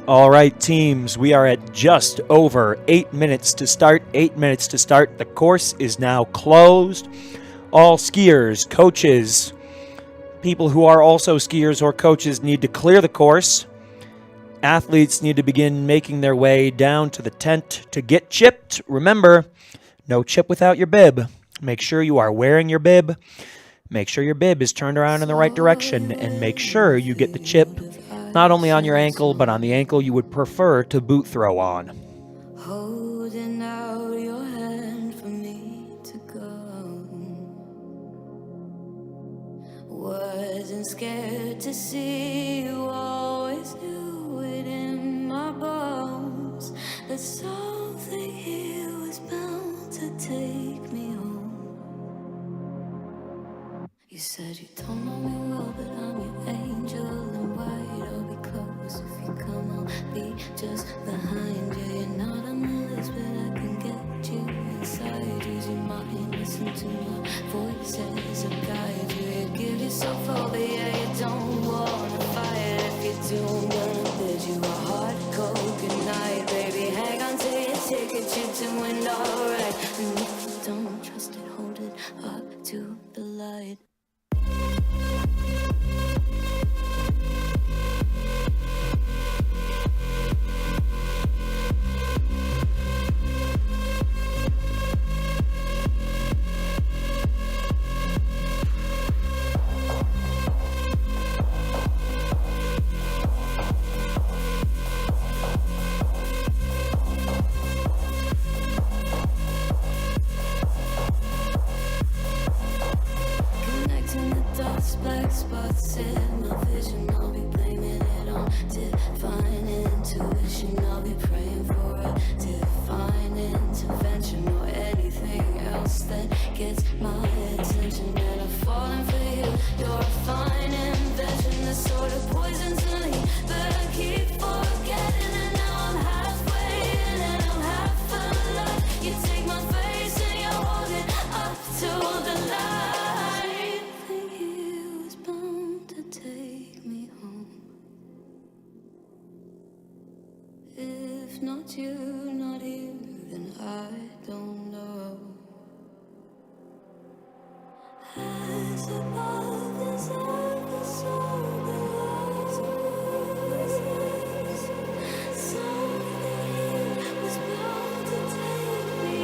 All right, teams, we are at just over 8 minutes to start. 8 minutes to start. The course is now closed. All skiers, coaches, people who are also skiers or coaches need to clear the course. Athletes need to begin making their way down to the tent to get chipped. Remember, no chip without your bib. Make sure you are wearing your bib. Make sure your bib is turned around in the right direction, and make sure you get the chip not only on your ankle, but on the ankle you would prefer to boot throw on. Holding out your hand for me to go. Wasn't scared to see you, always knew it in my bones that something here was bound to take me home. You said you don't know me well, but I'm your angel in white. I'll be close if you come, I'll be just behind you. You're not on the list, but I can get you inside. Use your mind, listen to my voices and guide you. You give yourself over, yeah, you don't wanna fight. If you do, I'm gonna bid you a hard cold goodnight. Baby, hang on to your ticket, you're doing alright. And if you don't trust it, hold it up to the light. Black spots in my vision, I'll be blaming it on divine intuition. I'll be praying for a divine intervention or anything else that gets my attention. And I'm falling for you, you're a fine invention, the sort of poison to me, but I keep forgetting. And now I'm halfway in and I'm half alive. You take my face and you hold it up to the light. Take me home. If not you, not here, then I don't know. As above is ever so below. Something here was bound to take me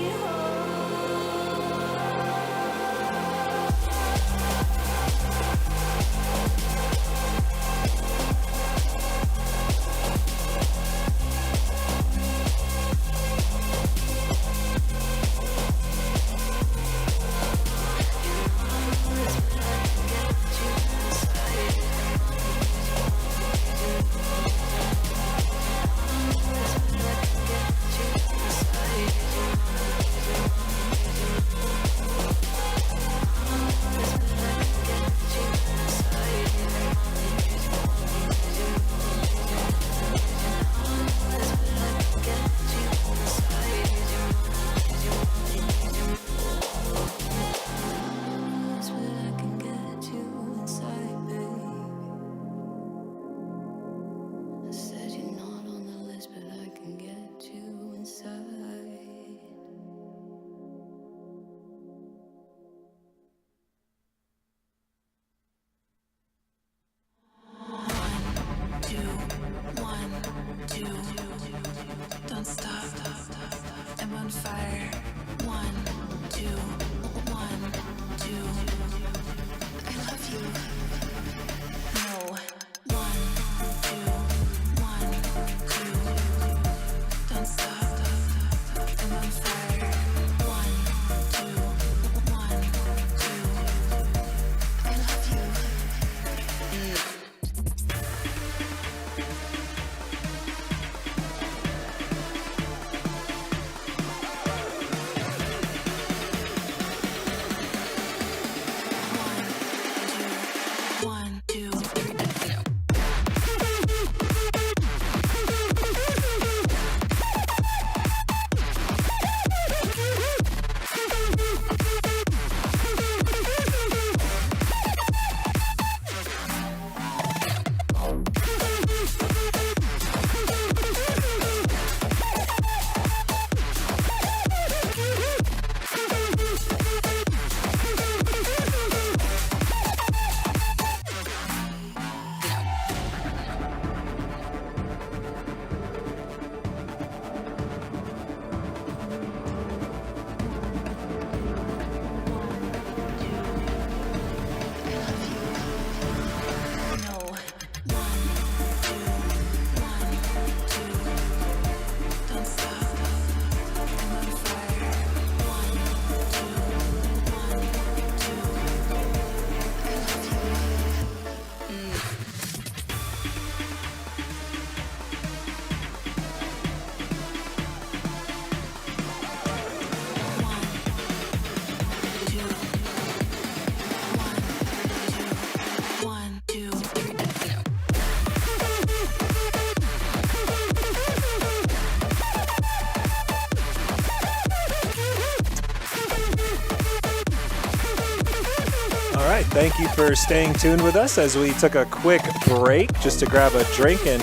All right, thank you for staying tuned with us as we took a quick break just to grab a drink and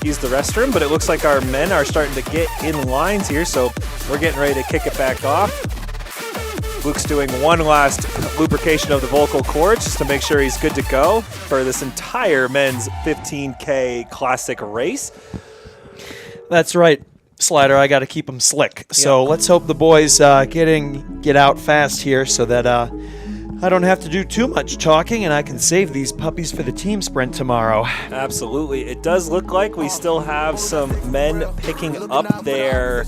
use the restroom, but it looks like our men are starting to get in lines here, so we're getting ready to kick it back off. Luke's doing one last lubrication of the vocal cords just to make sure he's good to go for this entire men's 15K classic race. That's right, Slider. I got to keep them slick. So let's hope the boys get out fast here so that I don't have to do too much talking and I can save these puppies for the team sprint tomorrow. Absolutely. It does look like we still have some men picking up their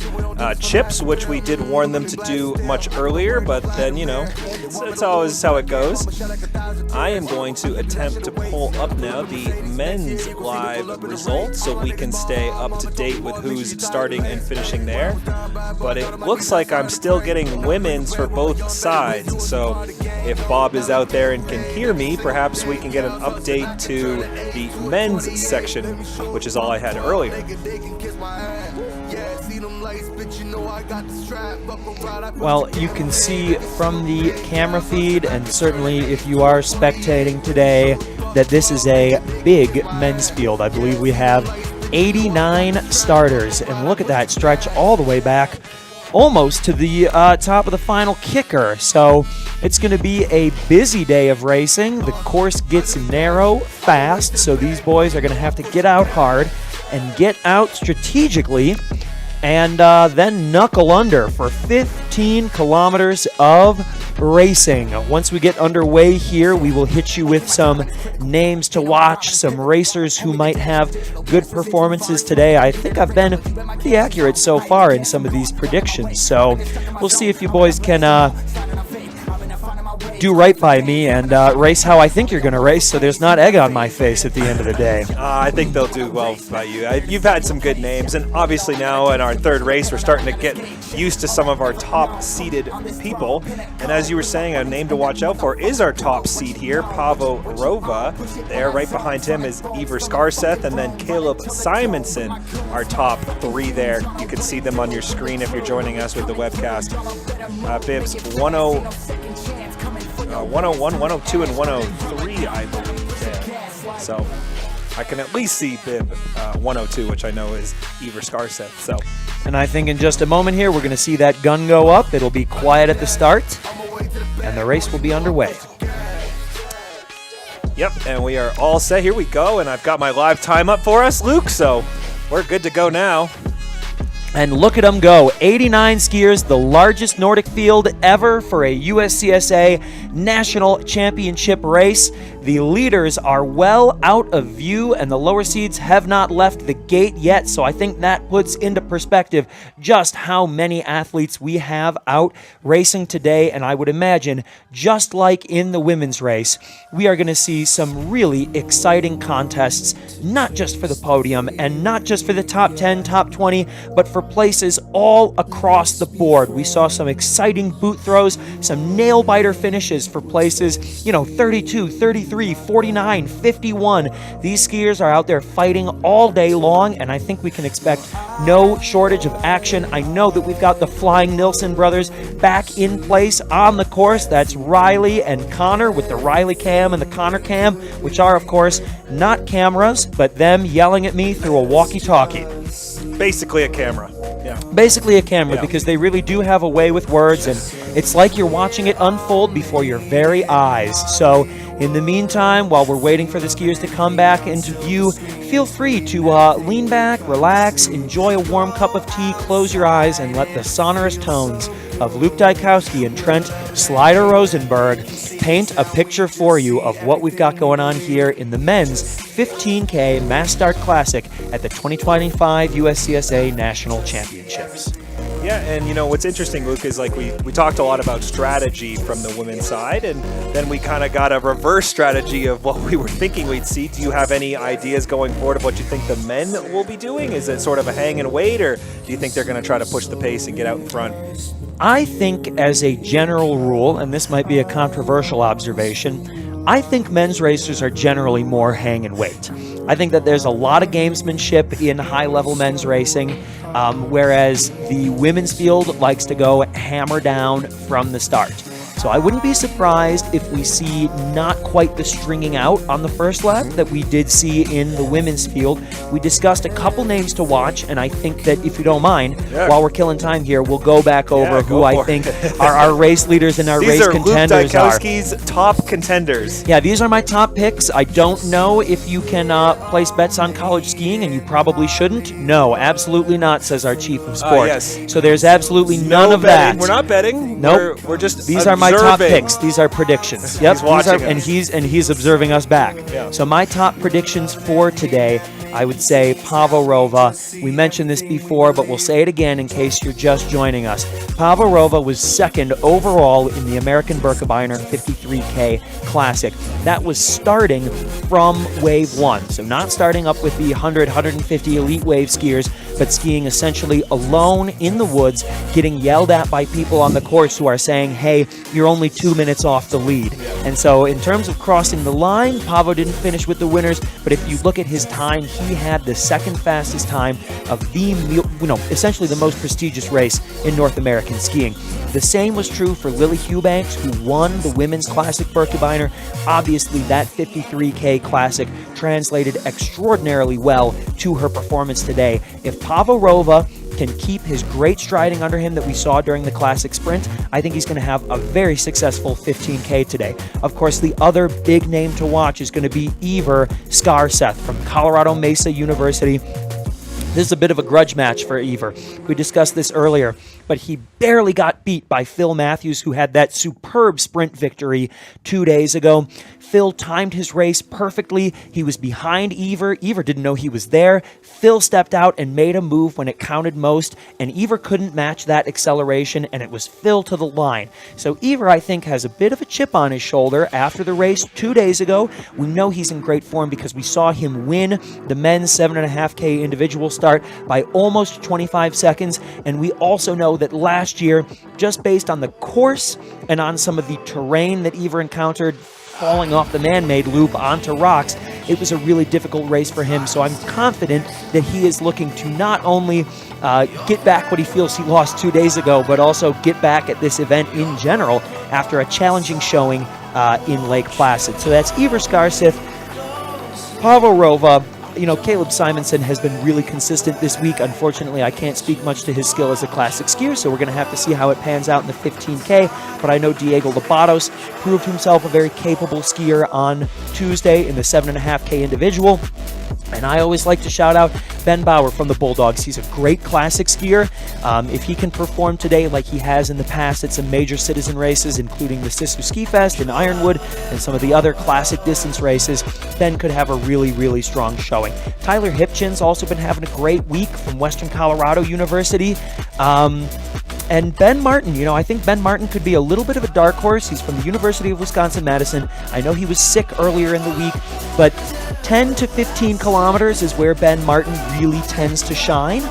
chips, which we did warn them to do much earlier, but then, it's always how it goes. I am going to attempt to pull up now the men's live results so we can stay up to date with who's starting and finishing there. But it looks like I'm still getting women's for both sides. So if Bob is out there and can hear me, perhaps we can get an update to the men's section, which is all I had earlier. Well, you can see from the camera feed, and certainly if you are spectating today, that this is a big men's field. I believe we have 89 starters, and look at that stretch all the way back almost to the top of the final kicker. So it's going to be a busy day of racing. The course gets narrow fast, so these boys are going to have to get out hard and get out strategically and then knuckle under for 15 kilometers of racing. Once we get underway here, we will hit you with some names to watch, some racers who might have good performances today. I think I've been pretty accurate so far in some of these predictions, so we'll see if you boys can do right by me and race how I think you're going to race, so there's not egg on my face at the end of the day. I think they'll do well by you. You've had some good names, and obviously now in our third race, we're starting to get used to some of our top-seeded people. And as you were saying, a name to watch out for is our top seed here, Pavo Rova. There, right behind him is Iver Skarseth, and then Caleb Simonson, our top three there. You can see them on your screen if you're joining us with the webcast. Bibs 101, 102, and 103, I believe, there. So I can at least see Bib 102, which I know is Iver Skarseth. So, and I think in just a moment here, we're going to see that gun go up. It'll be quiet at the start, and the race will be underway. Yep, and we are all set. Here we go, and I've got my live time up for us, Luke, so we're good to go now. And look at them go. 89 skiers, the largest Nordic field ever for a USCSA National Championship race. The leaders are well out of view, and the lower seeds have not left the gate yet, so I think that puts into perspective just how many athletes we have out racing today, and I would imagine, just like in the women's race, we are going to see some really exciting contests, not just for the podium, and not just for the top 10, top 20, but for places all across the board. We saw some exciting boot throws, some nail-biter finishes for places, 32, 33, 49, 51. These skiers are out there fighting all day long, and I think we can expect no shortage of action. I know that we've got the Flying Nilsson brothers back in place on the course. That's Riley and Connor with the Riley cam and the Connor cam, which are, of course, not cameras, but them yelling at me through a walkie-talkie. Basically a camera. Yeah. Basically a camera, because they really do have a way with words, and it's like you're watching it unfold before your very eyes. So in the meantime, while we're waiting for the skiers to come back into view, feel free to lean back, relax, enjoy a warm cup of tea, close your eyes, and let the sonorous tones of Luke Dykowski and Trent Slider Rosenberg paint a picture for you of what we've got going on here in the men's 15K Mass Start Classic at the 2025 USCSA National Championships. Yeah, and what's interesting, Luke, is like we talked a lot about strategy from the women's side, and then we kind of got a reverse strategy of what we were thinking we'd see. Do you have any ideas going forward of what you think the men will be doing? Is it sort of a hang and wait, or do you think they're going to try to push the pace and get out in front? I think as a general rule, and this might be a controversial observation, I think men's racers are generally more hang and wait. I think that there's a lot of gamesmanship in high-level men's racing, whereas the women's field likes to go hammer down from the start. So I wouldn't be surprised if we see not quite the stringing out on the first lap that we did see in the women's field. We discussed a couple names to watch, and I think that if you don't mind, while we're killing time here, we'll go back over who I think are our race leaders and our race contenders These are Luke Dykowski's top contenders. Yeah, these are my top picks. I don't know if you can place bets on college skiing, and you probably shouldn't. No, absolutely not, says our chief of sport. Yes. So there's absolutely none of betting. that. We're not betting. Nope. We're just These are my top observing. picks. These are predictions. Yep. He's watching us. And he's observing us back. Yeah. So my top predictions for today, I would say Pavarova. We mentioned this before, but we'll say it again in case you're just joining us. Pavarova was second overall in the American Birkebeiner 53K Classic. That was starting from Wave 1. So not starting up with the 100, 150 elite wave skiers, but skiing essentially alone in the woods, getting yelled at by people on the course who are saying, hey, you're only 2 minutes off the lead. And so in terms of crossing the line, Pavo didn't finish with the winners, but if you look at his time, he had the second fastest time of the, essentially the most prestigious race in North American skiing. The same was true for Lily Hubanks, who won the Women's Classic Birkebeiner. Obviously, that 53K Classic translated extraordinarily well to her performance today. If Pavarova can keep his great striding under him that we saw during the Classic Sprint, I think he's going to have a very successful 15K today. Of course, the other big name to watch is going to be Iver Skarseth from Colorado Mesa University. This is a bit of a grudge match for Iver. We discussed this earlier, but he barely got beat by Phil Matthews, who had that superb sprint victory 2 days ago. Phil timed his race perfectly. He was behind Iver. Iver didn't know he was there. Phil stepped out and made a move when it counted most, and Iver couldn't match that acceleration, and it was Phil to the line. So Iver, I think, has a bit of a chip on his shoulder after the race 2 days ago. We know he's in great form because we saw him win the men's 7.5K individual start by almost 25 seconds, and we also know that last year, just based on the course and on some of the terrain that Iver encountered, falling off the man-made loop onto rocks, it was a really difficult race for him. So I'm confident that he is looking to not only get back what he feels he lost 2 days ago, but also get back at this event in general after a challenging showing in Lake Placid. So that's Iver Skarseth, Pavarova. Caleb Simonson has been really consistent this week. Unfortunately, I can't speak much to his skill as a classic skier, so we're going to have to see how it pans out in the 15K. But I know Diego Lobatos proved himself a very capable skier on Tuesday in the 7.5K individual. And I always like to shout out Ben Bauer from the Bulldogs. He's a great classic skier. If he can perform today like he has in the past at some major citizen races, including the Sisu Ski Fest in Ironwood and some of the other classic distance races, Ben could have a really, really strong showing. Tyler Hipchin's also been having a great week from Western Colorado University. And Ben Martin, I think Ben Martin could be a little bit of a dark horse. He's from the University of Wisconsin-Madison. I know he was sick earlier in the week, but 10 to 15 kilometers is where Ben Martin really tends to shine.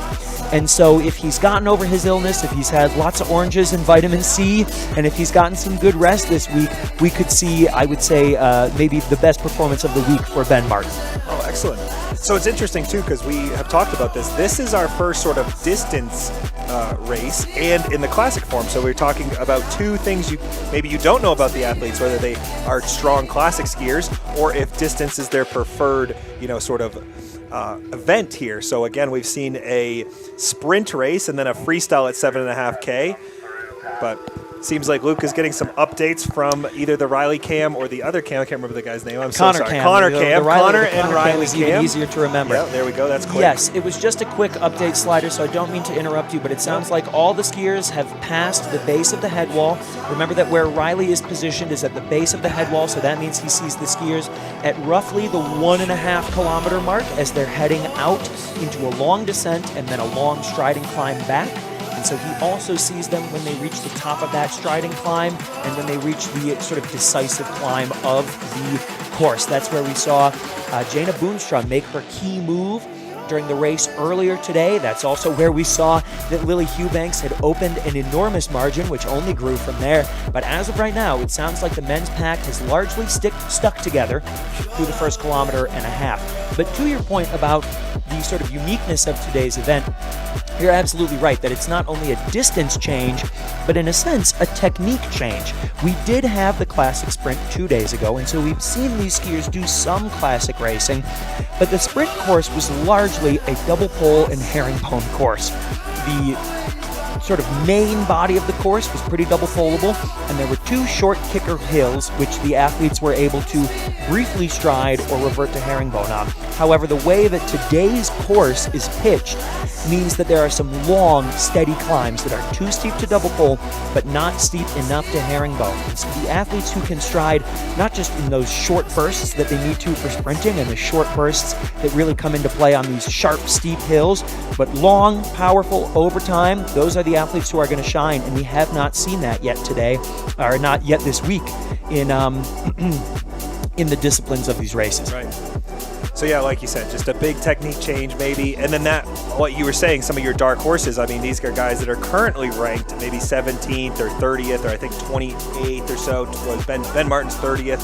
And so if he's gotten over his illness, if he's had lots of oranges and vitamin C, and if he's gotten some good rest this week, we could see, I would say, maybe the best performance of the week for Ben Martin. Oh, excellent. So it's interesting, too, because we have talked about this. This is our first sort of distance race and in the classic form. So we're talking about two things maybe you don't know about the athletes, whether they are strong classic skiers or if distance is their preferred, sort of event here. So again, we've seen a sprint race and then a freestyle at 7.5K. But seems like Luke is getting some updates from either the Riley Cam or the other Cam. I can't remember the guy's name. I'm so sorry. Connor Cam. Connor and Riley Cam. Cam. Easier to remember. Yeah, there we go. That's quick. Yes, it was just a quick update slider, so I don't mean to interrupt you, but it sounds like all the skiers have passed the base of the head wall. Remember that where Riley is positioned is at the base of the head wall, so that means he sees the skiers at roughly the 1.5 kilometer mark as they're heading out into a long descent and then a long striding climb back. And so he also sees them when they reach the top of that striding climb and when they reach the sort of decisive climb of the course. That's where we saw Jana Boonstrom make her key move during the race earlier today. That's also where we saw that Lily Hubanks had opened an enormous margin, which only grew from there. But as of right now, it sounds like the men's pack has largely stuck together through the first kilometer and a half. But to your point about the sort of uniqueness of today's event, you're absolutely right that it's not only a distance change, but in a sense, a technique change. We did have the classic sprint 2 days ago, and so we've seen these skiers do some classic racing, but the sprint course was largely a double pole and herringbone course. The sort of main body of the course was pretty double poleable, and there were 2 short kicker hills which the athletes were able to briefly stride or revert to herringbone on. However, the way that today's course is pitched means that there are some long, steady climbs that are too steep to double pole, but not steep enough to herringbone. And so the athletes who can stride not just in those short bursts that they need to for sprinting and the short bursts that really come into play on these sharp, steep hills, but long, powerful over time, those are the athletes who are going to shine, and we have not seen that yet today, or not yet this week in in the disciplines of these races. Right. So yeah, like you said, just a big technique change maybe. And then that, what you were saying, some of your dark horses, I mean, these are guys that are currently ranked maybe 17th or 30th, or I think 28th or so. Was Ben Martin's 30th,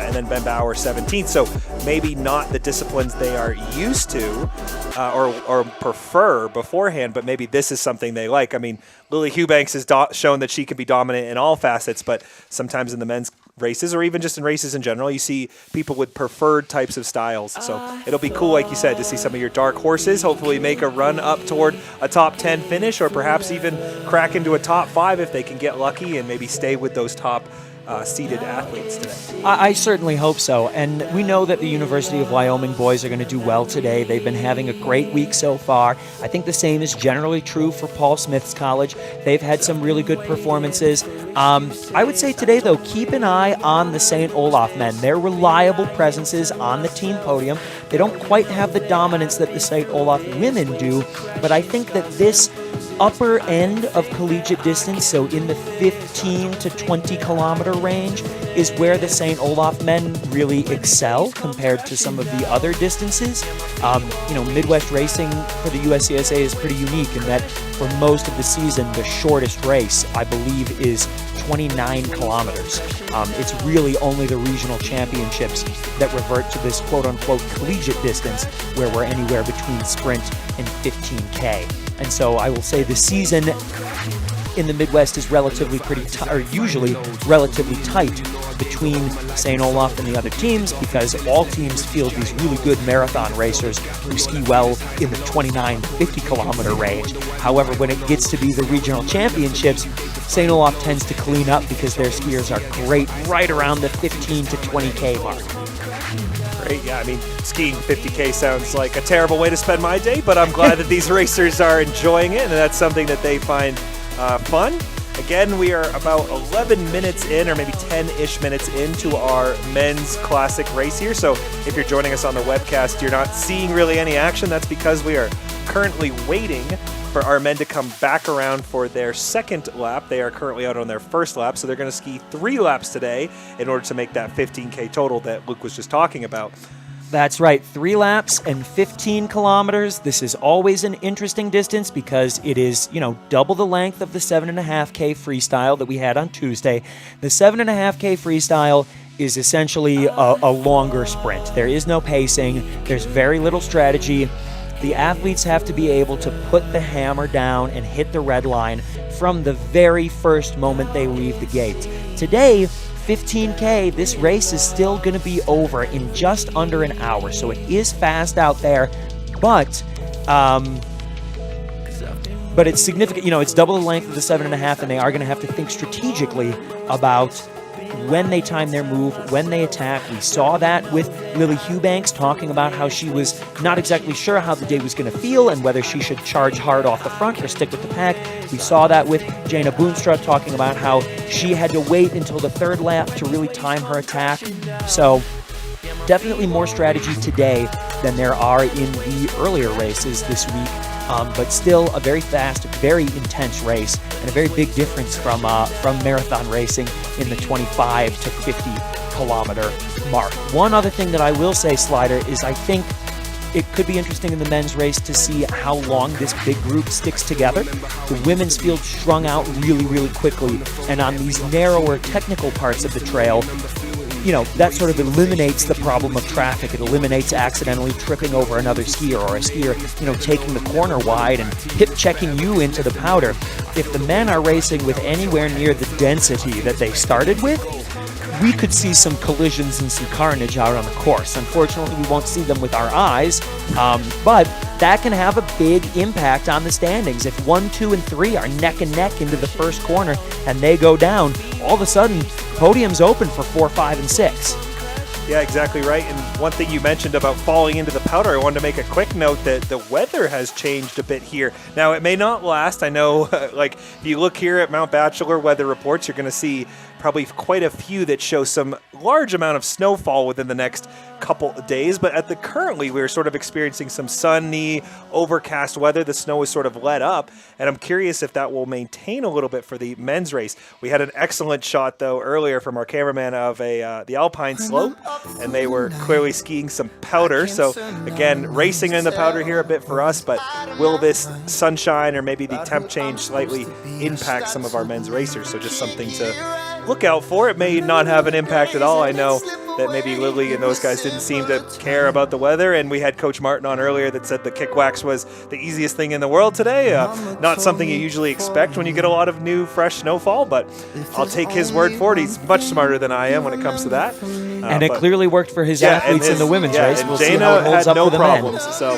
and then Ben Bauer 17th. So maybe not the disciplines they are used to or prefer beforehand, but maybe this is something they like. I mean, Lily Hubanks has shown that she can be dominant in all facets, but sometimes in the men's races, or even just in races in general, you see people with preferred types of styles. So it'll be cool, like you said, to see some of your dark horses hopefully make a run up toward a top 10 finish, or perhaps even crack into a top 5 if they can get lucky and maybe stay with those top seeded athletes today. I certainly hope so. And we know that the University of Wyoming boys are going to do well today. They've been having a great week so far. I think the same is generally true for Paul Smith's college. They've had some really good performances. I would say today, though, keep an eye on the St. Olaf men. They're reliable presences on the team podium. They don't quite have the dominance that the St. Olaf women do, but I think that this upper end of collegiate distance, so in the 15 to 20 kilometer range, is where the St. Olaf men really excel compared to some of the other distances. Midwest racing for the USCSA is pretty unique in that for most of the season, the shortest race, I believe, is 29 kilometers. It's really only the regional championships that revert to this quote-unquote collegiate distance where we're anywhere between sprint and 15K. And so I will say the season in the Midwest is usually relatively tight between St. Olaf and the other teams, because all teams field these really good marathon racers who ski well in the 29 to 50 kilometer range. However, when it gets to be the regional championships, St. Olaf tends to clean up because their skiers are great right around the 15 to 20K mark. Great, yeah, I mean, skiing 50K sounds like a terrible way to spend my day, but I'm glad that these racers are enjoying it, and that's something that they find fun. Again, we are about 11 minutes in, or maybe 10-ish minutes into our men's classic race here. So if you're joining us on the webcast, you're not seeing really any action. That's because we are currently waiting for our men to come back around for their second lap. They are currently out on their first lap, so they're going to ski 3 laps today in order to make that 15K total that Luke was just talking about. That's right, 3 laps and 15 kilometers. This is always an interesting distance because it is, double the length of the 7.5K freestyle that we had on Tuesday. The 7.5K freestyle is essentially a longer sprint. There is no pacing. There's very little strategy. The athletes have to be able to put the hammer down and hit the red line from the very first moment they leave the gate. Today, 15K, this race is still going to be over in just under an hour, so it is fast out there, but it's significant. It's double the length of the 7.5, and they are going to have to think strategically about when they time their move, when they attack. We saw that with Lily Hubanks talking about how she was not exactly sure how the day was going to feel and whether she should charge hard off the front or stick with the pack. We saw that with Jana Boonstra talking about how she had to wait until the 3rd lap to really time her attack. So definitely more strategy today than there are in the earlier races this week. But still a very fast, very intense race, and a very big difference from marathon racing in the 25 to 50 kilometer mark. One other thing that I will say, Slider, is I think it could be interesting in the men's race to see how long this big group sticks together. The women's field strung out really, really quickly, and on these narrower technical parts of the trail, that sort of eliminates the problem of traffic. It eliminates accidentally tripping over another skier, or a skier, taking the corner wide and hip-checking you into the powder. If the men are racing with anywhere near the density that they started with, we could see some collisions and some carnage out on the course. Unfortunately, we won't see them with our eyes, but that can have a big impact on the standings. If 1, 2, and 3 are neck and neck into the first corner and they go down, all of a sudden, podium's open for 4, 5, and 6. Yeah, exactly right. And one thing you mentioned about falling into the powder, I wanted to make a quick note that the weather has changed a bit here. Now, it may not last. I know, if you look here at Mount Bachelor weather reports, you're going to see probably quite a few that show some large amount of snowfall within the next couple of days. But currently, we're sort of experiencing some sunny, overcast weather. The snow is sort of let up, and I'm curious if that will maintain a little bit for the men's race. We had an excellent shot, though, earlier from our cameraman of the Alpine slope, and they were clearly skiing some powder. So, again, racing in the powder here a bit for us, but will this sunshine or maybe the temp change slightly impact some of our men's racers? So just something to look out for. It may not have an impact at all. I know that maybe Lily and those guys didn't seem to care about the weather, and we had Coach Martin on earlier that said the kick wax was the easiest thing in the world today. Not something you usually expect when you get a lot of new, fresh snowfall, but I'll take his word for it. He's much smarter than I am when it comes to that. And it clearly worked for his athletes in the women's race. And we'll Dana see how it holds had up no for the problems. men. So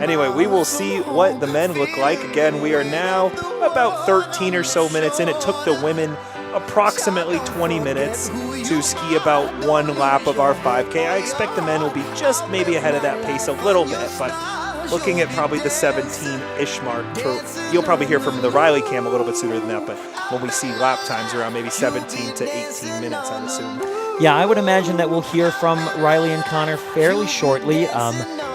anyway, we will see what the men look like. Again, we are now about 13 or so minutes in. It took the women approximately 20 minutes to ski about one lap of our 5K. I expect the men will be just maybe ahead of that pace a little bit, but looking at probably the 17-ish mark. You'll probably hear from the Riley cam a little bit sooner than that, but when we see lap times around maybe 17 to 18 minutes, I'd assume. Yeah, I would imagine that we'll hear from Riley and Connor fairly shortly.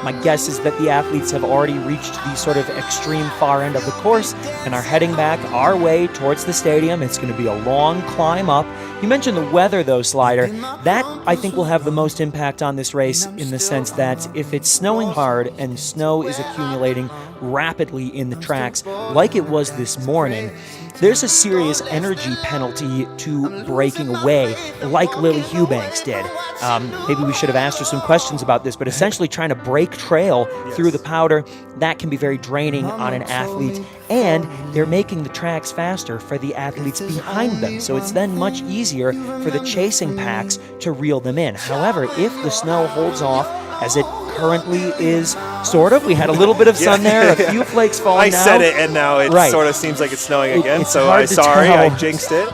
My guess is that the athletes have already reached the sort of extreme far end of the course and are heading back our way towards the stadium. It's going to be a long climb up. You mentioned the weather, though, Slider. That, I think, will have the most impact on this race in the sense that if it's snowing hard and snow is accumulating rapidly in the tracks like it was this morning, there's a serious energy penalty to breaking away, like Lily Hughbanks did. Maybe we should have asked her some questions about this, but essentially trying to break trail through the powder, that can be very draining on an athlete, and they're making the tracks faster for the athletes behind them, so it's then much easier for the chasing packs to reel them in. However, if the snow holds off, as it currently is, sort of. We had a little bit of sun there, a few flakes falling now. I said it, and now it sort of seems like it's snowing again, so I'm sorry, I jinxed it.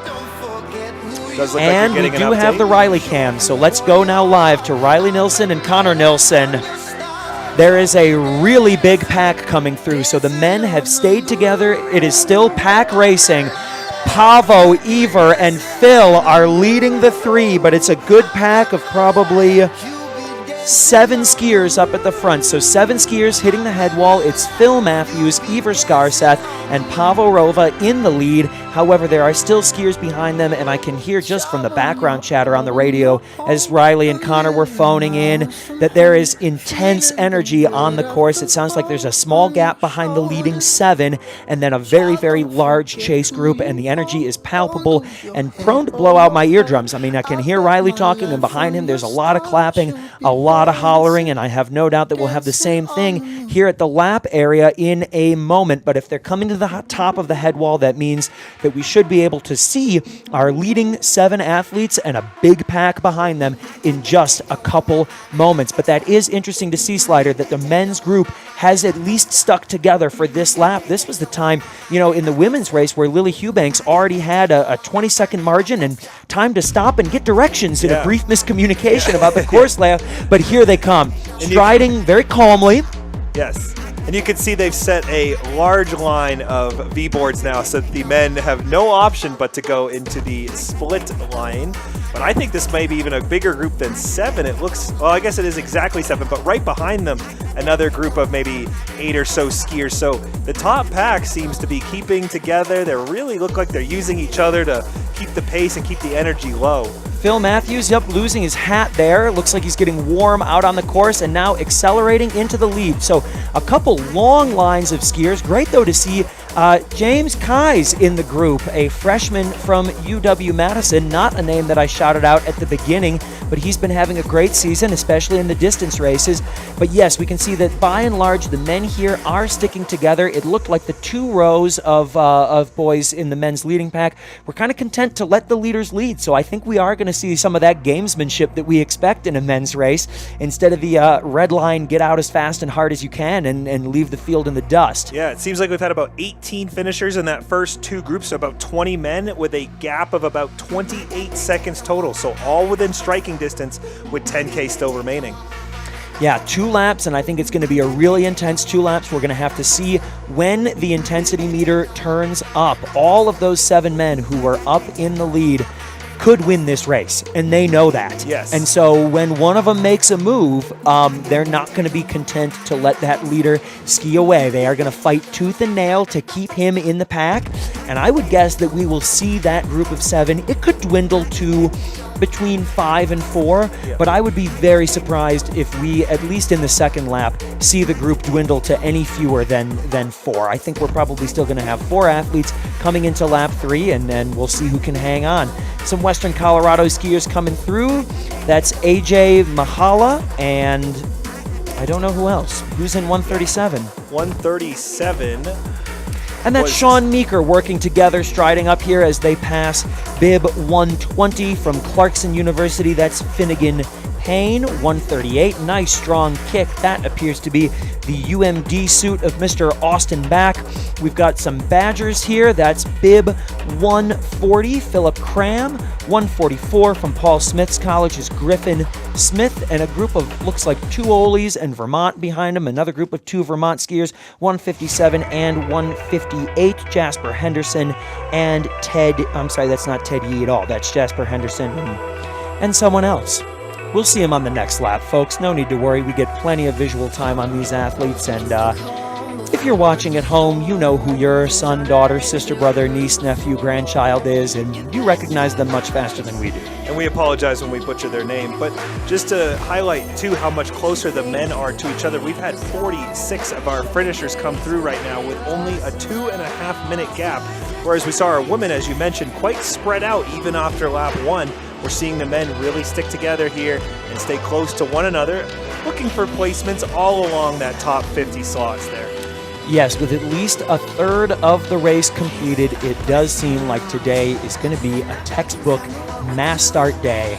Does look and like you're we getting do have the Riley cam, so let's go now live to Riley Nilsson and Connor Nilsson. There is a really big pack coming through, so the men have stayed together. It is still pack racing. Pavo, Ever, and Phil are leading the 3, but it's a good pack of probably 7 skiers up at the front. So 7 skiers hitting the head wall. It's Phil Matthews, Ever Skarseth, and Pavo Rova in the lead. However, there are still skiers behind them, and I can hear just from the background chatter on the radio as Riley and Connor were phoning in that there is intense energy on the course. It sounds like there's a small gap behind the leading 7 and then a very, very large chase group, and the energy is palpable and prone to blow out my eardrums. I mean, I can hear Riley talking, and behind him there's a lot of clapping, a lot of hollering, and I have no doubt that we'll have the same thing here at the lap area in a moment. But if they're coming to the top of the head wall, that means that we should be able to see our leading 7 athletes and a big pack behind them in just a couple moments. But that is interesting to see, Slider, that the men's group has at least stuck together for this lap. This was the time, in the women's race where Lily Hughbanks already had a 20-second margin and time to stop and get directions in a brief miscommunication about the course layout. But here they come, striding very calmly. Yes. And you can see they've set a large line of V-boards now, so the men have no option but to go into the split line. But I think this may be even a bigger group than 7. It looks, well, I guess it is exactly 7, but right behind them, another group of maybe 8 or so skiers. So the top pack seems to be keeping together. They really look like they're using each other to keep the pace and keep the energy low. Phil Matthews, losing his hat there. Looks like he's getting warm out on the course and now accelerating into the lead. So a couple long lines of skiers. Great, though, to see James Kai's in the group, a freshman from UW-Madison. Not a name that I shouted out at the beginning, but he's been having a great season, especially in the distance races. But yes, we can see that by and large, the men here are sticking together. It looked like the two rows of boys in the men's leading pack were kind of content to let the leaders lead. So I think we are going to see some of that gamesmanship that we expect in a men's race, instead of the red line, get out as fast and hard as you can and leave the field in the dust. Yeah, it seems like we've had about 18 finishers in that first two groups, so about 20 men with a gap of about 28 seconds total. So all within striking distance with 10K still remaining. Yeah, 2 laps, and I think it's going to be a really intense 2 laps. We're going to have to see when the intensity meter turns up. All of those 7 men who were up in the lead could win this race, and they know that. Yes. And so when one of them makes a move, they're not going to be content to let that leader ski away. They are going to fight tooth and nail to keep him in the pack, and I would guess that we will see that group of 7. It could dwindle to between 5 and 4, but I would be very surprised if we, at least in the second lap, see the group dwindle to any fewer than 4. I think we're probably still going to have 4 athletes coming into lap 3, and then we'll see who can hang on. Some Western Colorado skiers coming through. That's AJ Mahala, and I don't know who else. Who's in 137? 137. And that's Sean Meeker working together, striding up here as they pass bib 120 from Clarkson University. That's Finnegan Payne, 138. Nice strong kick. That appears to be the UMD suit of Mr. Austin Back. We've got some Badgers here. That's bib 140, Philip Cram. 144 from Paul Smith's college is Griffin Smith, and a group of, looks like 2 Oles and Vermont behind him. Another group of 2 Vermont skiers, 157 and 158, Jasper Henderson and that's not Ted Yee at all. That's Jasper Henderson and someone else. We'll see him on the next lap, folks. No need to worry. We get plenty of visual time on these athletes, and if you're watching at home, you know who your son, daughter, sister, brother, niece, nephew, grandchild is, and you recognize them much faster than we do. And we apologize when we butcher their name, but just to highlight, too, how much closer the men are to each other, we've had 46 of our finishers come through right now with only a 2.5 minute gap, whereas we saw our women, as you mentioned, quite spread out even after lap 1. We're seeing the men really stick together here and stay close to one another, looking for placements all along that top 50 slots there. Yes, with at least a third of the race completed, it does seem like today is going to be a textbook mass start day,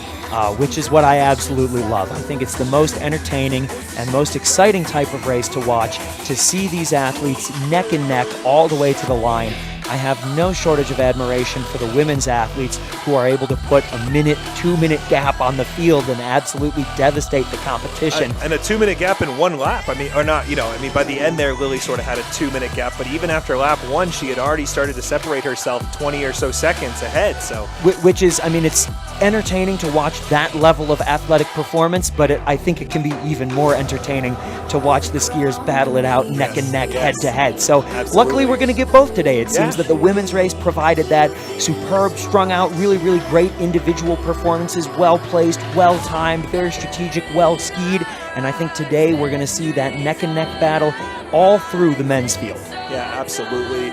which is what I absolutely love. I think it's the most entertaining and most exciting type of race to watch, to see these athletes neck and neck all the way to the line. I have no shortage of admiration for the women's athletes who are able to put a 2-minute gap on the field and absolutely devastate the competition. And a 2-minute gap in 1 lap. By the end there, Lily sort of had a 2-minute gap, but even after lap 1, she had already started to separate herself 20 or so seconds ahead. So, which is, it's entertaining to watch that level of athletic performance, but I think it can be even more entertaining to watch the skiers battle it out neck and neck, head to head. So luckily we're going to get both today. It seems that the women's race provided that. Superb, strung out, really, really great individual performances, well placed, well timed, very strategic, well skied, and I think today we're going to see that neck and neck battle all through the men's field. Yeah, absolutely.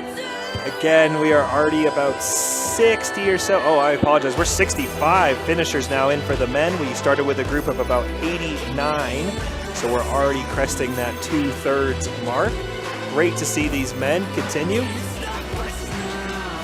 Again, we are already about 60 or so. Oh, I apologize. We're 65 finishers now in for the men. We started with a group of about 89, so we're already cresting that 2/3 mark. Great to see these men continue.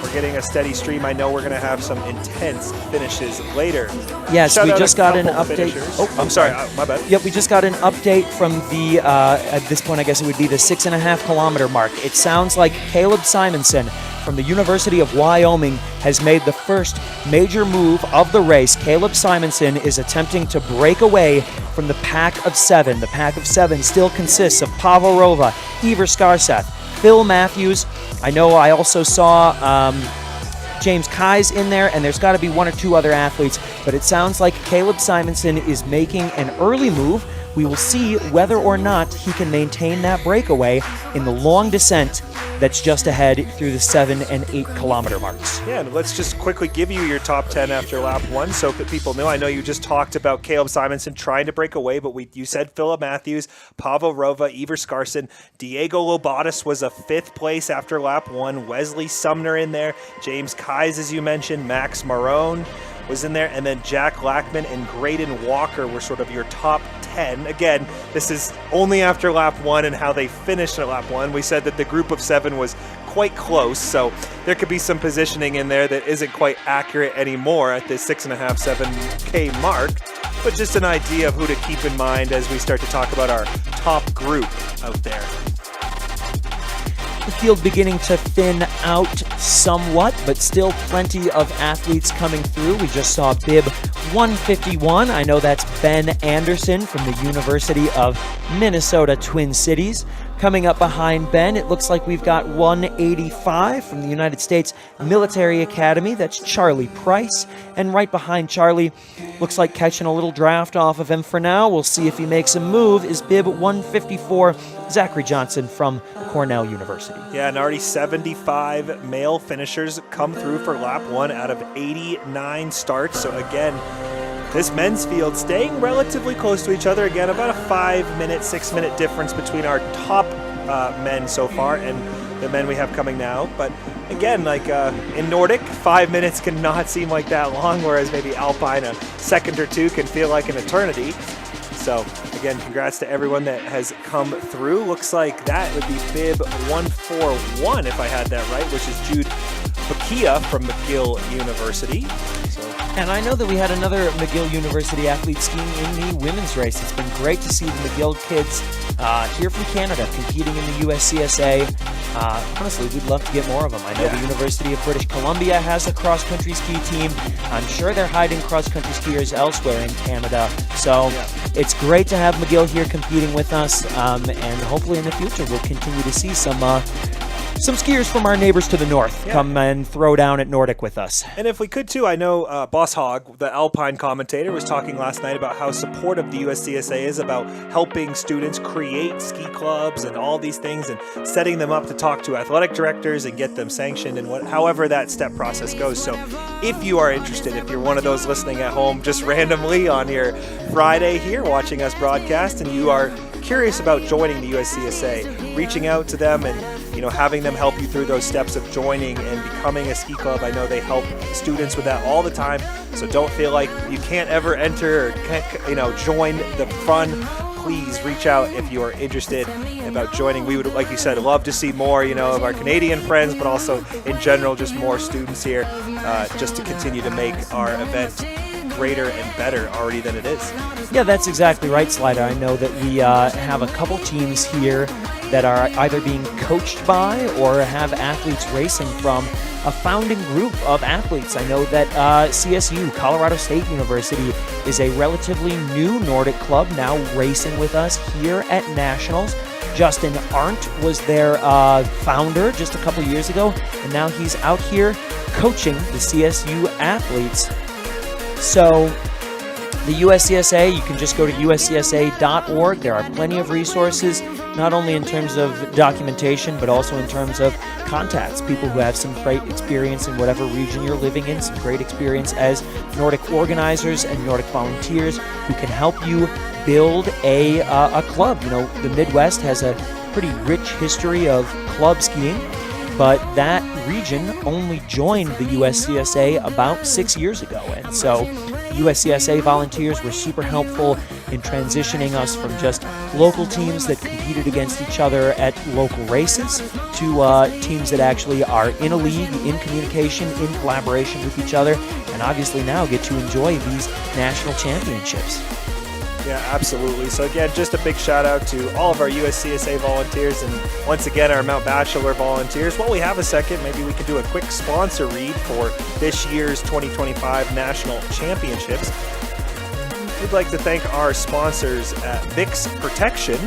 We're getting a steady stream. I know we're going to have some intense finishes later. Yes, we just got an update. Oh, I'm sorry. My bad. Yep, we just got an update from the, at this point, I guess it would be the 6.5 kilometer mark. It sounds like Caleb Simonson from the University of Wyoming has made the first major move of the race. Caleb Simonson is attempting to break away from the pack of 7. The pack of 7 still consists of Pavel Rova, Iver Skarseth, Phil Matthews. I know I also saw James Kai's in there, and there's got to be 1 or 2 other athletes, but it sounds like Caleb Simonson is making an early move. We will see whether or not he can maintain that breakaway in the long descent that's just ahead through the 7 and 8 kilometer marks. Yeah, and let's just quickly give you your top 10 after lap 1 so that people know. I know you just talked about Caleb Simonson trying to break away, but you said Philip Matthews, Pavel Rova, Iver Skarsen, Diego Lobatis was a 5th place after lap 1, Wesley Sumner in there, James Kais, as you mentioned, Max Marone was in there, and then Jack Lackman and Graydon Walker were sort of your top 10. Again, this is only after lap 1 and how they finished at lap 1. We said that the group of 7 was quite close, so there could be some positioning in there that isn't quite accurate anymore at the 6.5, 7K mark, but just an idea of who to keep in mind as we start to talk about our top group out there. The field beginning to thin out somewhat, but still plenty of athletes coming through. We just saw bib 151. I know that's Ben Anderson from the University of Minnesota Twin Cities. Coming up behind Ben, it looks like we've got 185 from the United States Military Academy. That's Charlie Price. And right behind Charlie, looks like catching a little draft off of him for now. We'll see if he makes a move, is bib 154, Zachary Johnson from Cornell University. Yeah, and already 75 male finishers come through for lap 1 out of 89 starts. So again, this men's field staying relatively close to each other. Again, about a 5-minute, 6-minute difference between our top men so far and the men we have coming now. But again, like in Nordic, 5 minutes cannot seem like that long, whereas maybe Alpine, a second or two can feel like an eternity. So again, congrats to everyone that has come through. Looks like that would be bib 141 if I had that right, which is Jude Bakia from McGill University. And I know that we had another McGill University athlete skiing in the women's race. It's been great to see the McGill kids here from Canada competing in the USCSA. Honestly, we'd love to get more of them. I know the University of British Columbia has a cross-country ski team. I'm sure they're hiding cross-country skiers elsewhere in Canada. So it's great to have McGill here competing with us. And hopefully in the future we'll continue to see some skiers from our neighbors to the north come and throw down at Nordic with us. And if we could too, I know Boss Hogg, the Alpine commentator, was talking last night about how supportive the USCSA is about helping students create ski clubs and all these things and setting them up to talk to athletic directors and get them sanctioned and however that step process goes. So if you are interested, if you're one of those listening at home just randomly on your Friday here watching us broadcast and you are curious about joining the USCSA, reaching out to them and having them help you through those steps of joining and becoming a ski club. I know they help students with that all the time, so don't feel like you can't ever enter or can't, join the fun. Please reach out if you are interested about joining. We would, like you said, love to see more, of our Canadian friends, but also in general, just more students here, just to continue to make our event greater and better already than it is. Yeah, that's exactly right, Slider. I know that we have a couple teams here that are either being coached by or have athletes racing from a founding group of athletes. I know that CSU, Colorado State University, is a relatively new Nordic club now racing with us here at Nationals. Justin Arndt was their founder just a couple years ago, and now he's out here coaching the CSU athletes. So the USCSA, you can just go to uscsa.org. There are plenty of resources, not only in terms of documentation, but also in terms of contacts, people who have some great experience in whatever region you're living in, some great experience as Nordic organizers and Nordic volunteers who can help you build a club. The Midwest has a pretty rich history of club skiing, but that region only joined the USCSA about 6 years ago. And so USCSA volunteers were super helpful in transitioning us from just local teams that competed against each other at local races to teams that actually are in a league, in communication, in collaboration with each other, and obviously now get to enjoy these national championships. Yeah, absolutely. So again, just a big shout out to all of our USCSA volunteers and once again our Mount Bachelor volunteers. While we have a second, maybe we could do a quick sponsor read for this year's 2025 National Championships. We'd like to thank our sponsors at Vix Protection.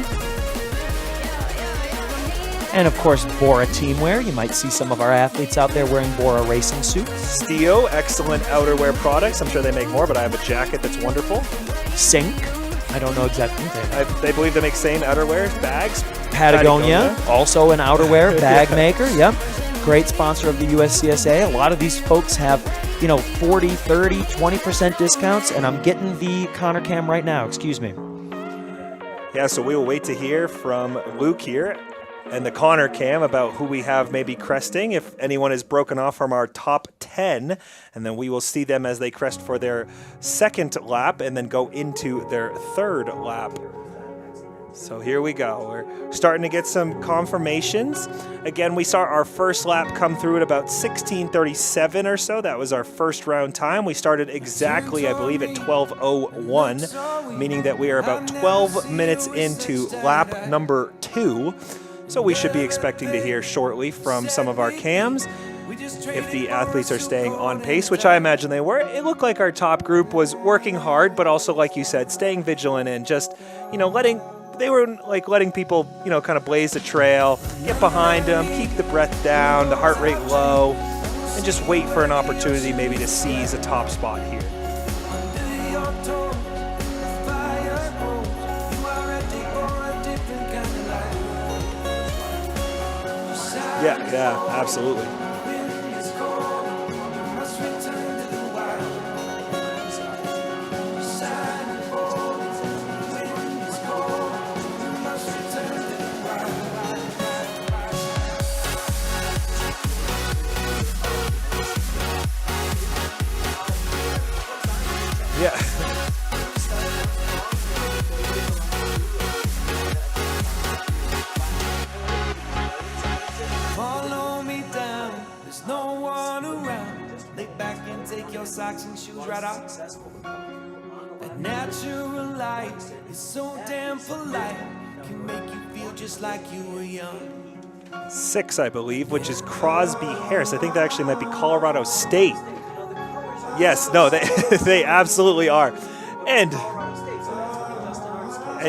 And of course, Bora Teamwear. You might see some of our athletes out there wearing Bora racing suits. Stio, excellent outerwear products. I'm sure they make more, but I have a jacket that's wonderful. Sync. I don't know exactly. They believe they make same outerwear, bags. Patagonia, also an outerwear bag maker. Yep. Great sponsor of the USCSA. A lot of these folks have, 40, 30, 20% discounts, and I'm getting the Connor Cam right now. Excuse me. Yeah, so we will wait to hear from Luke here and the Connor Cam about who we have maybe cresting, if anyone is broken off from our top 10, and then we will see them as they crest for their second lap and then go into their third lap. So here we go. We're starting to get some confirmations. Again, we saw our first lap come through at about 16:37 or so. That was our first round time. We started exactly, I believe, at 12:01, meaning that we are about 12 minutes into lap number 2. So we should be expecting to hear shortly from some of our cams if the athletes are staying on pace, which I imagine they were. It looked like our top group was working hard, but also, like you said, staying vigilant and just, letting people, kind of blaze the trail, get behind them, keep the breath down, the heart rate low, and just wait for an opportunity maybe to seize a top spot here. Yeah, absolutely. Yeah. Follow me down, there's no one around. Lay back and take your socks and shoes right off. That natural light is so damn polite, can make you feel just like you were young. 6, I believe, which is Crosby Harris. I think that actually might be Colorado State. Yes, no, they absolutely are. And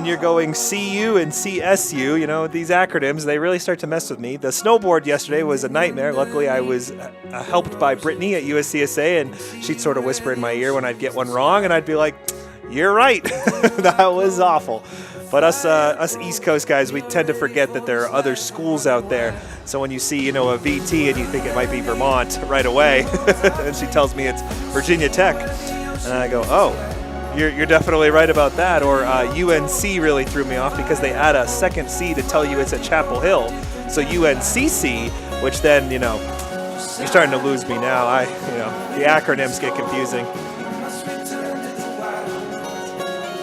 you're going CU and CSU, these acronyms, they really start to mess with me. The snowboard yesterday was a nightmare. Luckily, I was helped by Brittany at USCSA, and she'd sort of whisper in my ear when I'd get one wrong, and I'd be like, you're right. That was awful. But us East Coast guys, we tend to forget that there are other schools out there. So when you see, a VT and you think it might be Vermont right away, and she tells me it's Virginia Tech, and I go, oh, you're definitely right about that. Or UNC really threw me off because they add a second C to tell you it's at Chapel Hill. So UNCC, which then, you're starting to lose me now. The acronyms get confusing.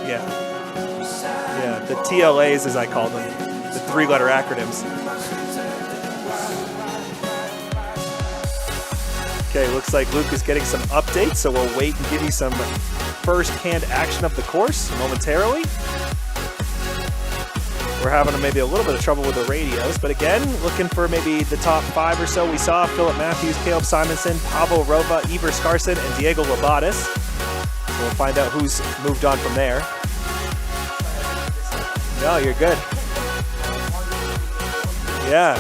Yeah, the TLAs, as I call them, the 3-letter acronyms. Okay, looks like Luke is getting some updates, so we'll wait and give you some first-hand action of the course momentarily. We're having maybe a little bit of trouble with the radios, but again, looking for maybe the top 5 or so. We saw Philip Matthews, Caleb Simonson, Pavel Rova, Iver Skarsen, and Diego Labatis. So we'll find out who's moved on from there. No, you're good. Yeah,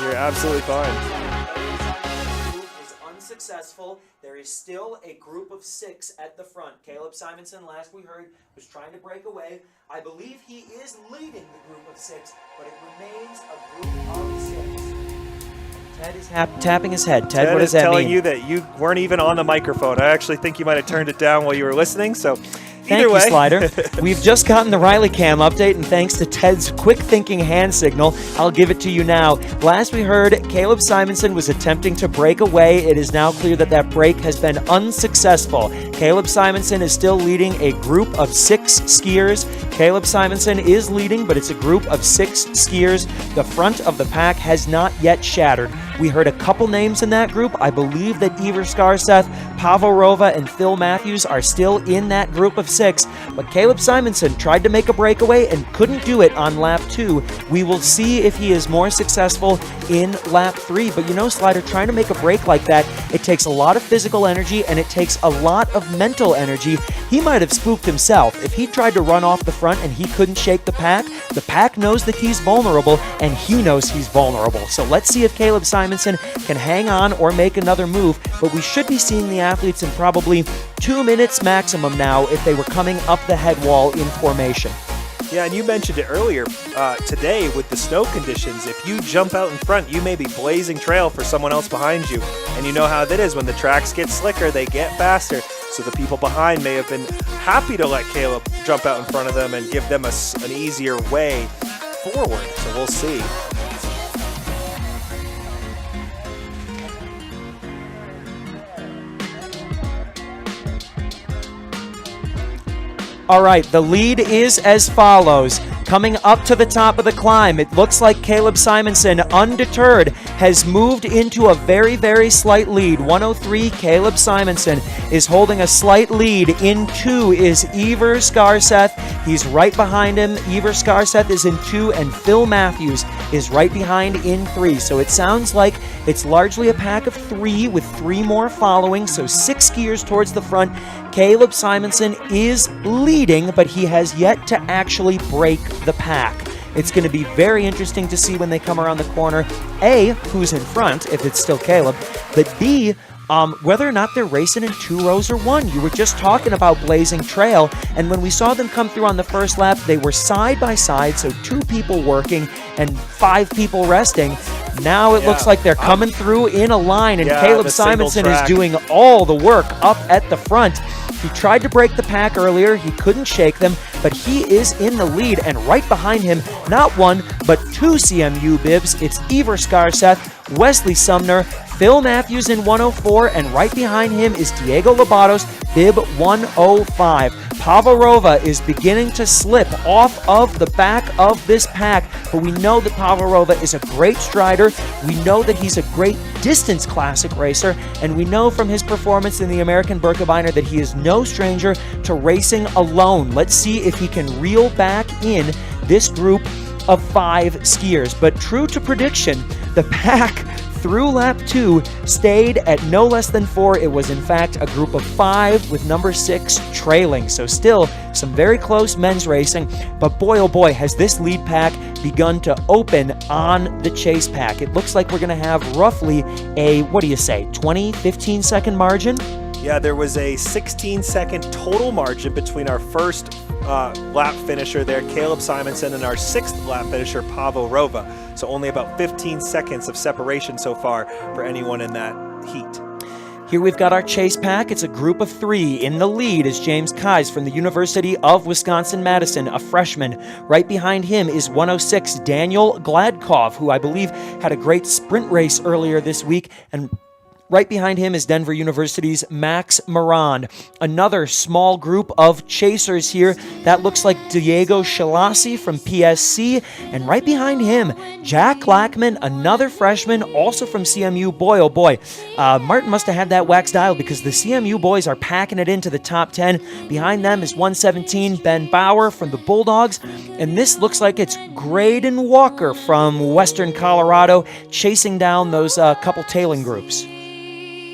you're absolutely fine. Was unsuccessful. There is still a group of 6 at the front. Caleb Simonson, last we heard, was trying to break away. I believe he is leading the group of 6, but it remains a group of 6. Ted is tapping his head. Ted, what does that mean? Ted is telling you that you weren't even on the microphone. I actually think you might have turned it down while you were listening, so... Thank you, Slider. We've just gotten the Riley Cam update, and thanks to Ted's quick-thinking hand signal, I'll give it to you now. Last we heard, Caleb Simonson was attempting to break away. It is now clear that that break has been unsuccessful. Caleb Simonson is still leading a group of 6 skiers. Caleb Simonson is leading, but it's a group of 6 skiers. The front of the pack has not yet shattered. We heard a couple names in that group. I believe that Iver Skarseth, Pavel Rova, and Phil Matthews are still in that group of 6, but Caleb Simonson tried to make a breakaway and couldn't do it on lap 2. We will see if he is more successful in lap 3, but Slider, trying to make a break like that, it takes a lot of physical energy and it takes a lot of mental energy. He might have spooked himself. If he tried to run off the front and he couldn't shake the pack knows that he's vulnerable, and he knows he's vulnerable. So let's see if Caleb Simonson can hang on or make another move, but we should be seeing the athletes in probably 2 minutes maximum now if they were coming up the head wall in formation. Yeah, and you mentioned it earlier. Today, with the snow conditions, if you jump out in front, you may be blazing trail for someone else behind you. And you know how that is. When the tracks get slicker, they get faster. So the people behind may have been happy to let Caleb jump out in front of them and give them an easier way forward. So we'll see. All right, the lead is as follows. Coming up to the top of the climb, it looks like Caleb Simonson, undeterred, has moved into a very, very slight lead. 103, Caleb Simonson is holding a slight lead. In 2 is Iver Skarseth. He's right behind him. Iver Skarseth is in 2, and Phil Matthews is right behind in 3. So it sounds like it's largely a pack of 3 with 3 more following, so 6 skiers towards the front. Caleb Simonson is leading, but he has yet to actually break the pack. It's going to be very interesting to see when they come around the corner, A, who's in front, if it's still Caleb, but B, whether or not they're racing in 2 rows or 1. You were just talking about blazing trail, and when we saw them come through on the first lap, they were side by side, so 2 people working and 5 people resting. Now it looks like they're coming through in a line, and Caleb Simonson is doing all the work up at the front. He tried to break the pack earlier. He couldn't shake them, but he is in the lead, and right behind him, not 1, but 2 CMU bibs. It's Iver Skarseth, Wesley Sumner, Phil Matthews in 104, and right behind him is Diego Lobatos, bib 105. Pavarova is beginning to slip off of the back of this pack, but we know that Pavarova is a great strider. We know that he's a great distance classic racer, and we know from his performance in the American Birkebeiner that he is no stranger to racing alone. Let's see if he can reel back in this group of 5 skiers. But true to prediction, the pack through lap 2 stayed at no less than 4. It was in fact a group of 5 with number 6 trailing. So still some very close men's racing, but boy oh boy has this lead pack begun to open on the chase pack. It looks like we're going to have roughly a, 20, 15 second margin? Yeah, there was a 16-second total margin between our first lap finisher there, Caleb Simonson, and our 6th lap finisher, Pavarova. So only about 15 seconds of separation so far for anyone in that heat. Here we've got our chase pack. It's a group of 3. In the lead is James Kais from the University of Wisconsin-Madison, a freshman. Right behind him is 106, Daniel Gladkov, who I believe had a great sprint race earlier this week, and right behind him is Denver University's Max Morand. Another small group of chasers here. That looks like Diego Shalasi from PSC. And right behind him, Jack Lackman, another freshman, also from CMU. Boy, oh boy. Martin must have had that wax dialed because the CMU boys are packing it into the top 10. Behind them is 117, Ben Bauer from the Bulldogs. And this looks like it's Graydon Walker from Western Colorado chasing down those couple tailing groups.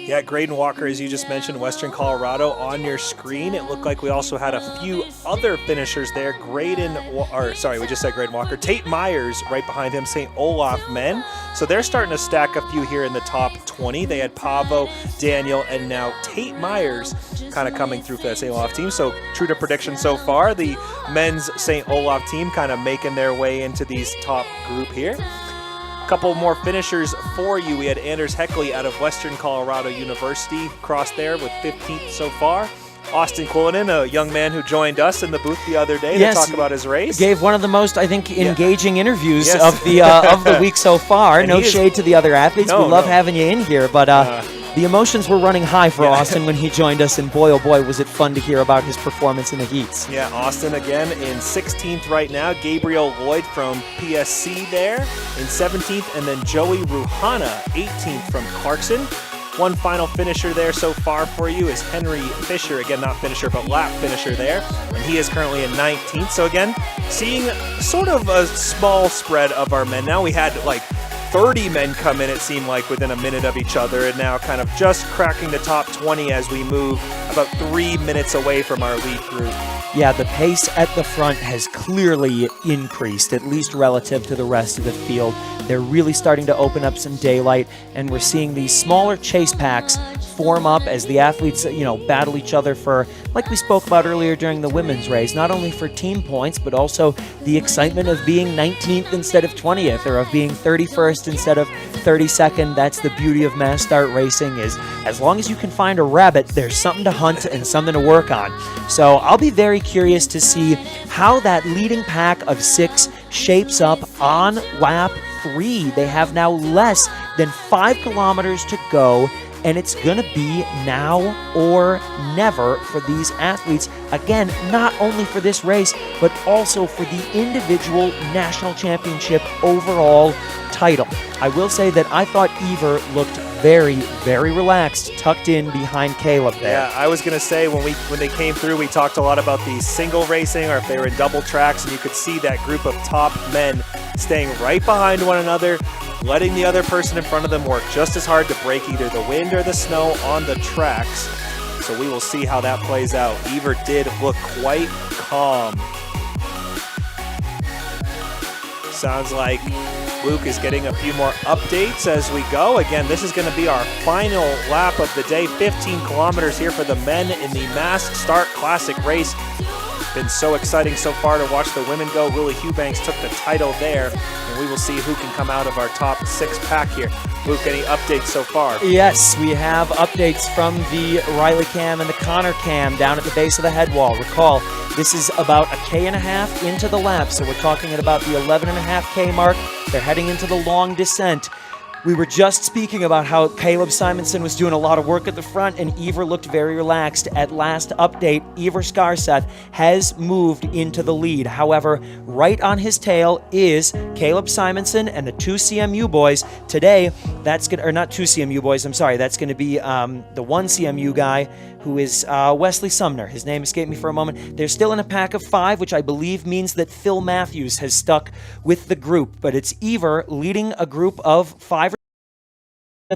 Yeah, Graydon Walker, as you just mentioned, Western Colorado on your screen. It looked like we also had a few other finishers there. We just said Graydon Walker. Tate Myers right behind him, St. Olaf men. So they're starting to stack a few here in the top 20. They had Pavo, Daniel, and now Tate Myers kind of coming through for that St. Olaf team. So true to prediction so far, the men's St. Olaf team kind of making their way into these top group here. Couple more finishers for you. We had Anders Heckley out of Western Colorado University crossed there with 15th so far. Austin Quillinan, a young man who joined us in the booth the other day to talk about his race. Gave one of the most, I think, engaging interviews of the week so far. And no shade to the other athletes. We love having you in here, but the emotions were running high for Austin when he joined us, and boy, oh boy, was it fun to hear about his performance in the heats. Yeah, Austin again in 16th right now. Gabriel Lloyd from PSC there in 17th, and then Joey Ruhana, 18th from Clarkson. One final finisher there so far for you is Henry Fisher. Again, not finisher, but lap finisher there. And he is currently in 19th. So again, seeing sort of a small spread of our men. Now we had like 30 men come in, it seemed like, within a minute of each other, and now kind of just cracking the top 20 as we move about 3 minutes away from our lead group. Yeah, the pace at the front has clearly increased, at least relative to the rest of the field. They're really starting to open up some daylight, and we're seeing these smaller chase packs form up as the athletes, battle each other for, like we spoke about earlier during the women's race, not only for team points, but also the excitement of being 19th instead of 20th, or of being 31st instead of 32nd. That's the beauty of mass start racing, is as long as you can find a rabbit, there's something to hunt and something to work on. So I'll be very curious to see how that leading pack of 6 shapes up on lap 3. They have now less than 5 kilometers to go, and it's going to be now or never for these athletes. Again, not only for this race, but also for the individual national championship overall title. I will say that I thought Ever looked very, very relaxed, tucked in behind Caleb there. Yeah, I was going to say when they came through, we talked a lot about the single racing, or if they were in double tracks, and you could see that group of top men staying right behind one another, letting the other person in front of them work just as hard to break either the wind or the snow on the tracks. So we will see how that plays out. Ever did look quite calm. Sounds like Luke is getting a few more updates as we go. Again, this is going to be our final lap of the day. 15 kilometers here for the men in the Mass Start Classic race. Been so exciting so far to watch the women go. Willie Hughbanks took the title there, and we will see who can come out of our top 6 pack here. Luke, any updates so far? Yes, we have updates from the Riley cam and the Connor cam down at the base of the head wall. Recall, this is about a K&a-half into the lap, so we're talking at about the 11.5K mark. They're heading into the long descent. We were just speaking about how Caleb Simonson was doing a lot of work at the front, and Ever looked very relaxed. At last update, Ever Skarseth has moved into the lead. However, right on his tail is Caleb Simonson and the 2 CMU boys. Today, that's going to, or not 2 CMU boys, I'm sorry, that's going to be the 1 CMU guy, who is Wesley Sumner. His name escaped me for a moment. They're still in a pack of 5, which I believe means that Phil Matthews has stuck with the group. But it's Ever leading a group of 5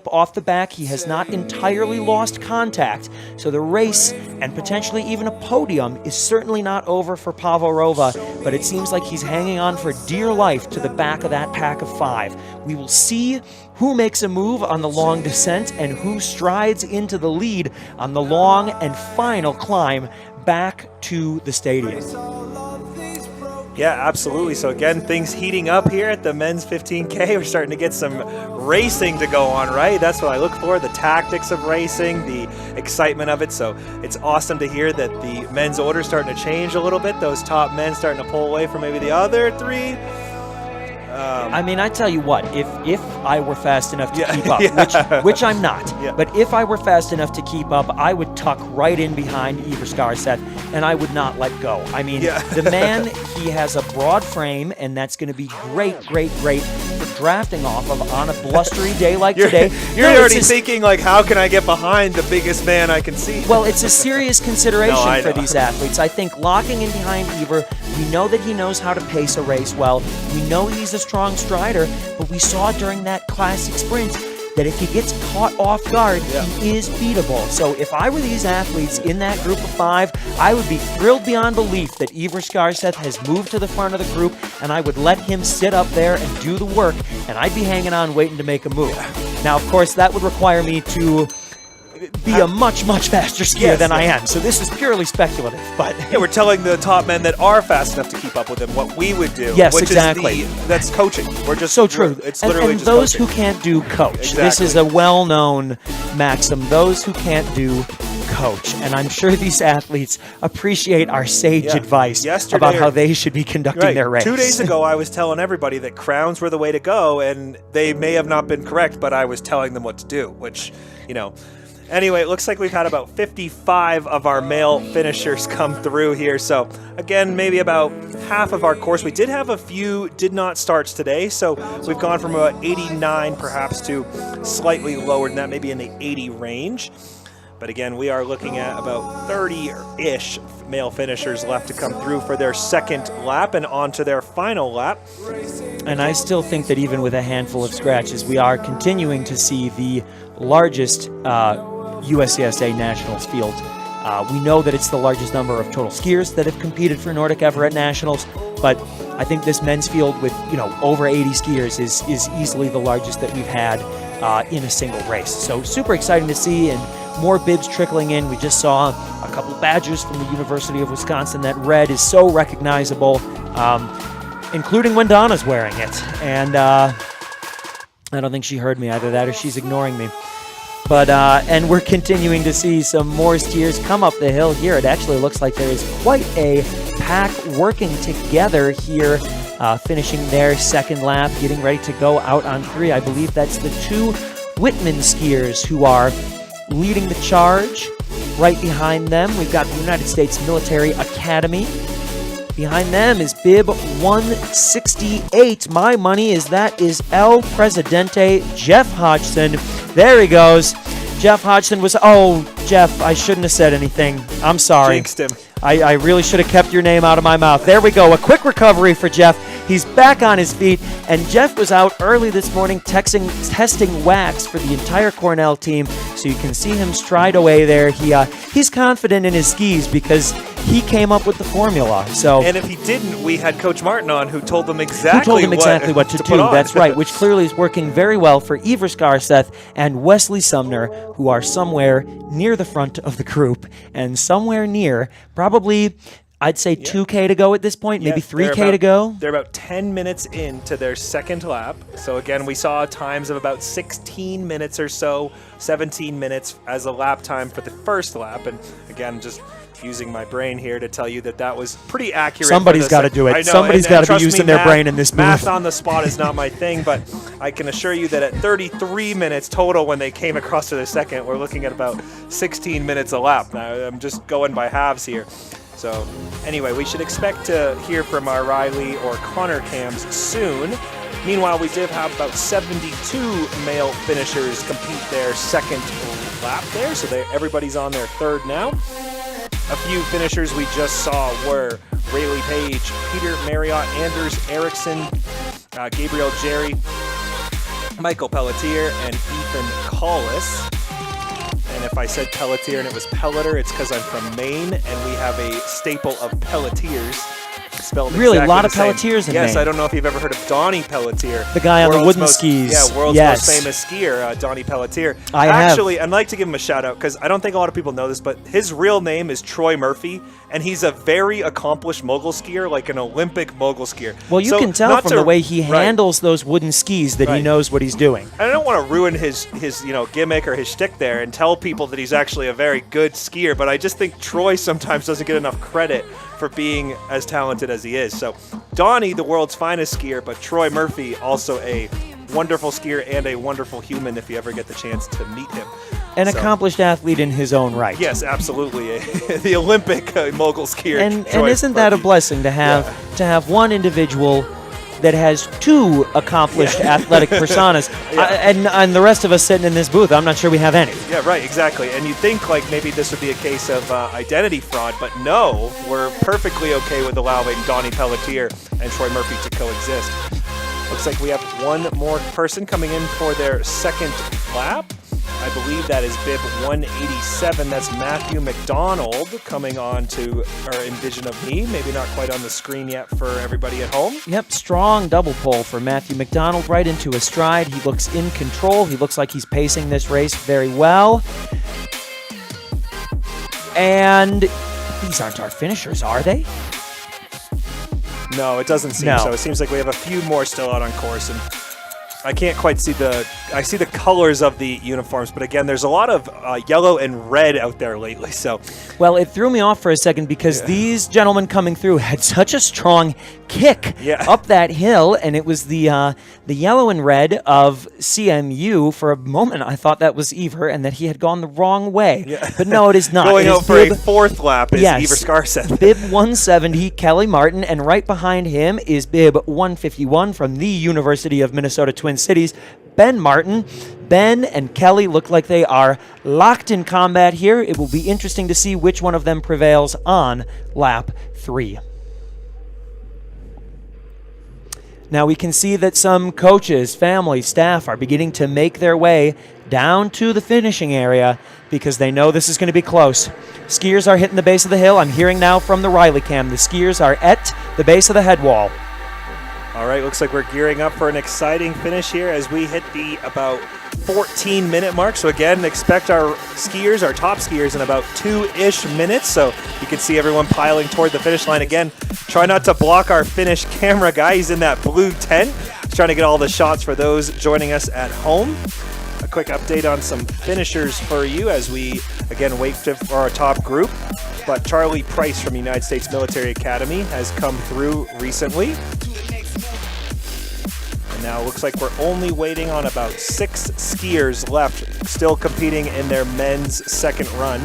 off the back. He has not entirely lost contact. So the race, and potentially even a podium, is certainly not over for Pavarova, but it seems like he's hanging on for dear life to the back of that pack of 5. We will see who makes a move on the long descent and who strides into the lead on the long and final climb back to the stadium. Yeah, absolutely. So again, things heating up here at the men's 15K. We're starting to get some racing to go on, right? That's what I look for, the tactics of racing, the excitement of it. So it's awesome to hear that the men's order is starting to change a little bit. Those top men starting to pull away from maybe the other 3. I mean, I tell you what, if I were fast enough to keep up, which I'm not, but if I were fast enough to keep up, I would tuck right in behind Ever Skarseth, and I would not let go. I mean, the man, he has a broad frame, and that's going to be great for drafting off of on a blustery day like today. You're already thinking, like, how can I get behind the biggest man I can see? Well, it's a serious consideration for these athletes. I think locking in behind Ever, we know that he knows how to pace a race well. We know he's a strong strider, but we saw during that classic sprint that if he gets caught off guard, he is beatable. So if I were these athletes in that group of 5, I would be thrilled beyond belief that Ever Skarseth has moved to the front of the group, and I would let him sit up there and do the work, and I'd be hanging on waiting to make a move. Now, of course, that would require me to be a much faster skier than I am. So this is purely speculative. But we're telling the top men that are fast enough to keep up with him what we would do. Yes, which exactly. That's coaching. We're just so true. It's literally and just those coaching. who can't do coach. Exactly. This is a well-known maxim. Those who can't do coach. And I'm sure these athletes appreciate our sage advice about how they should be conducting their race. 2 days ago, I was telling everybody that crowns were the way to go, and they may have not been correct, but I was telling them what to do, which, Anyway, it looks like we've had about 55 of our male finishers come through here. So, again, maybe about half of our course. We did have a few did not starts today, so we've gone from about 89 perhaps to slightly lower than that, maybe in the 80 range. But again, we are looking at about 30-ish male finishers left to come through for their second lap and on to their final lap. And I still think that even with a handful of scratches, we are continuing to see the largest USCSA Nationals field We know that it's the largest number of total skiers that have competed for Nordic Everett Nationals, but I think this men's field with over 80 skiers is easily the largest that we've had in a single race. So super exciting to see, and more bibs trickling in. We just saw a couple badges from the University of Wisconsin. That red is so recognizable, including when Donna's wearing it. And I don't think she heard me, either that or she's ignoring me. But and we're continuing to see some more skiers come up the hill here. It actually looks like there is quite a pack working together here, finishing their second lap, getting ready to go out on 3. I believe that's the 2 Whitman skiers who are leading the charge. Right behind them, we've got the United States Military Academy. Behind them is bib 168. My money is that is El Presidente, Jeff Hodgson. There he goes. Jeff Hodgson was... Oh, Jeff, I shouldn't have said anything. I'm sorry. Jinxed him. I really should have kept your name out of my mouth. There we go. A quick recovery for Jeff. He's back on his feet, and Jeff was out early this morning testing wax for the entire Cornell team, so you can see him stride away there. He's confident in his skis because he came up with the formula. So, and if he didn't, we had Coach Martin on who told them exactly what to do. That's right, which clearly is working very well for Ivers Garseth and Wesley Sumner, who are somewhere near the front of the group and somewhere near probably... I'd say 2K to go at this point, maybe 3K to go. They're about 10 minutes into their second lap. So again, we saw times of about 16 minutes or so, 17 minutes as a lap time for the first lap. And again, just using my brain here to tell you that was pretty accurate. Somebody's got to do it. Somebody's got to be using their brain in this booth. Math on the spot is not my thing, but I can assure you that at 33 minutes total when they came across to their second, we're looking at about 16 minutes a lap. Now, I'm just going by halves here. So anyway, we should expect to hear from our Riley or Connor cams soon. Meanwhile, we did have about 72 male finishers complete their second lap there, so everybody's on their third now. A few finishers we just saw were Rayleigh Page, Peter Marriott, Anders Eriksson, Gabriel Jerry, Michael Pelletier, and Ethan Collis. And if I said Pelletier and it was Pelleter, it's because I'm from Maine, and we have a staple of Pelletiers. Spelled really, exactly a lot of the same. Pelletiers in Yes, Maine. I don't know if you've ever heard of Donnie Pelletier. The guy on the wooden skis. Yeah, world's most famous skier, Donnie Pelletier. Actually, I'd like to give him a shout-out, because I don't think a lot of people know this, but his real name is Troy Murphy, and he's a very accomplished mogul skier, like an Olympic mogul skier. Well, you can tell from the way he handles those wooden skis that he knows what he's doing. I don't want to ruin his gimmick or his shtick there and tell people that he's actually a very good skier, but I just think Troy sometimes doesn't get enough credit for being as talented as he is. So Donnie, the world's finest skier, but Troy Murphy, also a wonderful skier and a wonderful human if you ever get the chance to meet him. An accomplished athlete in his own right. Yes, absolutely. The Olympic mogul skier. And isn't that a blessing to have one individual that has 2 accomplished athletic personas, and the rest of us sitting in this booth, I'm not sure we have any. Yeah, right, exactly. And you'd think like maybe this would be a case of identity fraud, but no, we're perfectly okay with allowing Donnie Pelletier and Troy Murphy to coexist. Looks like we have one more person coming in for their second lap. I believe that is bib 187. That's Matthew McDonald coming on to our Envision of Me. Maybe not quite on the screen yet for everybody at home. Yep, strong double pull for Matthew McDonald right into a stride. He looks in control. He looks like he's pacing this race very well. And these aren't our finishers, are they? No, it doesn't seem so. It seems like we have a few more still out on course, and I can't quite see I see the colors of the uniforms, but again, there's a lot of yellow and red out there lately. So, well, it threw me off for a second because these gentlemen coming through had such a strong kick up that hill, and it was the yellow and red of CMU. For a moment, I thought that was Iver and that he had gone the wrong way, but no, it is not. Going out for a fourth lap is Iver Skarseth. Bib 170, Kelly Martin, and right behind him is bib 151 from the University of Minnesota Twin Cities, Ben Martin. Ben and Kelly look like they are locked in combat here. It will be interesting to see which one of them prevails on lap 3. Now we can see that some coaches, family, staff are beginning to make their way down to the finishing area because they know this is going to be close. Skiers are hitting the base of the hill. I'm hearing now from the Riley cam. The skiers are at the base of the head wall. All right, looks like we're gearing up for an exciting finish here as we hit the about 14-minute mark. So again, expect our skiers, our top skiers, in about 2-ish minutes. So you can see everyone piling toward the finish line. Again, try not to block our finish camera guy. He's in that blue tent. He's trying to get all the shots for those joining us at home. A quick update on some finishers for you as we, again, wait for our top group. But Charlie Price from United States Military Academy has come through recently. And now it looks like we're only waiting on about 6 skiers left, still competing in their men's second run.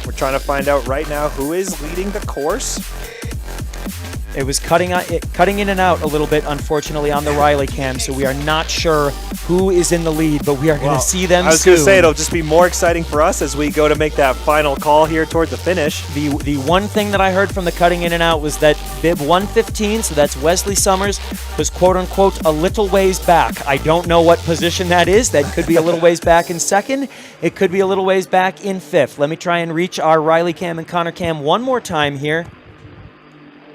We're trying to find out right now who is leading the course. It was cutting in and out a little bit, unfortunately, on the Riley cam, so we are not sure who is in the lead, but we are going to see them soon. I was going to say, it'll just be more exciting for us as we go to make that final call here toward the finish. The one thing that I heard from the cutting in and out was that bib 115, so that's Wesley Summers, was quote-unquote a little ways back. I don't know what position that is. That could be a little ways back in second. It could be a little ways back in fifth. Let me try and reach our Riley cam and Connor cam one more time here.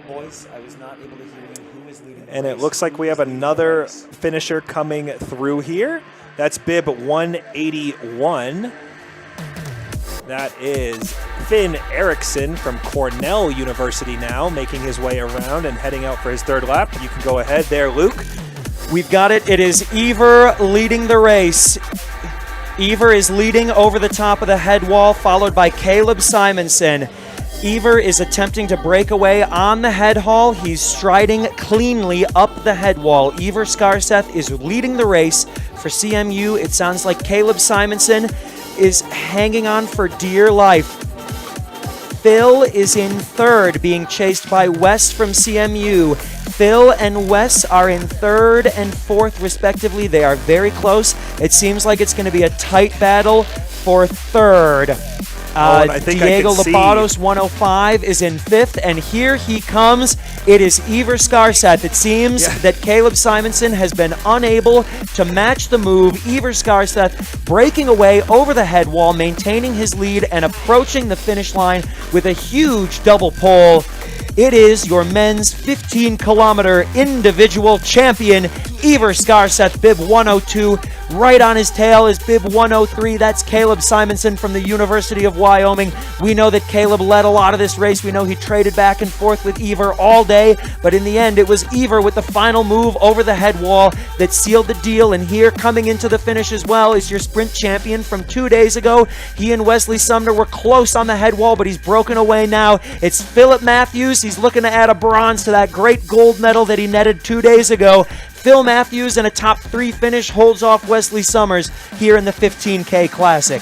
Boys, I was not able to hear you. Who is leading the And race? it looks like we have another finisher coming through here. That's bib 181. That is Finn Erickson from Cornell University now, making his way around and heading out for his third lap. You can go ahead there, Luke. We've got it. It is Ever leading the race. Ever is leading over the top of the head wall, followed by Caleb Simonson. Ever is attempting to break away on the head haul. He's striding cleanly up the head wall. Ever Skarseth is leading the race for CMU. It sounds like Caleb Simonson is hanging on for dear life. Phil is in third, being chased by Wes from CMU. Phil and Wes are in third and fourth, respectively. They are very close. It seems like it's going to be a tight battle for third. I think Diego I can see. Lapados, 105, is in fifth, and here he comes. It is Ever Skarseth. It seems that Caleb Simonson has been unable to match the move. Ever Skarseth breaking away over the head wall, maintaining his lead, and approaching the finish line with a huge double pole. It is your men's 15-kilometer individual champion, Ever Skarseth, bib 102. Right on his tail is bib 103. That's Caleb Simonson from the University of Wyoming. We know that Caleb led a lot of this race. We know he traded back and forth with Ever all day, but in the end, it was Ever with the final move over the head wall that sealed the deal. And here, coming into the finish as well, is your sprint champion from 2 days ago. He and Wesley Sumner were close on the head wall, but he's broken away now. It's Philip Matthews. He's looking to add a bronze to that great gold medal that he netted 2 days ago. Phil Matthews in a top 3 finish holds off Wesley Summers here in the 15K Classic.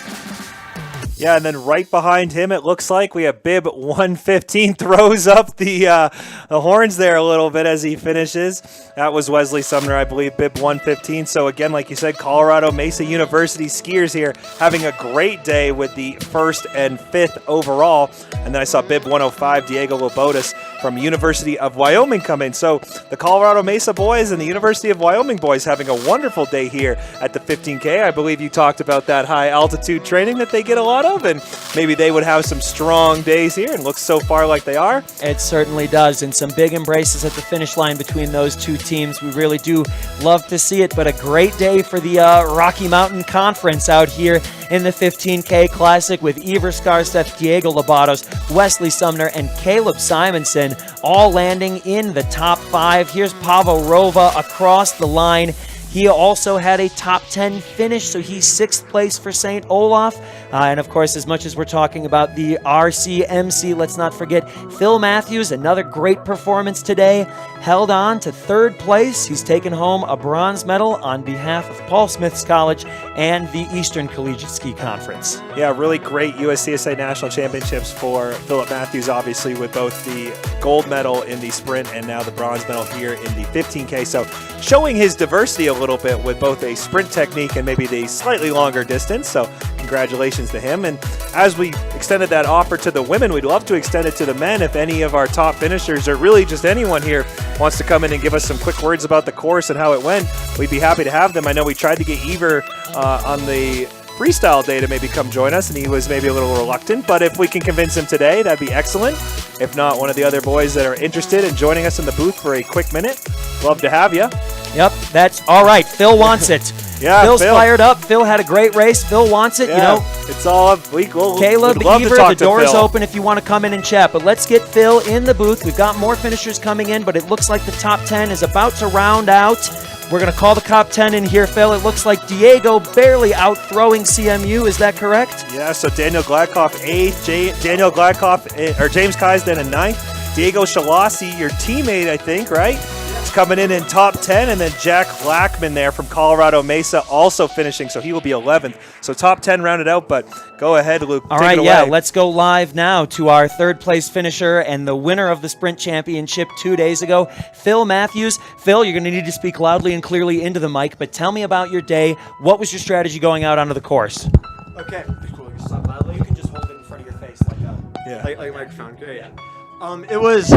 Yeah, and then right behind him, it looks like we have bib 115 throws up the horns there a little bit as he finishes. That was Wesley Sumner, I believe, bib 115. So again, like you said, Colorado Mesa University skiers here having a great day with the 1st and 5th overall. And then I saw bib 105, Diego Lapados from University of Wyoming come in. So the Colorado Mesa boys and the University of Wyoming boys having a wonderful day here at the 15K. I believe you talked about that high altitude training that they get a lot of, and maybe they would have some strong days here, and looks so far like they are. It certainly does, and some big embraces at the finish line between those two teams. We really do love to see it, but a great day for the Rocky Mountain Conference out here in the 15K Classic with Ever Skarseth, Diego Lapados, Wesley Sumner, and Caleb Simonson all landing in the top 5. Here's Pavel Rova across the line. He also had a top 10 finish, so he's 6th place for St. Olaf. And of course, as much as we're talking about the RCMC, let's not forget Phil Matthews, another great performance today, held on to 3rd place. He's taken home a bronze medal on behalf of Paul Smith's College and the Eastern Collegiate Ski Conference. Yeah, really great USCSA National Championships for Philip Matthews, obviously, with both the gold medal in the sprint and now the bronze medal here in the 15K. So showing his diversity a little bit with both a sprint technique and maybe the slightly longer distance. So congratulations to him. And as we extended that offer to the women, we'd love to extend it to the men. If any of our top finishers, or really just anyone here, wants to come in and give us some quick words about the course and how it went, we'd be happy to have them. I know we tried to get Ever on the freestyle day to maybe come join us, and he was maybe a little reluctant, but if we can convince him today, that'd be excellent. If not, one of the other boys that are interested in joining us in the booth for a quick minute, love to have you. Yep, that's all right. Phil wants it. Yeah, Phil's Phil. fired up. Phil had a great race. Phil wants it. Yeah, you know, it's all up. Caleb, would love Ever, to talk the to door's Phil. open if you want to come in and chat. But let's get Phil in the booth. We've got more finishers coming in, but it looks like the top 10 is about to round out. We're going to call the top 10 in here, Phil. It looks like Diego barely out-throwing CMU. Is that correct? Yeah, so Daniel Gladkoff 8th, Daniel Gladkoff, or James Kaisden in 9th. Diego Shalasi, your teammate, I think, right? Is coming in top 10, and then Jack Lackman there from Colorado Mesa also finishing, so he will be 11th. So top 10 rounded out, but go ahead, Luke. All Take right, it yeah, away. let's go live now to our third place finisher and the winner of the Sprint Championship 2 days ago, Phil Matthews. Phil, you're going to need to speak loudly and clearly into the mic, but tell me about your day. What was your strategy going out onto the course? Okay, cool. You stop loudly. You can just hold it in front of your face like a microphone. Great. Yeah. It was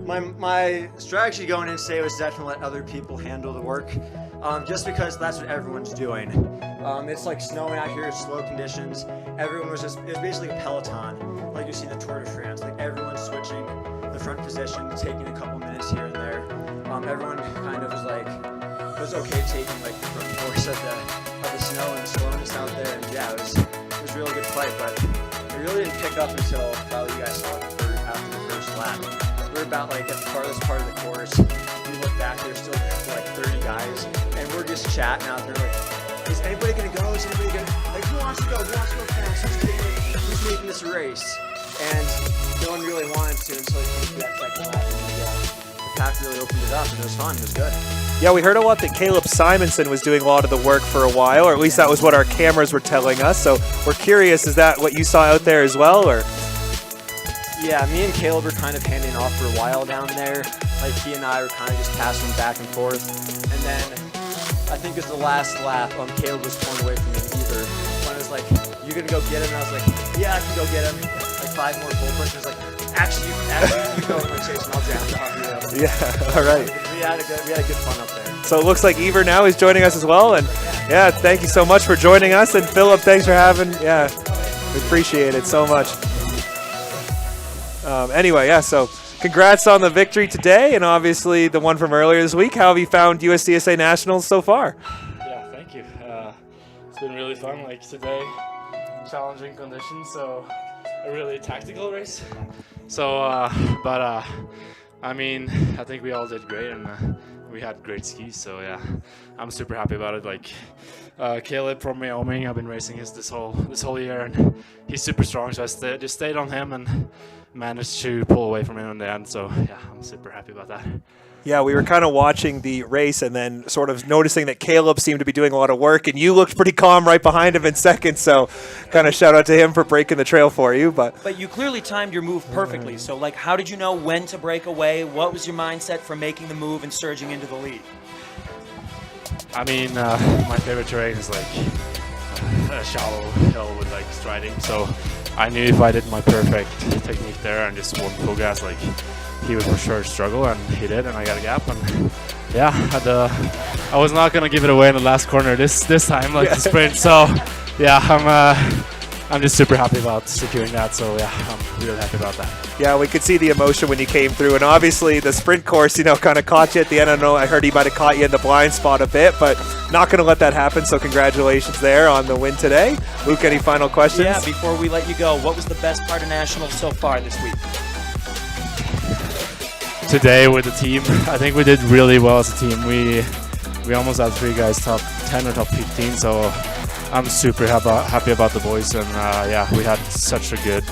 my strategy going in today was definitely let other people handle the work, just because that's what everyone's doing. It's like snowing out here, slow conditions. Everyone was it was basically a peloton, like you see the Tour de France. Like everyone's switching the front position, taking a couple minutes here and there. Everyone kind of was like, it was okay taking like the front force of the snow and the slowness out there. And yeah, it was a really good fight, but it really didn't pick up until probably you guys saw it after the first lap. We're about like at the farthest part of the course. We look back, there's still like 30 guys, and we're just chatting out there like, is anybody gonna go? Is anybody gonna, like, who wants to go? Who wants to go fast? Who's making this a race? And no one really wanted to until it came to that second lap. And the pack really opened it up, and it was fun. It was good. Yeah, we heard a lot that Caleb Simonson was doing a lot of the work for a while, or at least that was what our cameras were telling us. So we're curious, is that what you saw out there as well, or? Yeah, me and Caleb were kind of handing off for a while down there. Like, he and I were kind of just passing back and forth. And then, I think it was the last lap, Caleb was torn away from me either. When I was like, you gonna go get him? And I was like, yeah, I can go get him. Like 5 more pull pushes. Like, actually, you go and chase him. I'll draft off you. Yeah, all right. We had a good fun up there. So it looks like Ever now is joining us as well. And yeah, thank you so much for joining us. And Philip, thanks for having, yeah, we appreciate it so much. Anyway, yeah, so congrats on the victory today and obviously the one from earlier this week. How have you found USCSA Nationals so far? Yeah, thank you. It's been really fun, like today, challenging conditions, so a really tactical race. So, I mean, I think we all did great and we had great skis, so yeah, I'm super happy about it. Like Caleb from Wyoming, I've been racing this whole year, and he's super strong, so I just stayed on him and managed to pull away from him in the end. So yeah, I'm super happy about that. Yeah, we were kind of watching the race and then sort of noticing that Caleb seemed to be doing a lot of work, and you looked pretty calm right behind him in second. So kind of shout out to him for breaking the trail for you. But you clearly timed your move perfectly. So, like, how did you know when to break away? What was your mindset for making the move and surging into the lead? I mean, my favorite terrain is like a shallow hill with like striding. So I knew if I did my perfect technique there and just one full gas, like he would for sure struggle, and he did, and I got a gap, and yeah, I was not gonna give it away in the last corner this time, like the sprint. So yeah, I'm just super happy about securing that. So yeah, I'm really happy about that. yeah, we could see the emotion when you came through, and obviously the sprint course, kind of caught you at the end. I know I heard he might have caught you in the blind spot a bit, but not going to let that happen. So congratulations there on the win today. Luke, any final questions? Yeah, before we let you go, what was the best part of Nationals so far this week? Today with the team, I think we did really well as a team. We almost had 3 guys top 10 or top 15, so I'm super happy about the boys, and yeah, we had such a good,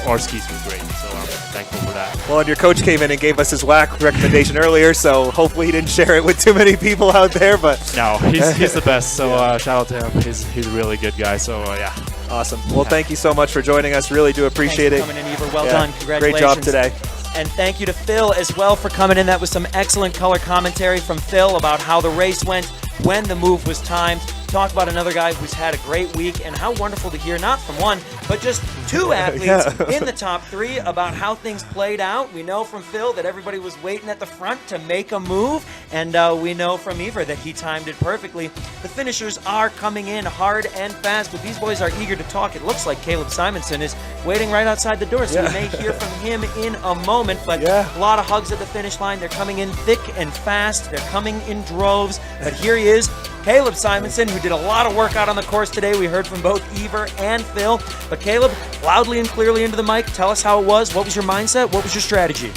our skis were great, so I'm thankful for that. Well, and your coach came in and gave us his WAC recommendation earlier, so hopefully he didn't share it with too many people out there. But no, he's the best, so shout out to him. He's a really good guy, so yeah. Awesome. Well, thank you so much for joining us. Really do appreciate Thanks it. for coming in, Ever. Well done. Congratulations. Great job today. And thank you to Phil as well for coming in. That was some excellent color commentary from Phil about how the race went, when the move was timed. talk about another guy who's had a great week, and how wonderful to hear not from one, but just two athletes in the top 3 about how things played out. We know from Phil that everybody was waiting at the front to make a move, and we know from Iver that he timed it perfectly. The finishers are coming in hard and fast, but these boys are eager to talk. It looks like Caleb Simonson is waiting right outside the door, so we may hear from him in a moment, but a lot of hugs at the finish line. They're coming in thick and fast. They're coming in droves, but here he is, Caleb Simonson, who did a lot of work out on the course today. We heard from both Iver and Phil. But Caleb, loudly and clearly into the mic, tell us how it was. What was your mindset? What was your strategy?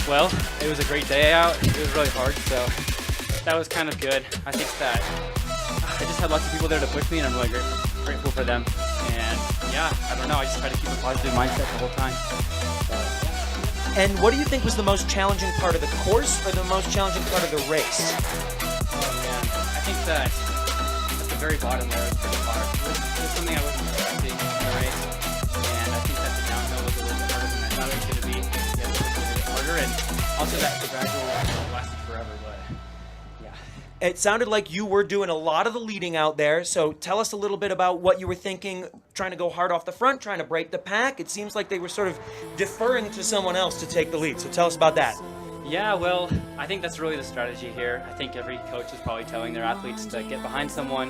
Well, it was a great day out. It was really hard, so that was kind of good. I think that I just had lots of people there to push me, and I'm really grateful for them. And yeah, I don't know, I just try to keep a positive mindset the whole time. And what do you think was the most challenging part of the course or the most challenging part of the race? Oh man, I think that at the very bottom there was pretty hard. It was something I wasn't expecting in the race, and I think that the downhill was a little bit harder than I thought it was going to be. Yeah, it was a little bit harder, and also that the gradual lasted forever, but yeah. It sounded like you were doing a lot of the leading out there, so tell us a little bit about what you were thinking, trying to go hard off the front, trying to break the pack. It seems like they were sort of deferring to someone else to take the lead, so tell us about that. Yeah, well, I think that's really the strategy here. I think every coach is probably telling their athletes to get behind someone,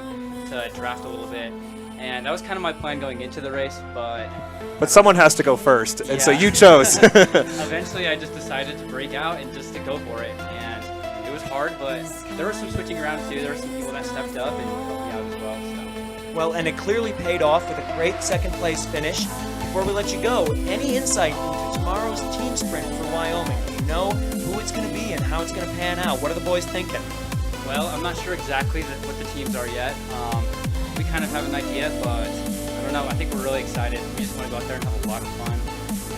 to draft a little bit, and that was kind of my plan going into the race, but someone has to go first, and so you chose. Eventually I just decided to break out and just to go for it, and it was hard, but there was some switching around too. There were some people that stepped up and helped me out as well. So. Well, and it clearly paid off with a great second place finish. Before we let you go, any insight into tomorrow's team sprint for Wyoming? Do you know who it's going to be and how it's going to pan out? What are the boys thinking? Well, I'm not sure exactly what the teams are yet. We kind of have an idea, but I don't know. I think we're really excited. We just want to go out there and have a lot of fun,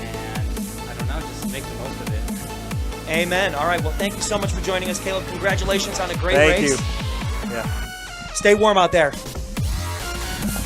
and I don't know, just make the most of it. Amen. All right. Well, thank you so much for joining us, Caleb. Congratulations on a great Thank race. you. Yeah. Stay warm out there.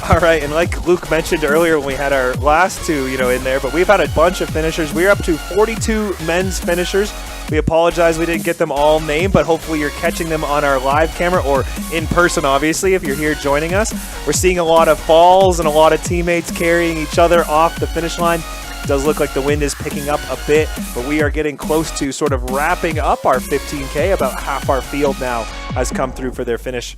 All right, and like Luke mentioned earlier when we had our last two, in there, but we've had a bunch of finishers. We're up to 42 men's finishers. We apologize we didn't get them all named, but hopefully you're catching them on our live camera or in person, obviously, if you're here joining us. We're seeing a lot of falls and a lot of teammates carrying each other off the finish line. It does look like the wind is picking up a bit, but we are getting close to sort of wrapping up our 15K. About half our field now has come through for their finish.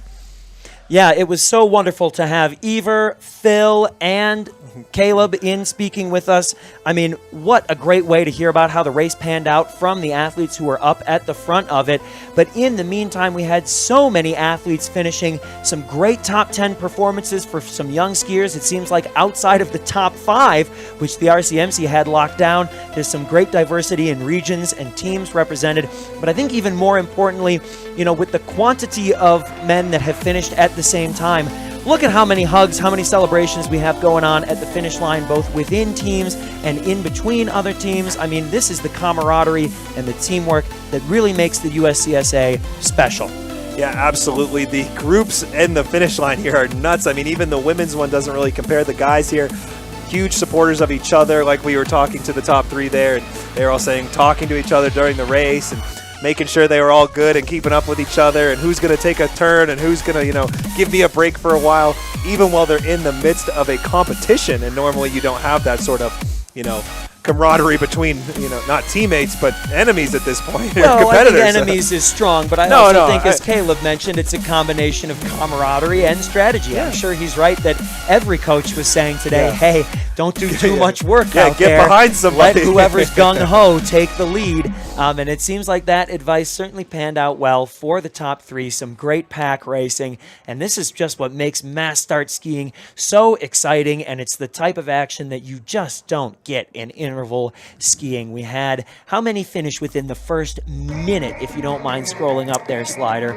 Yeah, it was so wonderful to have Iver, Phil, and Caleb in speaking with us. I mean, what a great way to hear about how the race panned out from the athletes who were up at the front of it. But in the meantime, we had so many athletes finishing, some great top 10 performances for some young skiers. It seems like outside of the top 5, which the RCMC had locked down, there's some great diversity in regions and teams represented. But I think even more importantly, with the quantity of men that have finished at the same time, look at how many hugs, how many celebrations we have going on at the finish line, both within teams and in between other teams. I mean, this is the camaraderie and the teamwork that really makes the USCSA special. Yeah, absolutely. The groups and the finish line here are nuts. I mean, even the women's one doesn't really compare. The guys here, huge supporters of each other, like we were talking to the top 3 there, and they were all saying, talking to each other during the race and making sure they were all good and keeping up with each other and who's going to take a turn and who's going to, give me a break for a while, even while they're in the midst of a competition. And normally you don't have that sort of, camaraderie between, not teammates, but enemies at this point. Well, competitors. I think enemies is strong, but I also think, as Caleb mentioned, it's a combination of camaraderie and strategy. Yeah. I'm sure he's right that every coach was saying today, hey, don't do too much work out there. Get behind somebody. Let whoever's gung-ho take the lead. And it seems like that advice certainly panned out well for the top 3. Some great pack racing. And this is just what makes mass start skiing so exciting. And it's the type of action that you just don't get in interval skiing. We had how many finish within the first minute, if you don't mind scrolling up there, Slider?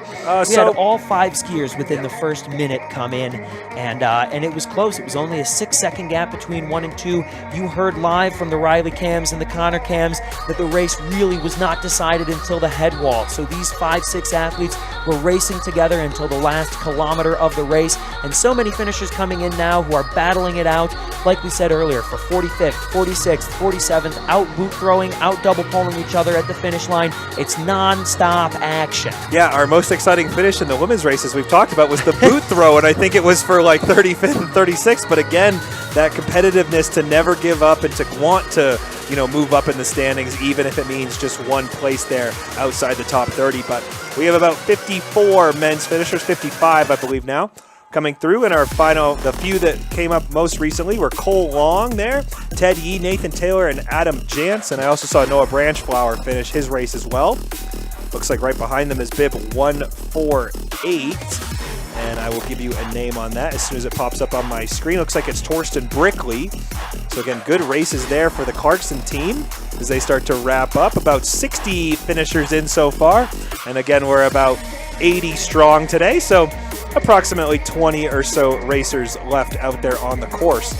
We had all 5 skiers within the first minute come in. And it was close. It was only a 6-second gap between 1 and 2. You heard live from the Riley cams and the Connor cams that the race really was not decided until the head wall. So these 5-6 athletes were racing together until the last kilometer of the race, and so many finishers coming in now who are battling it out, like we said earlier, for 45th, 46th, 47th, out boot throwing, out double pulling each other at the finish line. It's non-stop action. Yeah, our most exciting finish in the women's races we've talked about was the boot throw, and I think it was for like 35th and 36th, but again, that competitiveness to never give up and to want to, move up in the standings, even if it means just one place there outside the top 30. But we have about 54 men's finishers, 55, I believe now, coming through. And our final, the few that came up most recently were Cole Long there, Ted Yee, Nathan Taylor, and Adam Jantz. And I also saw Noah Branchflower finish his race as well. Looks like right behind them is bib 148. And I will give you a name on that as soon as it pops up on my screen. Looks like it's Torsten Brickley. So again, good races there for the Clarkson team as they start to wrap up. About 60 finishers in so far. And again, we're about 80 strong today. So approximately 20 or so racers left out there on the course.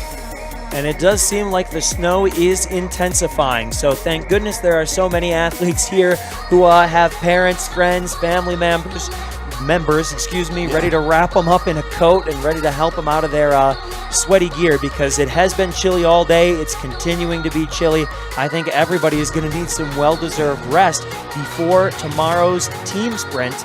And it does seem like the snow is intensifying. So thank goodness there are so many athletes here who have parents, friends, family members, ready to wrap them up in a coat and ready to help them out of their sweaty gear, because it has been chilly all day. It's continuing to be chilly. I think everybody is going to need some well-deserved rest before tomorrow's team sprint.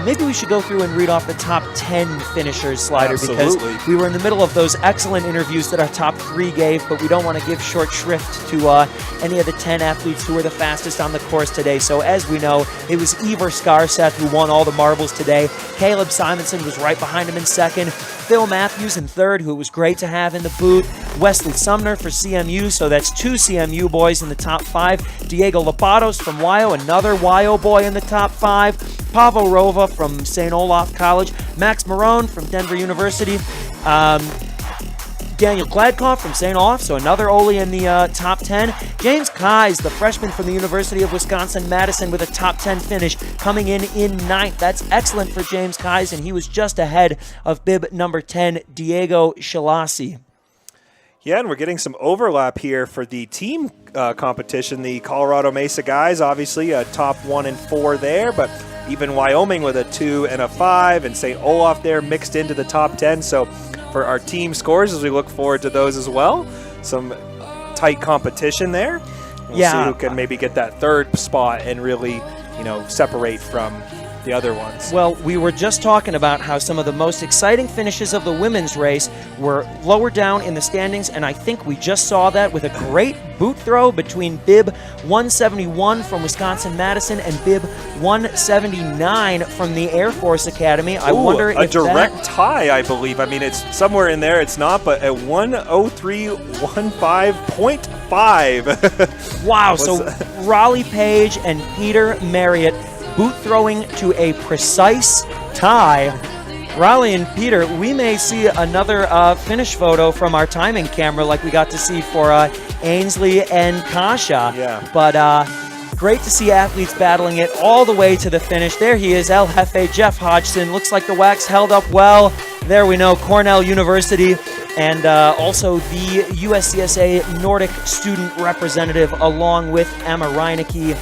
Maybe we should go through and read off the top 10 finishers, Slider, because we were in the middle of those excellent interviews that our top 3 gave, but we don't want to give short shrift to any of the 10 athletes who were the fastest on the course today. So as we know, it was Ivar Skarseth who won all the marbles today. Caleb Simonson was right behind him in second. Phil Matthews in third, who was great to have in the boot. Wesley Sumner for CMU, so that's 2 CMU boys in the top 5. Diego Lobatos from WYO, another WYO boy in the top 5. Pavel Rova from St. Olaf College. Max Marone from Denver University. Daniel Gladkoff from St. Olaf, so another Ole in the top 10. James Keyes, the freshman from the University of Wisconsin-Madison, with a top 10 finish, coming in 9th. That's excellent for James Keyes, and he was just ahead of bib number 10, Diego Shalasi. Yeah, and we're getting some overlap here for the team competition. The Colorado Mesa guys, obviously, a top 1 and 4 there, but even Wyoming with a 2 and a 5, and St. Olaf there mixed into the top 10. So for our team scores, as we look forward to those as well, some tight competition there. We'll see who can maybe get that 3rd spot and really, separate from the other ones. Well, we were just talking about how some of the most exciting finishes of the women's race were lower down in the standings, and I think we just saw that with a great boot throw between bib 171 from Wisconsin-Madison and bib 179 from the Air Force Academy. I wonder if a direct tie, I believe. I mean, it's somewhere in there. It's not, but at 1:03:15.5. Wow, so Raleigh Page and Peter Marriott boot throwing to a precise tie. Raleigh and Peter, we may see another finish photo from our timing camera like we got to see for Ainsley and Kasha. Yeah. But great to see athletes battling it all the way to the finish. There he is, El Jefe, Jeff Hodgson. Looks like the wax held up well. There we know, Cornell University. And also the USCSA Nordic student representative along with Emma Reinecke.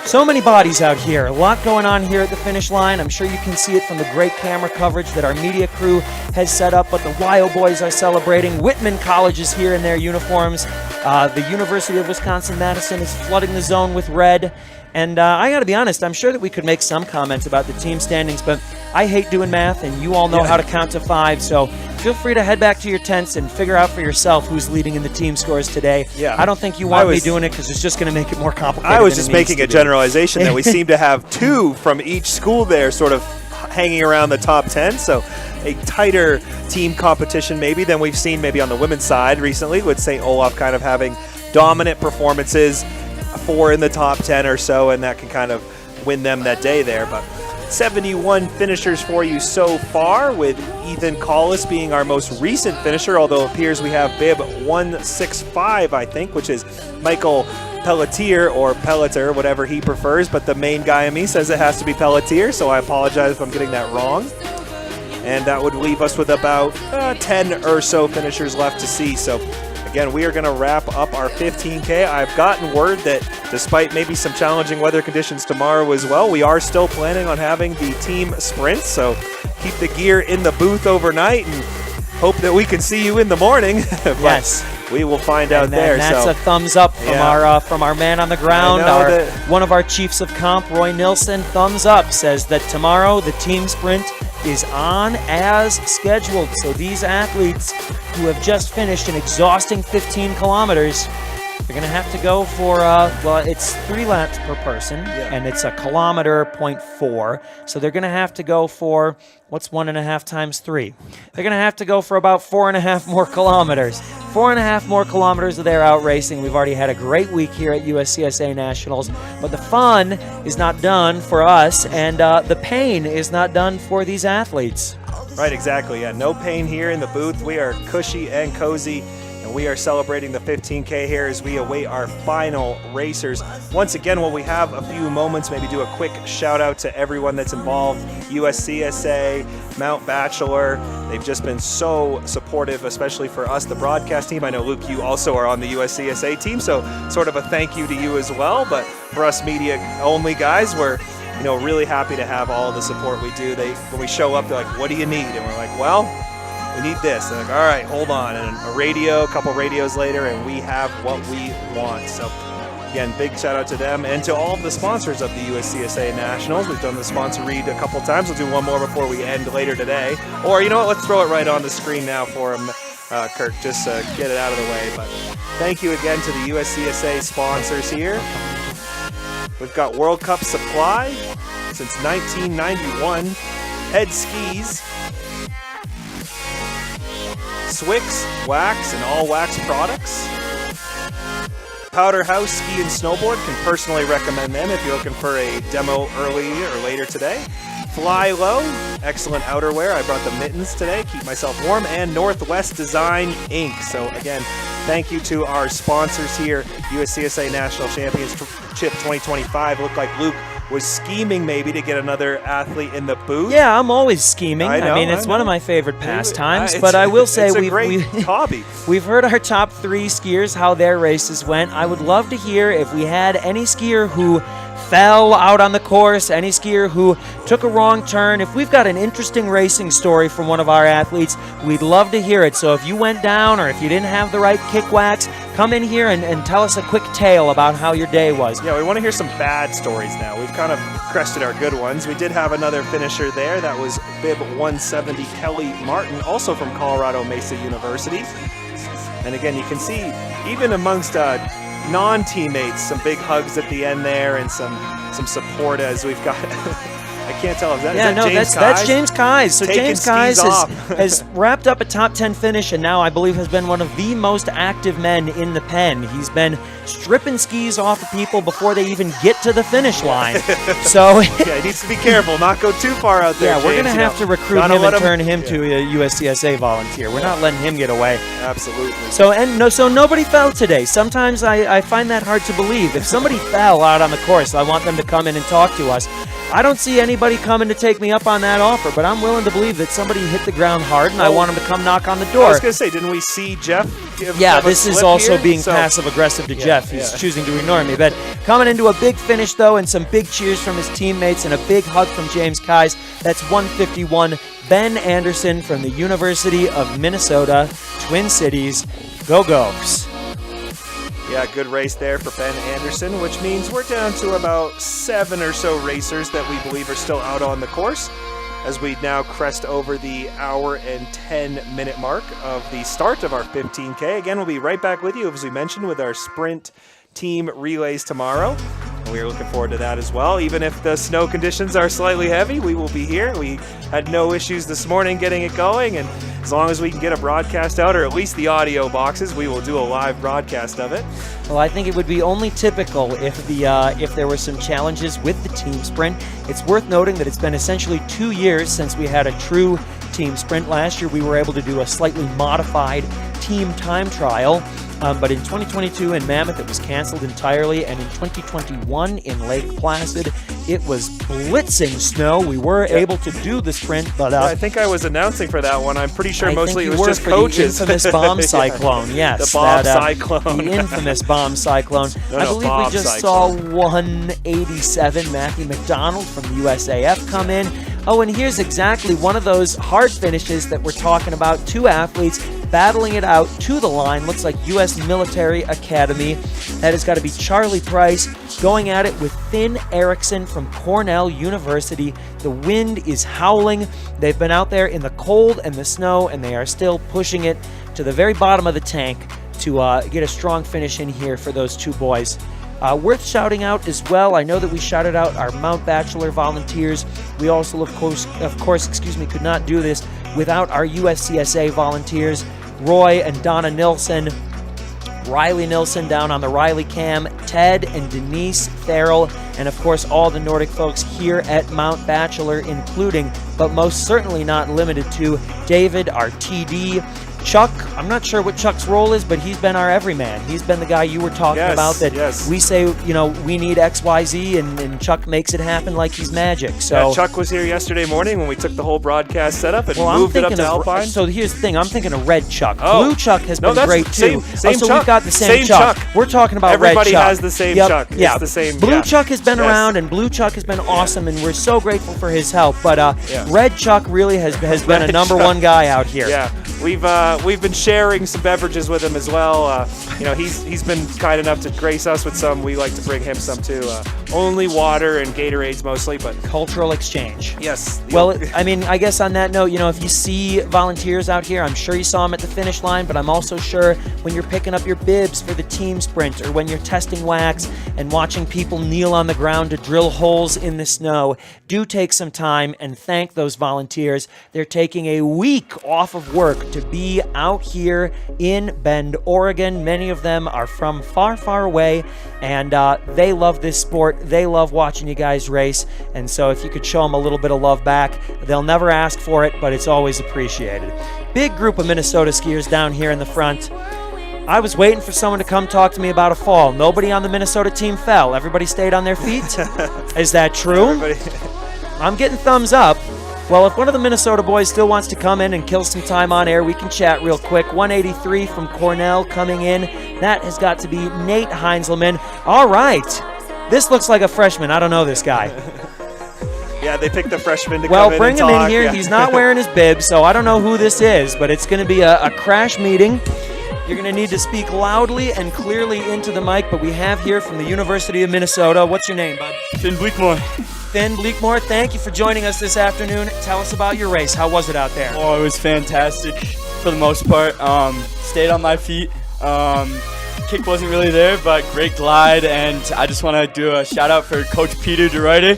So many bodies out here. A lot going on here at the finish line. I'm sure you can see it from the great camera coverage that our media crew has set up, but the WYO boys are celebrating. Whitman College is here in their uniforms. The University of Wisconsin-Madison is flooding the zone with red. And I got to be honest, I'm sure that we could make some comments about the team standings, but I hate doing math, and you all know how to count to 5, so feel free to head back to your tents and figure out for yourself who's leading in the team scores today. Yeah. I don't think you want me doing it because it's just going to make it more complicated. I was just making a generalization that we seem to have 2 from each school there sort of hanging around the top 10, so a tighter team competition maybe than we've seen maybe on the women's side recently, with St. Olaf kind of having dominant performances, 4 in the top 10 or so, and that can kind of win them that day there. But 71 finishers for you so far, with Ethan Collis being our most recent finisher, although it appears we have bib 165, I think, which is Michael Pelletier, or Pelletier, whatever he prefers, but the main guy in me says it has to be Pelletier, so I apologize if I'm getting that wrong. And that would leave us with about 10 or so finishers left to see. So again, we are going to wrap up our 15K. I've gotten word that despite maybe some challenging weather conditions tomorrow as well, we are still planning on having the team sprint. So keep the gear in the booth overnight and hope that we can see you in the morning. Yes. We will find out there. That's a thumbs up from our man on the ground. One of our chiefs of comp, Roy Nilsson, thumbs up, says that tomorrow the team sprint is on as scheduled. So these athletes who have just finished an exhausting 15 kilometers, they're going to have to go for, it's 3 laps per person, and it's a kilometer 0.4. So they're going to have to go for, what's 1.5 times 3? They're going to have to go for about 4.5 more kilometers. 4.5 more kilometers of they're out racing. We've already had a great week here at USCSA Nationals, but the fun is not done for us, and the pain is not done for these athletes. Right, exactly. Yeah, no pain here in the booth. We are cushy and cozy, and we are celebrating the 15K here as we await our final racers. Once again, while we have a few moments, maybe do a quick shout out to everyone that's involved. USCSA, Mount Bachelor, they've just been so supportive, especially for us, the broadcast team. I know, Luke, you also are on the USCSA team, so sort of a thank you to you as well. But for us media-only guys, we're really happy to have all the support we do. When we show up, they're like, what do you need? And we're like, well, we need this. They're like, all right, hold on. And a couple radios later, and we have what we want. So again, big shout out to them and to all of the sponsors of the USCSA Nationals. We've done the sponsor read a couple times. We'll do one more before we end later today. Or you know what, let's throw it right on the screen now for him, Kirk, just get it out of the way. But thank you again to the USCSA sponsors here. We've got World Cup Supply since 1991, Head Skis, Swix, wax and all wax products, Powder House Ski and Snowboard, can personally recommend them if you're looking for a demo early or later today. Fly Low, excellent outerwear. I brought the mittens today, keep myself warm, and Northwest Design Inc. So again, thank you to our sponsors here. USCSA National Championship 2025. Looked like Luke was scheming maybe to get another athlete in the booth. Yeah, I'm always scheming. I mean, it's one of my favorite pastimes. But I will say, it's a great hobby. We've heard our top 3 skiers, how their races went. I would love to hear if we had any skier who fell out on the course, any skier who took a wrong turn. If we've got an interesting racing story from one of our athletes, we'd love to hear it. So if you went down or if you didn't have the right kick wax, come in here and tell us a quick tale about how your day was. Yeah, we want to hear some bad stories now. We've kind of crested our good ones. We did have another finisher there. That was bib 170 Kelly Martin, also from Colorado Mesa University. And again, you can see even amongst non-teammates, some big hugs at the end there and some support as we've got. I can't tell. That's James Keyes. So James Keyes has wrapped up a top 10 finish and now I believe has been one of the most active men in the pen. He's been stripping skis off of people before they even get to the finish line. So yeah, he needs to be careful, not go too far out there. Yeah, we're going to have to recruit him and turn him to a USCSA volunteer. We're not letting him get away. Absolutely. So nobody fell today. Sometimes I find that hard to believe. If somebody fell out on the course, I want them to come in and talk to us. I don't see anybody coming to take me up on that offer, but I'm willing to believe that somebody hit the ground hard, and I want them to come knock on the door. I was going to say, didn't we see Jeff give this is also being passive-aggressive to Jeff. He's choosing to ignore me. But coming into a big finish, though, and some big cheers from his teammates and a big hug from James Keyes. That's 151, Ben Anderson from the University of Minnesota, Twin Cities. Go Gophers. Yeah, good race there for Ben Anderson, which means we're down to about 7 or so racers that we believe are still out on the course as we now crest over the hour and 10-minute mark of the start of our 15K. Again, we'll be right back with you, as we mentioned, with our sprint team relays tomorrow. We are looking forward to that as well. Even if the snow conditions are slightly heavy, we will be here. We had no issues this morning getting it going, and as long as we can get a broadcast out, or at least the audio boxes, we will do a live broadcast of it. Well, I think it would be only typical if there were some challenges with the team sprint. It's worth noting that it's been essentially 2 years since we had a true team sprint. Last year, we were able to do a slightly modified team time trial. But in 2022 in Mammoth, it was canceled entirely, and in 2021 in Lake Placid, It was blitzing snow. We were able to do the sprint, but I think I was announcing for that one. I'm pretty sure mostly it was just for coaches. The infamous bomb cyclone, yes. The bomb cyclone. The infamous bomb cyclone. I believe we just saw 187 Matthew McDonald from the USAF come in. Oh, and here's exactly one of those hard finishes that we're talking about. Two athletes battling it out to the line. Looks like U.S. Military Academy. That has got to be Charlie Price going at it with Finn Erickson from Cornell University. The wind is howling. They've been out there in the cold and the snow, and they are still pushing it to the very bottom of the tank to get a strong finish in here for those two boys. Worth shouting out as well. I know that we shouted out our Mount Bachelor volunteers. We also, of course, could not do this without our USCSA volunteers, Roy and Donna Nilsson, Riley Nilsson down on the Riley cam, Ted and Denise Farrell, and of course all the Nordic folks here at Mount Bachelor, including, but most certainly not limited to, David, our TD, Chuck. I'm not sure what Chuck's role is, but he's been our everyman. He's been the guy you were talking about that we say, we need XYZ, and Chuck makes it happen like he's magic. So Chuck was here yesterday morning when we took the whole broadcast setup and moved it up to Alpine. So here's the thing. I'm thinking of Red Chuck. Oh. Blue Chuck has been great too. Same so Chuck. we've got the same Chuck. We're talking about Everybody Red Chuck. has the same Chuck. Yeah. It's the same. Blue Chuck has been around, and Blue Chuck has been awesome, and we're so grateful for his help. But Red Chuck really has been a number one guy out here. Yeah. We've been sharing some beverages with him as well. He's been kind enough to grace us with some. We like to bring him some too. Only water and Gatorades mostly, but cultural exchange. Yes. Well, I guess on that note, if you see volunteers out here, I'm sure you saw them at the finish line, but I'm also sure when you're picking up your bibs for the team sprint, or when you're testing wax and watching people kneel on the ground to drill holes in the snow, do take some time and thank those volunteers. They're taking a week off of work to be out here in Bend, Oregon. Many of them are from far, far away, and they love this sport. They love watching you guys race, and so if you could show them a little bit of love back, they'll never ask for it, but it's always appreciated. Big group of Minnesota skiers down here in the front. I was waiting for someone to come talk to me about a fall. Nobody on the Minnesota team fell. Everybody stayed on their feet. Is that true? I'm getting thumbs up. Well, if one of the Minnesota boys still wants to come in and kill some time on air, we can chat real quick. 183 from Cornell coming in. That has got to be Nate Heinzelman. All right. This looks like a freshman. I don't know this guy. Yeah, they picked the freshman to come in Well, and bring him talk. in here. Yeah. He's not wearing his bib, so I don't know who this is, but it's going to be a crash meeting. You're going to need to speak loudly and clearly into the mic, but we have here from the University of Minnesota. What's your name, bud? Finn Bleakmore. Finn Bleakmore, thank you for joining us this afternoon. Tell us about your race. How was it out there? Oh, it was fantastic for the most part. Stayed on my feet. Kick wasn't really there, but great glide. And I just want to do a shout out for Coach Peter DeRuyter,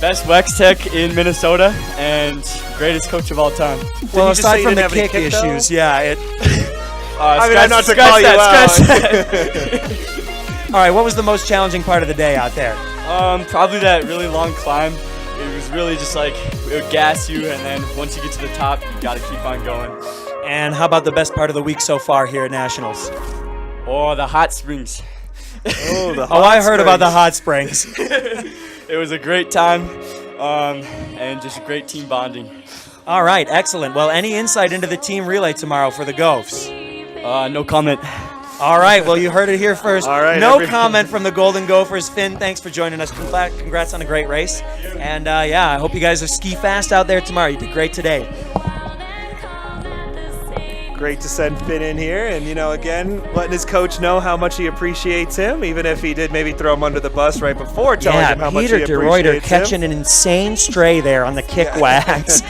best Wex Tech in Minnesota and greatest coach of all time. Well, aside from the kick issues, yeah. I'm not to call you out. All right, what was the most challenging part of the day out there? Probably that really long climb. It was really just like, it would gas you, and then once you get to the top, you got to keep on going. And how about the best part of the week so far here at Nationals? Oh, the hot springs. I heard about the hot springs. It was a great time, and just a great team bonding. All right, excellent. Well, any insight into the team relay tomorrow for the Gophs? No comment. All right, well, you heard it here first. All right, no comment from the Golden Gophers. Finn, thanks for joining us. Congrats on a great race. And, I hope you guys are ski fast out there tomorrow. You did great today. Great to send Finn in here, and again, letting his coach know how much he appreciates him, even if he did maybe throw him under the bus right before telling him how much he appreciates him. Peter DeRuyter catching an insane stray there on the kick wax.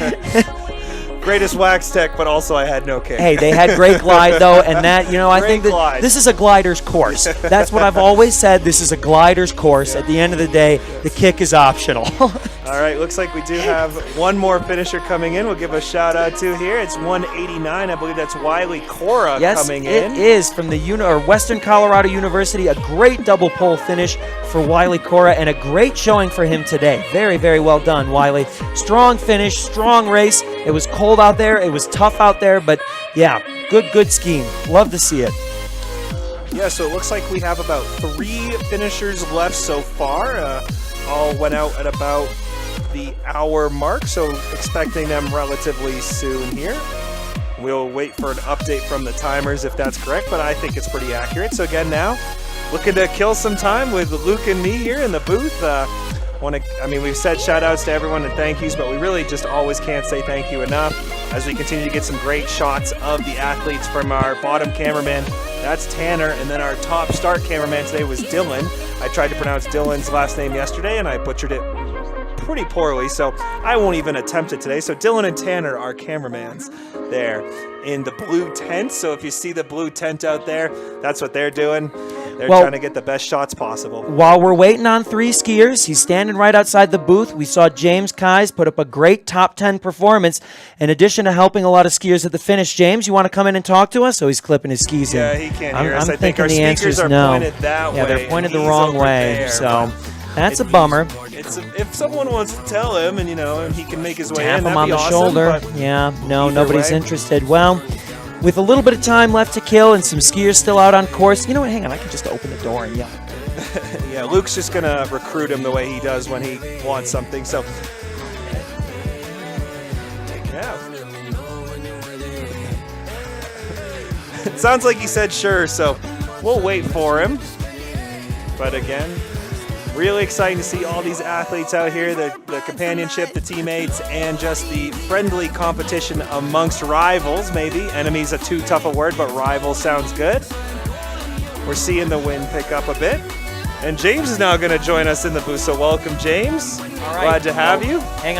Greatest wax tech, but also I had no kick. Hey, they had great glide though, and that I think that this is a glider's course. That's what I've always said. This is a glider's course. At the end of the day, the kick is optional. All right, looks like we do have one more finisher coming in. We'll give a shout out to here. It's 189. I believe that's Wiley Cora coming in. Yes, it is from the Western Colorado University. A great double pole finish for Wiley Cora, and a great showing for him today. Very, very well done, Wiley. Strong finish, strong race. It was cold out there. It was tough out there, but yeah, good skiing. Love to see it. Yeah, so it looks like we have about 3 finishers left so far. all went out at about the hour mark, so expecting them relatively soon here. We'll wait for an update from the timers if that's correct, but I think it's pretty accurate. So again now, looking to kill some time with Luke and me here in the booth. We've said shout outs to everyone and thank yous, but we really just always can't say thank you enough as we continue to get some great shots of the athletes from our bottom cameraman. That's Tanner, and then our top start cameraman today was Dylan. I tried to pronounce Dylan's last name yesterday and I butchered it pretty poorly, so I won't even attempt it today. So Dylan and Tanner are cameraman's there in the blue tent. So if you see the blue tent out there, that's what they're doing. They're trying to get the best shots possible. While we're waiting on 3 skiers, he's standing right outside the booth. We saw James Kais put up a great top 10 performance. In addition to helping a lot of skiers at the finish, James, you want to come in and talk to us? Oh, he's clipping his skis in. Yeah, he can't hear us. I'm I think our thinking the speakers answer's are no. pointed that way. Yeah, they're pointed the and wrong he's over way. there, So that's a bummer. If someone wants to tell him, and and he can make his way Tap in, him that'd on be the awesome, shoulder. but Yeah, no, either nobody's way. interested. Well, with a little bit of time left to kill and some skiers still out on course, you know what? Hang on, I can just open the door and yell. Yeah, Luke's just gonna recruit him the way he does when he wants something. So, yeah. It sounds like he said sure, so we'll wait for him. But again, really exciting to see all these athletes out here, the companionship, the teammates, and just the friendly competition amongst rivals, maybe. Enemies are too tough a word, but rivals sounds good. We're seeing the wind pick up a bit. And James is now going to join us in the booth, so welcome, James. All right. Glad to have you. Hang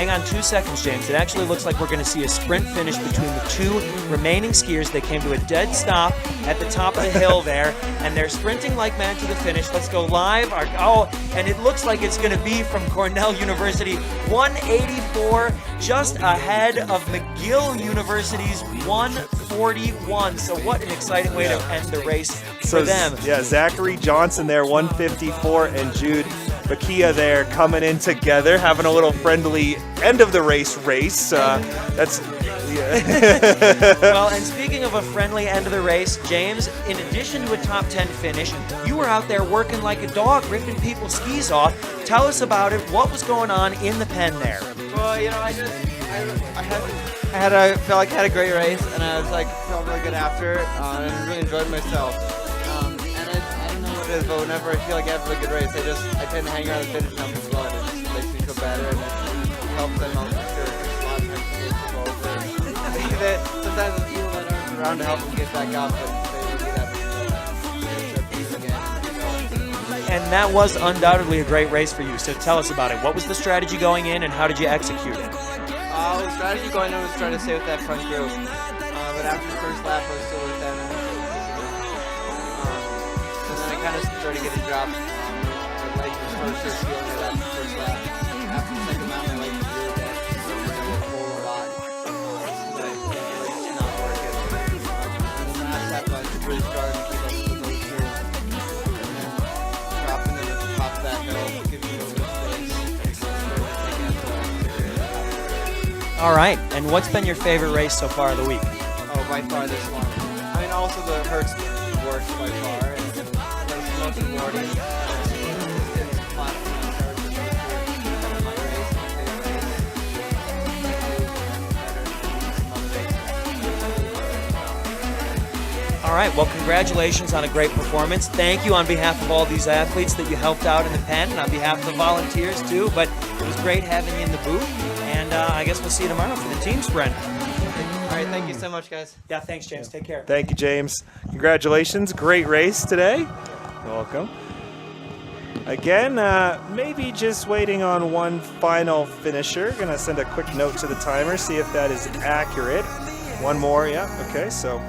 on 2 seconds, James. It actually looks like we're going to see a sprint finish between the 2 remaining skiers. They came to a dead stop at the top of the hill there, and they're sprinting like mad to the finish. Let's go live. And it looks like it's going to be from Cornell University, 184, just ahead of McGill University's 141. So what an exciting way to end the race for them. Yeah, Zachary Johnson there, 154, and Jude Bakia there coming in together, having a little friendly end of the race. Well, and speaking of a friendly end of the race, James, in addition to a top 10 finish, you were out there working like a dog, ripping people's skis off. Tell us about it. What was going on in the pen there? Well, I felt like I had a great race, and I was felt really good after, and I really enjoyed myself. And I don't know what it is, but whenever I feel like I have a really good race, I tend to hang around the finish line as well, and it just makes me feel better, and it helps them out for sure. A lot of times people go over. Sometimes the people that aren't around to help them get back up, but they will do that again. And that was undoubtedly a great race for you. So tell us about it. What was the strategy going in, and how did you execute it? The strategy going in was trying to stay with that front group. But after the first lap, I was still with them. And then I kind of started getting dropped. My leg was first feeling it after the first lap. After the second lap, my leg was really bad. So I was pull a lot. But I did not work it. And the last lap, I was really starting to keep up with those two. And then dropping them at the top of that hill, give me a little bit of space. All right. And what's been your favorite race so far of the week? Oh, by far this one. I mean, also the Hertz works by far, and the most rewarding. All right. Well, congratulations on a great performance. Thank you on behalf of all these athletes that you helped out in the pen, and on behalf of the volunteers too. But it was great having you in the booth, and I guess we'll see you tomorrow for the team sprint. All right, thank you so much, guys. Yeah, thanks, James. Take care. Thank you, James. Congratulations. Great race today. Welcome. Again, maybe just waiting on one final finisher. Going to send a quick note to the timer, see if that is accurate. One more, yeah. Okay, so.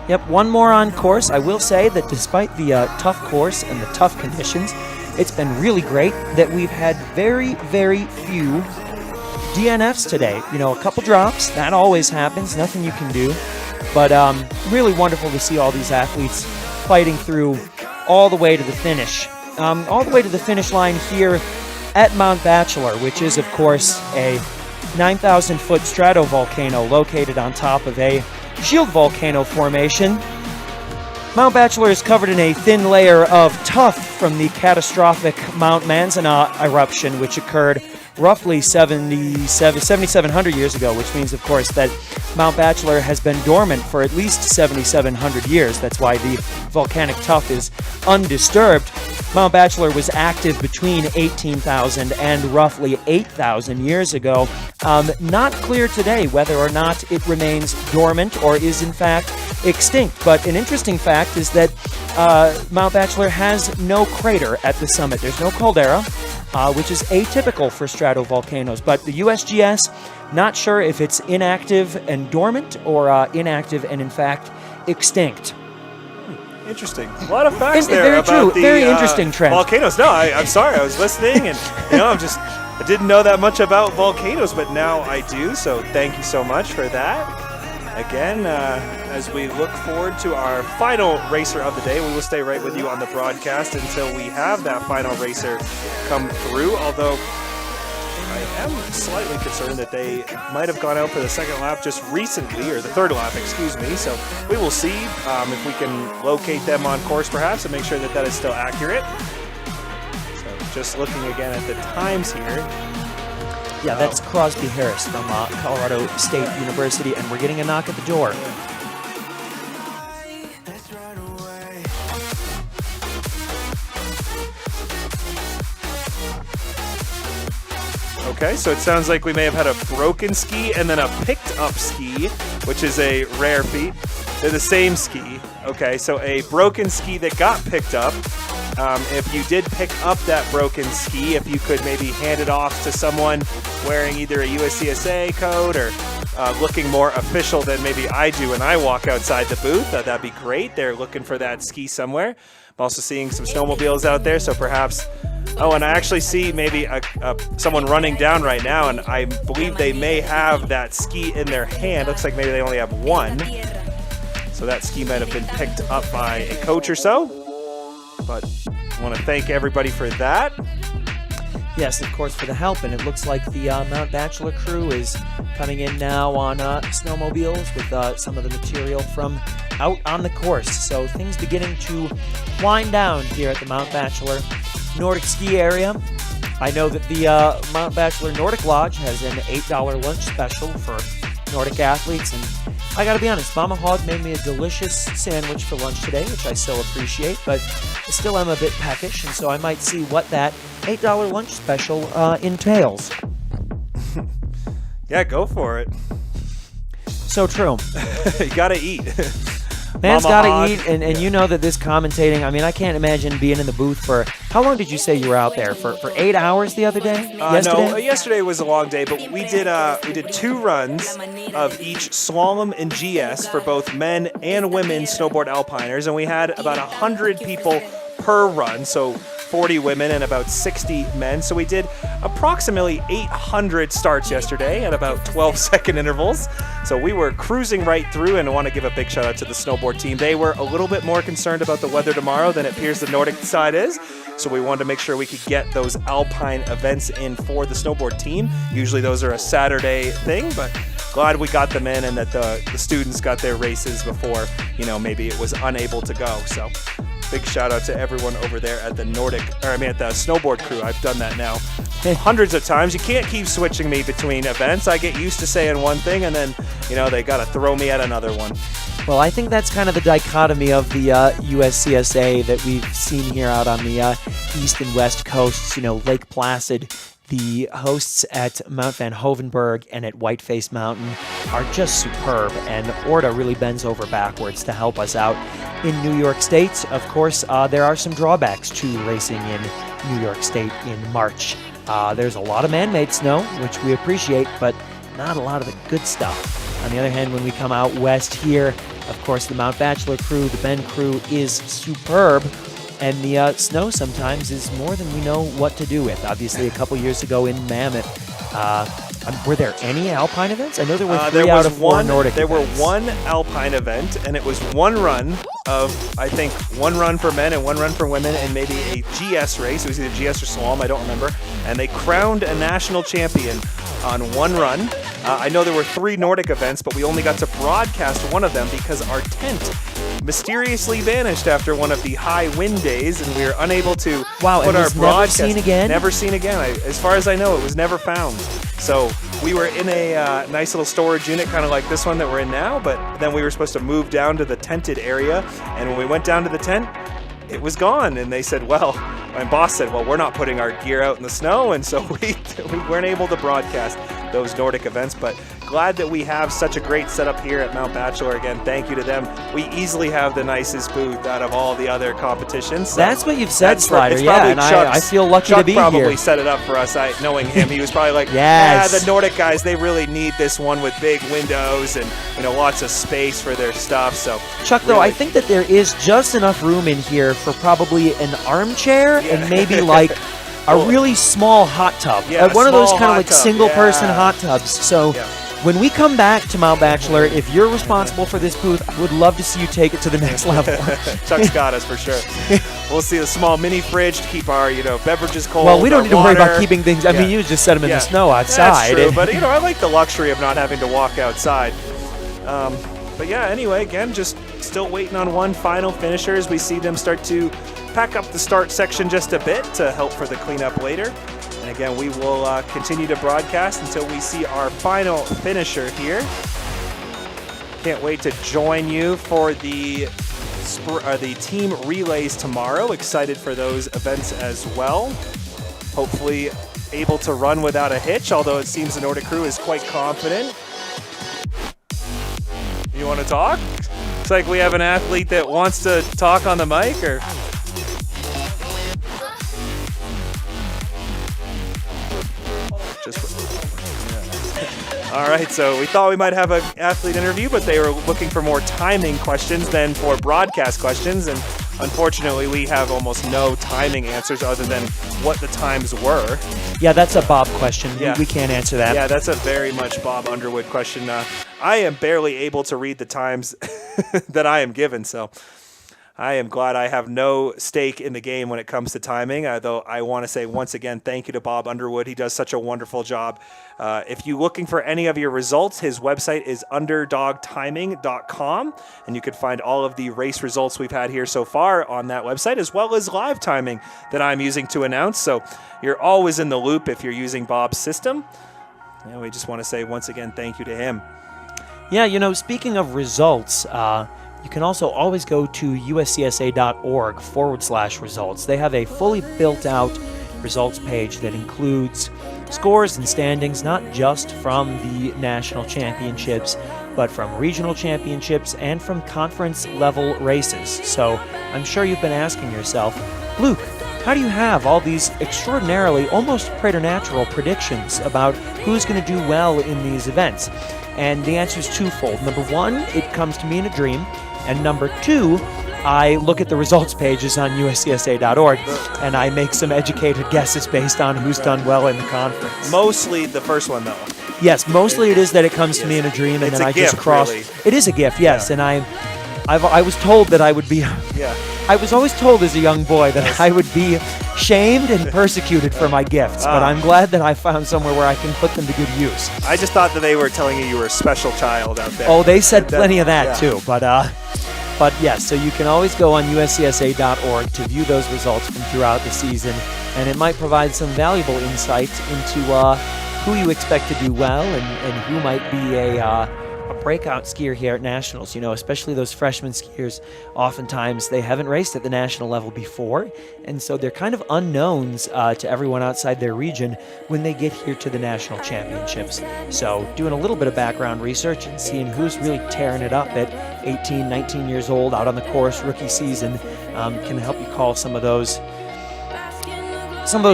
Yep, one more on course. I will say that despite the tough course and the tough conditions, it's been really great that we've had very, very few DNFs today. You know, a couple drops, that always happens, nothing you can do. But really wonderful to see all these athletes fighting through all the way to the finish. All the way to the finish line here at Mount Bachelor, which is, of course, a 9,000-foot stratovolcano located on top of a shield volcano formation. Mount Bachelor is covered in a thin layer of tuff from the catastrophic Mount Manzanar eruption, which occurred roughly 7,700 years ago, which means, of course, that Mount Bachelor has been dormant for at least 7,700 years. That's why the volcanic tuff is undisturbed. Mount Bachelor was active between 18,000 and roughly 8,000 years ago. Not clear today whether or not it remains dormant or is, in fact, extinct. But an interesting fact is that Mount Bachelor has no crater at the summit. There's no caldera, which is atypical for stratovolcanoes. But the USGS, not sure if it's inactive and dormant or inactive and, in fact, extinct. Interesting. A lot of facts there very about true. the Very interesting trend. Volcanoes. No, I'm sorry. I was listening, and I didn't know that much about volcanoes, but now I do. So thank you so much for that. Again, as we look forward to our final racer of the day, we will stay right with you on the broadcast until we have that final racer come through. Although I am slightly concerned that they might have gone out for the second lap just recently, or the third lap, excuse me. So we will see if we can locate them on course perhaps and make sure that that is still accurate. So just looking again at the times here. Yeah, that's Crosby Harris from Colorado State University, and we're getting a knock at the door. Okay, so it sounds like we may have had a broken ski and then a picked up ski, which is a rare feat. They're the same ski. Okay, so a broken ski that got picked up. If you did pick up that broken ski, if you could maybe hand it off to someone wearing either a USCSA coat or looking more official than maybe I do when I walk outside the booth, that'd be great. They're looking for that ski somewhere. I'm also seeing some snowmobiles out there, so perhaps... Oh, and I actually see maybe someone running down right now, and I believe they may have that ski in their hand. Looks like maybe they only have one. So that ski might have been picked up by a coach or so. But I want to thank everybody for that. Yes, of course, for the help. And it looks like the Mount Bachelor crew is coming in now on snowmobiles with some of the material from out on the course. So things beginning to wind down here at the Mount Bachelor Nordic ski area. I know that the Mount Bachelor Nordic Lodge has an $8 lunch special for Nordic athletes, and I gotta be honest, Mama Hog made me a delicious sandwich for lunch today, which I still appreciate, but I still am a bit peckish, and so I might see what that $8 lunch special entails. Yeah, go for it. So true. You gotta eat. Man's Mama gotta Hog. eat, and you know that this commentating, I mean, I can't imagine being in the booth for, how long did you say you were out there? For 8 hours the other day? Yesterday? No, yesterday was a long day, but we did 2 runs of each slalom and GS for both men and women snowboard alpiners, and we had about 100 people per run, so 40 women and about 60 men. So we did approximately 800 starts yesterday at about 12-second intervals. So we were cruising right through, and I want to give a big shout out to the snowboard team. They were a little bit more concerned about the weather tomorrow than it appears the Nordic side is. So we wanted to make sure we could get those alpine events in for the snowboard team. Usually those are a Saturday thing, but glad we got them in and that the students got their races before, maybe it was unable to go. So big shout out to everyone over there at the at the snowboard crew. I've done that now hundreds of times. You can't keep switching me between events. I get used to saying one thing and then, they got to throw me at another one. Well, I think that's kind of the dichotomy of the USCSA that we've seen here out on the east and west coasts. Lake Placid, the hosts at Mount Van Hovenberg and at Whiteface Mountain are just superb, and Orta really bends over backwards to help us out in New York State. Of course, there are some drawbacks to racing in New York State in March. There's a lot of man-made snow, which we appreciate, but not a lot of the good stuff. On the other hand, when we come out west here, of course, the Mount Bachelor crew, the Bend crew is superb, and the snow sometimes is more than we know what to do with. Obviously, a couple years ago in Mammoth, were there any alpine events? I know there were 3 out of 4 Nordic There events. were one alpine event, and it was one run of, I think, one run for men and one run for women, and maybe a GS race. It was either GS or slalom, I don't remember. And they crowned a national champion on one run. I know there were 3 Nordic events, but we only got to broadcast one of them because our tent mysteriously vanished after one of the high wind days, and we were unable to Wow, put and our was never broadcast. seen again? Never seen again. As far as I know, it was never found. So we were in a nice little storage unit, kind of like this one that we're in now, but then we were supposed to move down to the tented area, and when we went down to the tent, it was gone. And they said, well, my boss said, well, we're not putting our gear out in the snow, and so we weren't able to broadcast those Nordic events, but glad that we have such a great setup here at Mount Bachelor. Again, thank you to them. We easily have the nicest booth out of all the other competitions. So that's what you've said, it's Slider. it's Yeah, probably and Chuck's- I feel lucky Chuck to be probably here. set it up for us. Knowing him, he was probably like, Yes. yeah, the Nordic guys, they really need this one with big windows and lots of space for their stuff. So Chuck, though, really- I think that there is just enough room in here for probably an armchair and maybe like a really small hot tub. Yeah, One of those small kind of hot like tub, single-person yeah. hot tubs. So when we come back to Mount Bachelor, if you're responsible for this booth, I would love to see you take it to the next level. Chuck's got us for sure. We'll see a small mini fridge to keep our beverages cold. Well, we don't our need to worry about water. keeping things. I mean, you just set them in the snow outside. That's true, but I like the luxury of not having to walk outside. But yeah, anyway, again, just still waiting on one final finisher as we see them start to pack up the start section just a bit to help for the cleanup later. And again, we will continue to broadcast until we see our final finisher here. Can't wait to join you for the team relays tomorrow. Excited for those events as well. Hopefully able to run without a hitch, although it seems the Nordic crew is quite confident. You want to talk? Looks like we have an athlete that wants to talk on the mic, or... All right, so we thought we might have an athlete interview, but they were looking for more timing questions than for broadcast questions, and unfortunately we have almost no timing answers other than what the times were. Yeah, that's a Bob question. Yeah. We can't answer that. Yeah, that's a very much Bob Underwood question. I am barely able to read the times that I am given, so I am glad I have no stake in the game when it comes to timing, though I want to say once again thank you to Bob Underwood. He does such a wonderful job. If you're looking for any of your results, his website is underdogtiming.com, and you can find all of the race results we've had here so far on that website, as well as live timing that I'm using to announce. So you're always in the loop if you're using Bob's system. And we just want to say once again thank you to him. Yeah, speaking of results, you can also always go to uscsa.org/results. They have a fully built out results page that includes scores and standings, not just from the national championships, but from regional championships and from conference level races. So I'm sure you've been asking yourself, Luke, how do you have all these extraordinarily, almost preternatural predictions about who's going to do well in these events? And the answer is twofold. Number one, it comes to me in a dream. And number two, I look at the results pages on USCSA.org and I make some educated guesses based on who's done well in the conference. Mostly the first one, though. Yes, mostly it is that it comes to me in a dream, and It's then a I just gift, cross. really. It is a gift, yes, and I was told that I would be. Yeah. I was always told as a young boy that I would be shamed and persecuted for my gifts, but I'm glad that I found somewhere where I can put them to good use. I just thought that they were telling you were a special child out there. Oh, they said plenty of that yeah. too, but yes, so you can always go on uscsa.org to view those results from throughout the season, and it might provide some valuable insight into who you expect to do well and who might be a breakout skier here at Nationals. Especially those freshman skiers, oftentimes they haven't raced at the national level before, and so they're kind of unknowns to everyone outside their region when they get here to the national championships. So doing a little bit of background research and seeing who's really tearing it up at 18, 19 years old out on the course, rookie season, can help you call some of those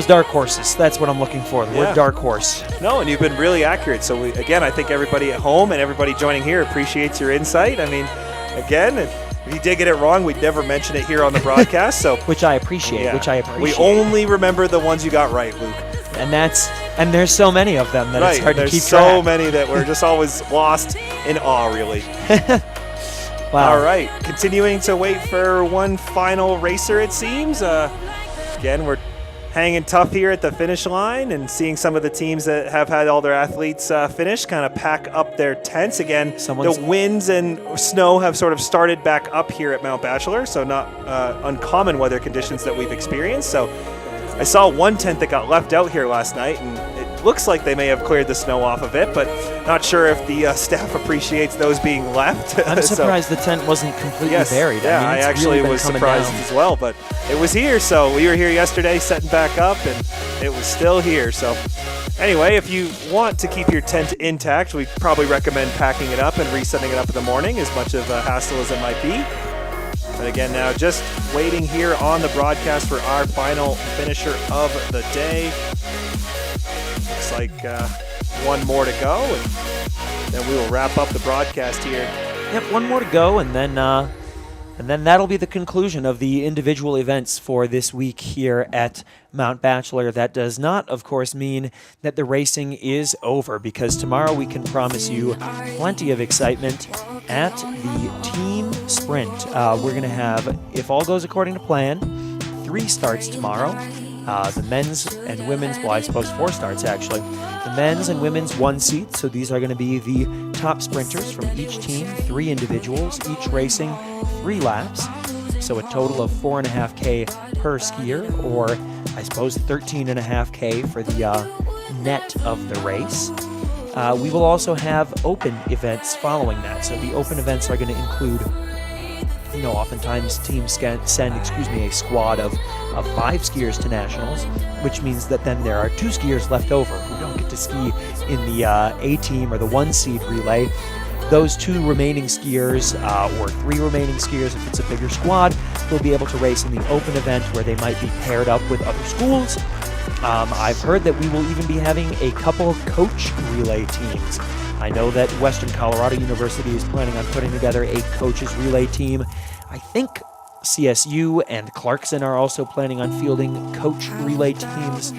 dark horses. That's what I'm looking for, the word dark horse. No, and you've been really accurate. So, again, I think everybody at home and everybody joining here appreciates your insight. I mean, again, if you did get it wrong, we'd never mention it here on the broadcast. So, Which I appreciate. We only remember the ones you got right, Luke. And there's so many of them that it's hard to keep track. There's so many that we're just always lost in awe, really. Wow. All right, continuing to wait for one final racer, it seems. Again, we're hanging tough here at the finish line and seeing some of the teams that have had all their athletes finish kind of pack up their tents. Again, the winds and snow have sort of started back up here at Mount Bachelor, so not uncommon weather conditions that we've experienced. So I saw one tent that got left out here last night, and it looks like they may have cleared the snow off of it, but not sure if the staff appreciates those being left. I'm surprised the tent wasn't completely buried. Yeah, I mean, I actually really was been coming surprised down. as well, but it was here. So we were here yesterday setting back up, and it was still here. So anyway, if you want to keep your tent intact, we probably recommend packing it up and resetting it up in the morning, as much of a hassle as it might be. But again, now just waiting here on the broadcast for our final finisher of the day. Looks like one more to go, and then we will wrap up the broadcast here. Yep, one more to go, and then that'll be the conclusion of the individual events for this week here at Mount Bachelor. That does not, of course, mean that the racing is over, because tomorrow we can promise you plenty of excitement at the team sprint. We're going to have, if all goes according to plan, 3 starts tomorrow. The men's and women's, well, I suppose 4 starts actually. The men's and women's 1 seat, so these are going to be the top sprinters from each team, 3 individuals, each racing 3 laps. So a total of 4.5K per skier, or I suppose 13.5K for the net of the race. We will also have open events following that. So the open events are going to include, oftentimes teams send a squad of 5 skiers to nationals, which means that then there are 2 skiers left over who don't get to ski in the A team or the 1 seed relay. Those 2 remaining skiers, or 3 remaining skiers if it's a bigger squad, will be able to race in the open event where they might be paired up with other schools. I've heard that we will even be having a couple coach relay teams. I know that Western Colorado University is planning on putting together a coaches relay team. I think CSU and Clarkson are also planning on fielding coach relay teams.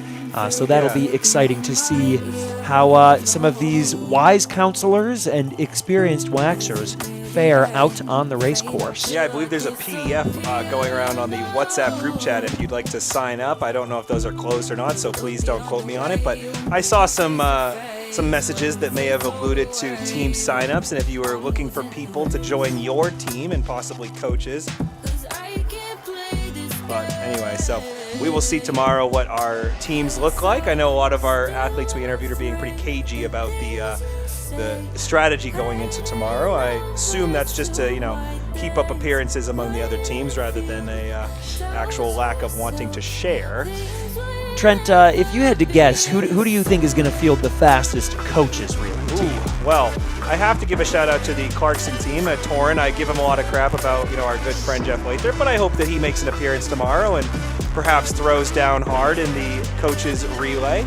So that'll be exciting to see how some of these wise counselors and experienced waxers fare out on the race course. Yeah, I believe there's a PDF going around on the WhatsApp group chat if you'd like to sign up. I don't know if those are closed or not, so please don't quote me on it. But I saw some messages that may have alluded to team signups, and if you were looking for people to join your team and possibly coaches. But anyway, so we will see tomorrow what our teams look like. I know a lot of our athletes we interviewed are being pretty cagey about the strategy going into tomorrow. I assume that's just to, keep up appearances among the other teams rather than a actual lack of wanting to share. Trent, if you had to guess, who do you think is going to field the fastest coaches relay team? Well, I have to give a shout out to the Clarkson team at Torrin. I give him a lot of crap about, our good friend Jeff Lathrop, but I hope that he makes an appearance tomorrow and perhaps throws down hard in the coaches relay.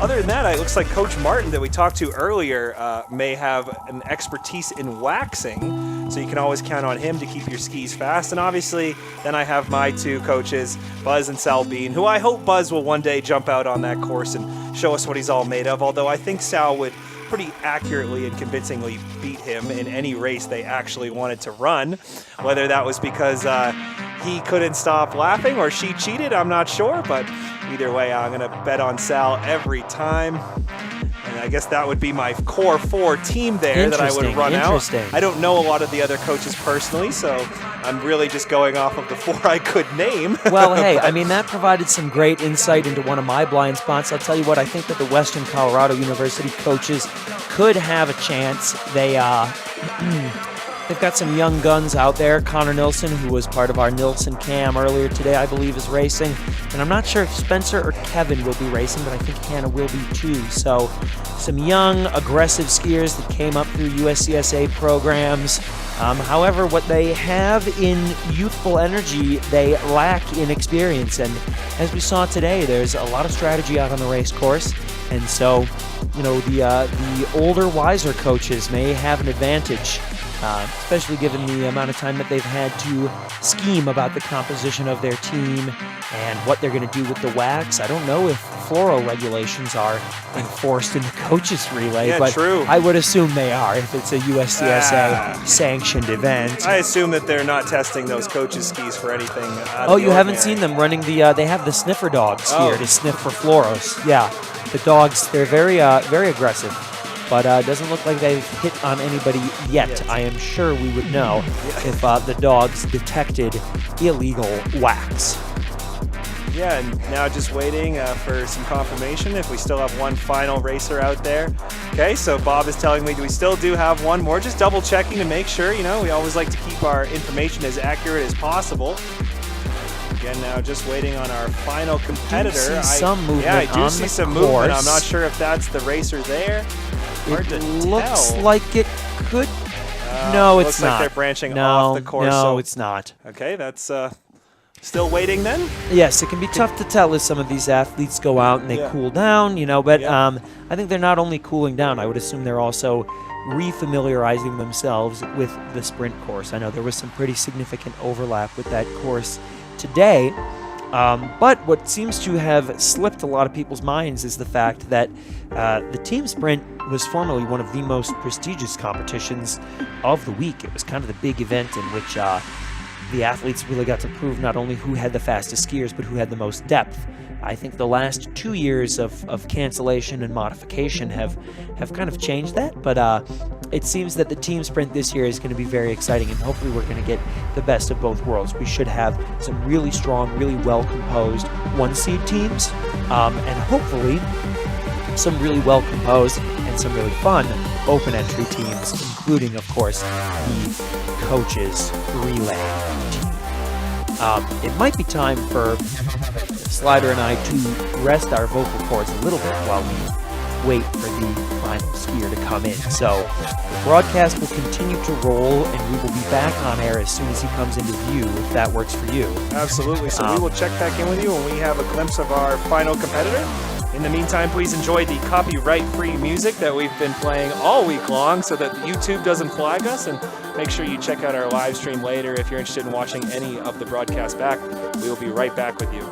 Other than that, it looks like Coach Martin that we talked to earlier may have an expertise in waxing, so you can always count on him to keep your skis fast. And obviously, then I have my 2 coaches, Buzz and Sal Bean, who I hope Buzz will one day jump out on that course and show us what he's all made of, although I think Sal would pretty accurately and convincingly beat him in any race they actually wanted to run. Whether that was because he couldn't stop laughing or she cheated, I'm not sure, but either way, I'm going to bet on Sal every time. And I guess that would be my core 4 team there that I would run out. I don't know a lot of the other coaches personally, so I'm really just going off of the 4 I could name. Well, hey, I mean, that provided some great insight into one of my blind spots. I'll tell you what, I think that the Western Colorado University coaches could have a chance. They've got some young guns out there. Connor Nilsson, who was part of our Nilsson Cam earlier today, I believe is racing. And I'm not sure if Spencer or Kevin will be racing, but I think Hannah will be too. So some young, aggressive skiers that came up through USCSA programs. However, what they have in youthful energy, they lack in experience. And as we saw today, there's a lot of strategy out on the race course. And so, the older, wiser coaches may have an advantage especially given the amount of time that they've had to scheme about the composition of their team and what they're going to do with the wax. I don't know if fluoro regulations are enforced in the coaches relay, Yeah, but true. I would assume they are if it's a USCSA sanctioned event. I assume that they're not testing those coaches' skis for anything. Oh, you haven't seen them running the? They have the sniffer dogs here to sniff for fluoros. Yeah, the dogs. They're very aggressive, but it doesn't look like they've hit on anybody yet. I am sure we would know if the dogs detected illegal wax. Yeah, and now just waiting for some confirmation if we still have one final racer out there. Okay, so Bob is telling me we still do have one more. Just double checking to make sure. You know, we always like to keep our information as accurate as possible. Again, now just waiting on our final competitor. I see some movement Yeah, I do on see the some course. movement. I'm not sure if that's the racer there. Hard to Looks tell. like it could. No, it's looks not. like they're branching no, off the course. No, so it's not. Okay, that's still waiting then? Yes, it can be tough to tell as some of these athletes go out and they cool down, you know, but I think they're not only cooling down, I would assume they're also refamiliarizing themselves with the sprint course. I know there was some pretty significant overlap with that course today, but what seems to have slipped a lot of people's minds is the fact that the team sprint was formerly one of the most prestigious competitions of the week. It was kind of the big event in which the athletes really got to prove not only who had the fastest skiers, but who had the most depth. I think the last 2 years of cancellation and modification have kind of changed that, but it seems that the team sprint this year is going to be very exciting, and hopefully we're going to get the best of both worlds. We should have some really strong, really well-composed one-seed teams, and hopefully some really well-composed and some really fun open-entry teams, including, of course, the coaches relay team. It might be time for Slider and I to rest our vocal cords a little bit while we wait for the final skier to come in. So the broadcast will continue to roll, and we will be back on air as soon as he comes into view, if that works for you. Absolutely. So we will check back in with you when we have a glimpse of our final competitor. In the meantime, please enjoy the copyright-free music that we've been playing all week long so that YouTube doesn't flag us, and make sure you check out our live stream later if you're interested in watching any of the broadcast back. We will be right back with you.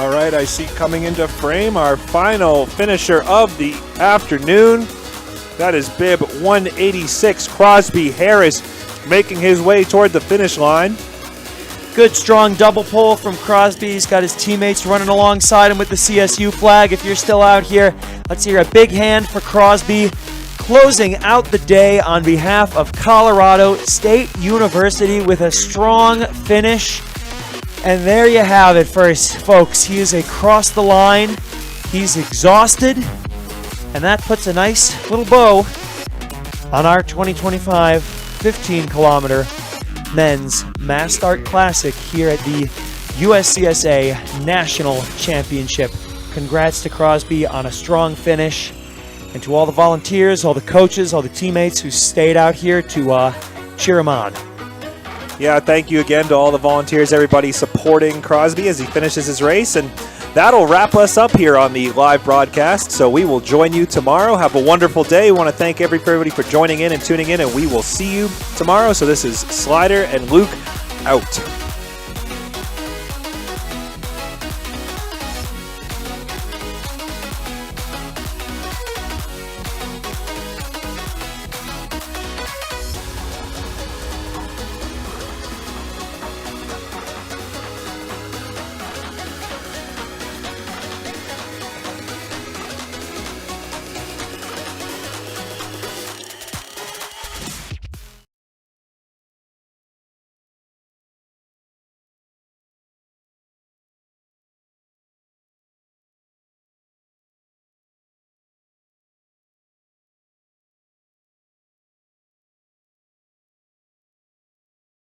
All right, I see coming into frame our final finisher of the afternoon. That is bib 186, Crosby Harris. making his way toward the finish line. Good, strong double pull from Crosby. He's got his teammates running alongside him with the CSU flag. If you're still out here, let's hear a big hand for Crosby. Closing out the day on behalf of Colorado State University with a strong finish. And there you have it, first, folks. He is across the line. He's exhausted. And that puts a nice little bow on our 2025 15-kilometer men's Mass Start Classic here at the USCSA National Championship. Congrats to Crosby on a strong finish. And to all the volunteers, all the coaches, all the teammates who stayed out here to cheer him on. Yeah, thank you again to all the volunteers, everybody supporting Crosby as he finishes his race. And that'll wrap us up here on the live broadcast. So we will join you tomorrow. Have a wonderful day. We want to thank everybody for joining in and tuning in, and we will see you tomorrow. So this is Slider and Luke out.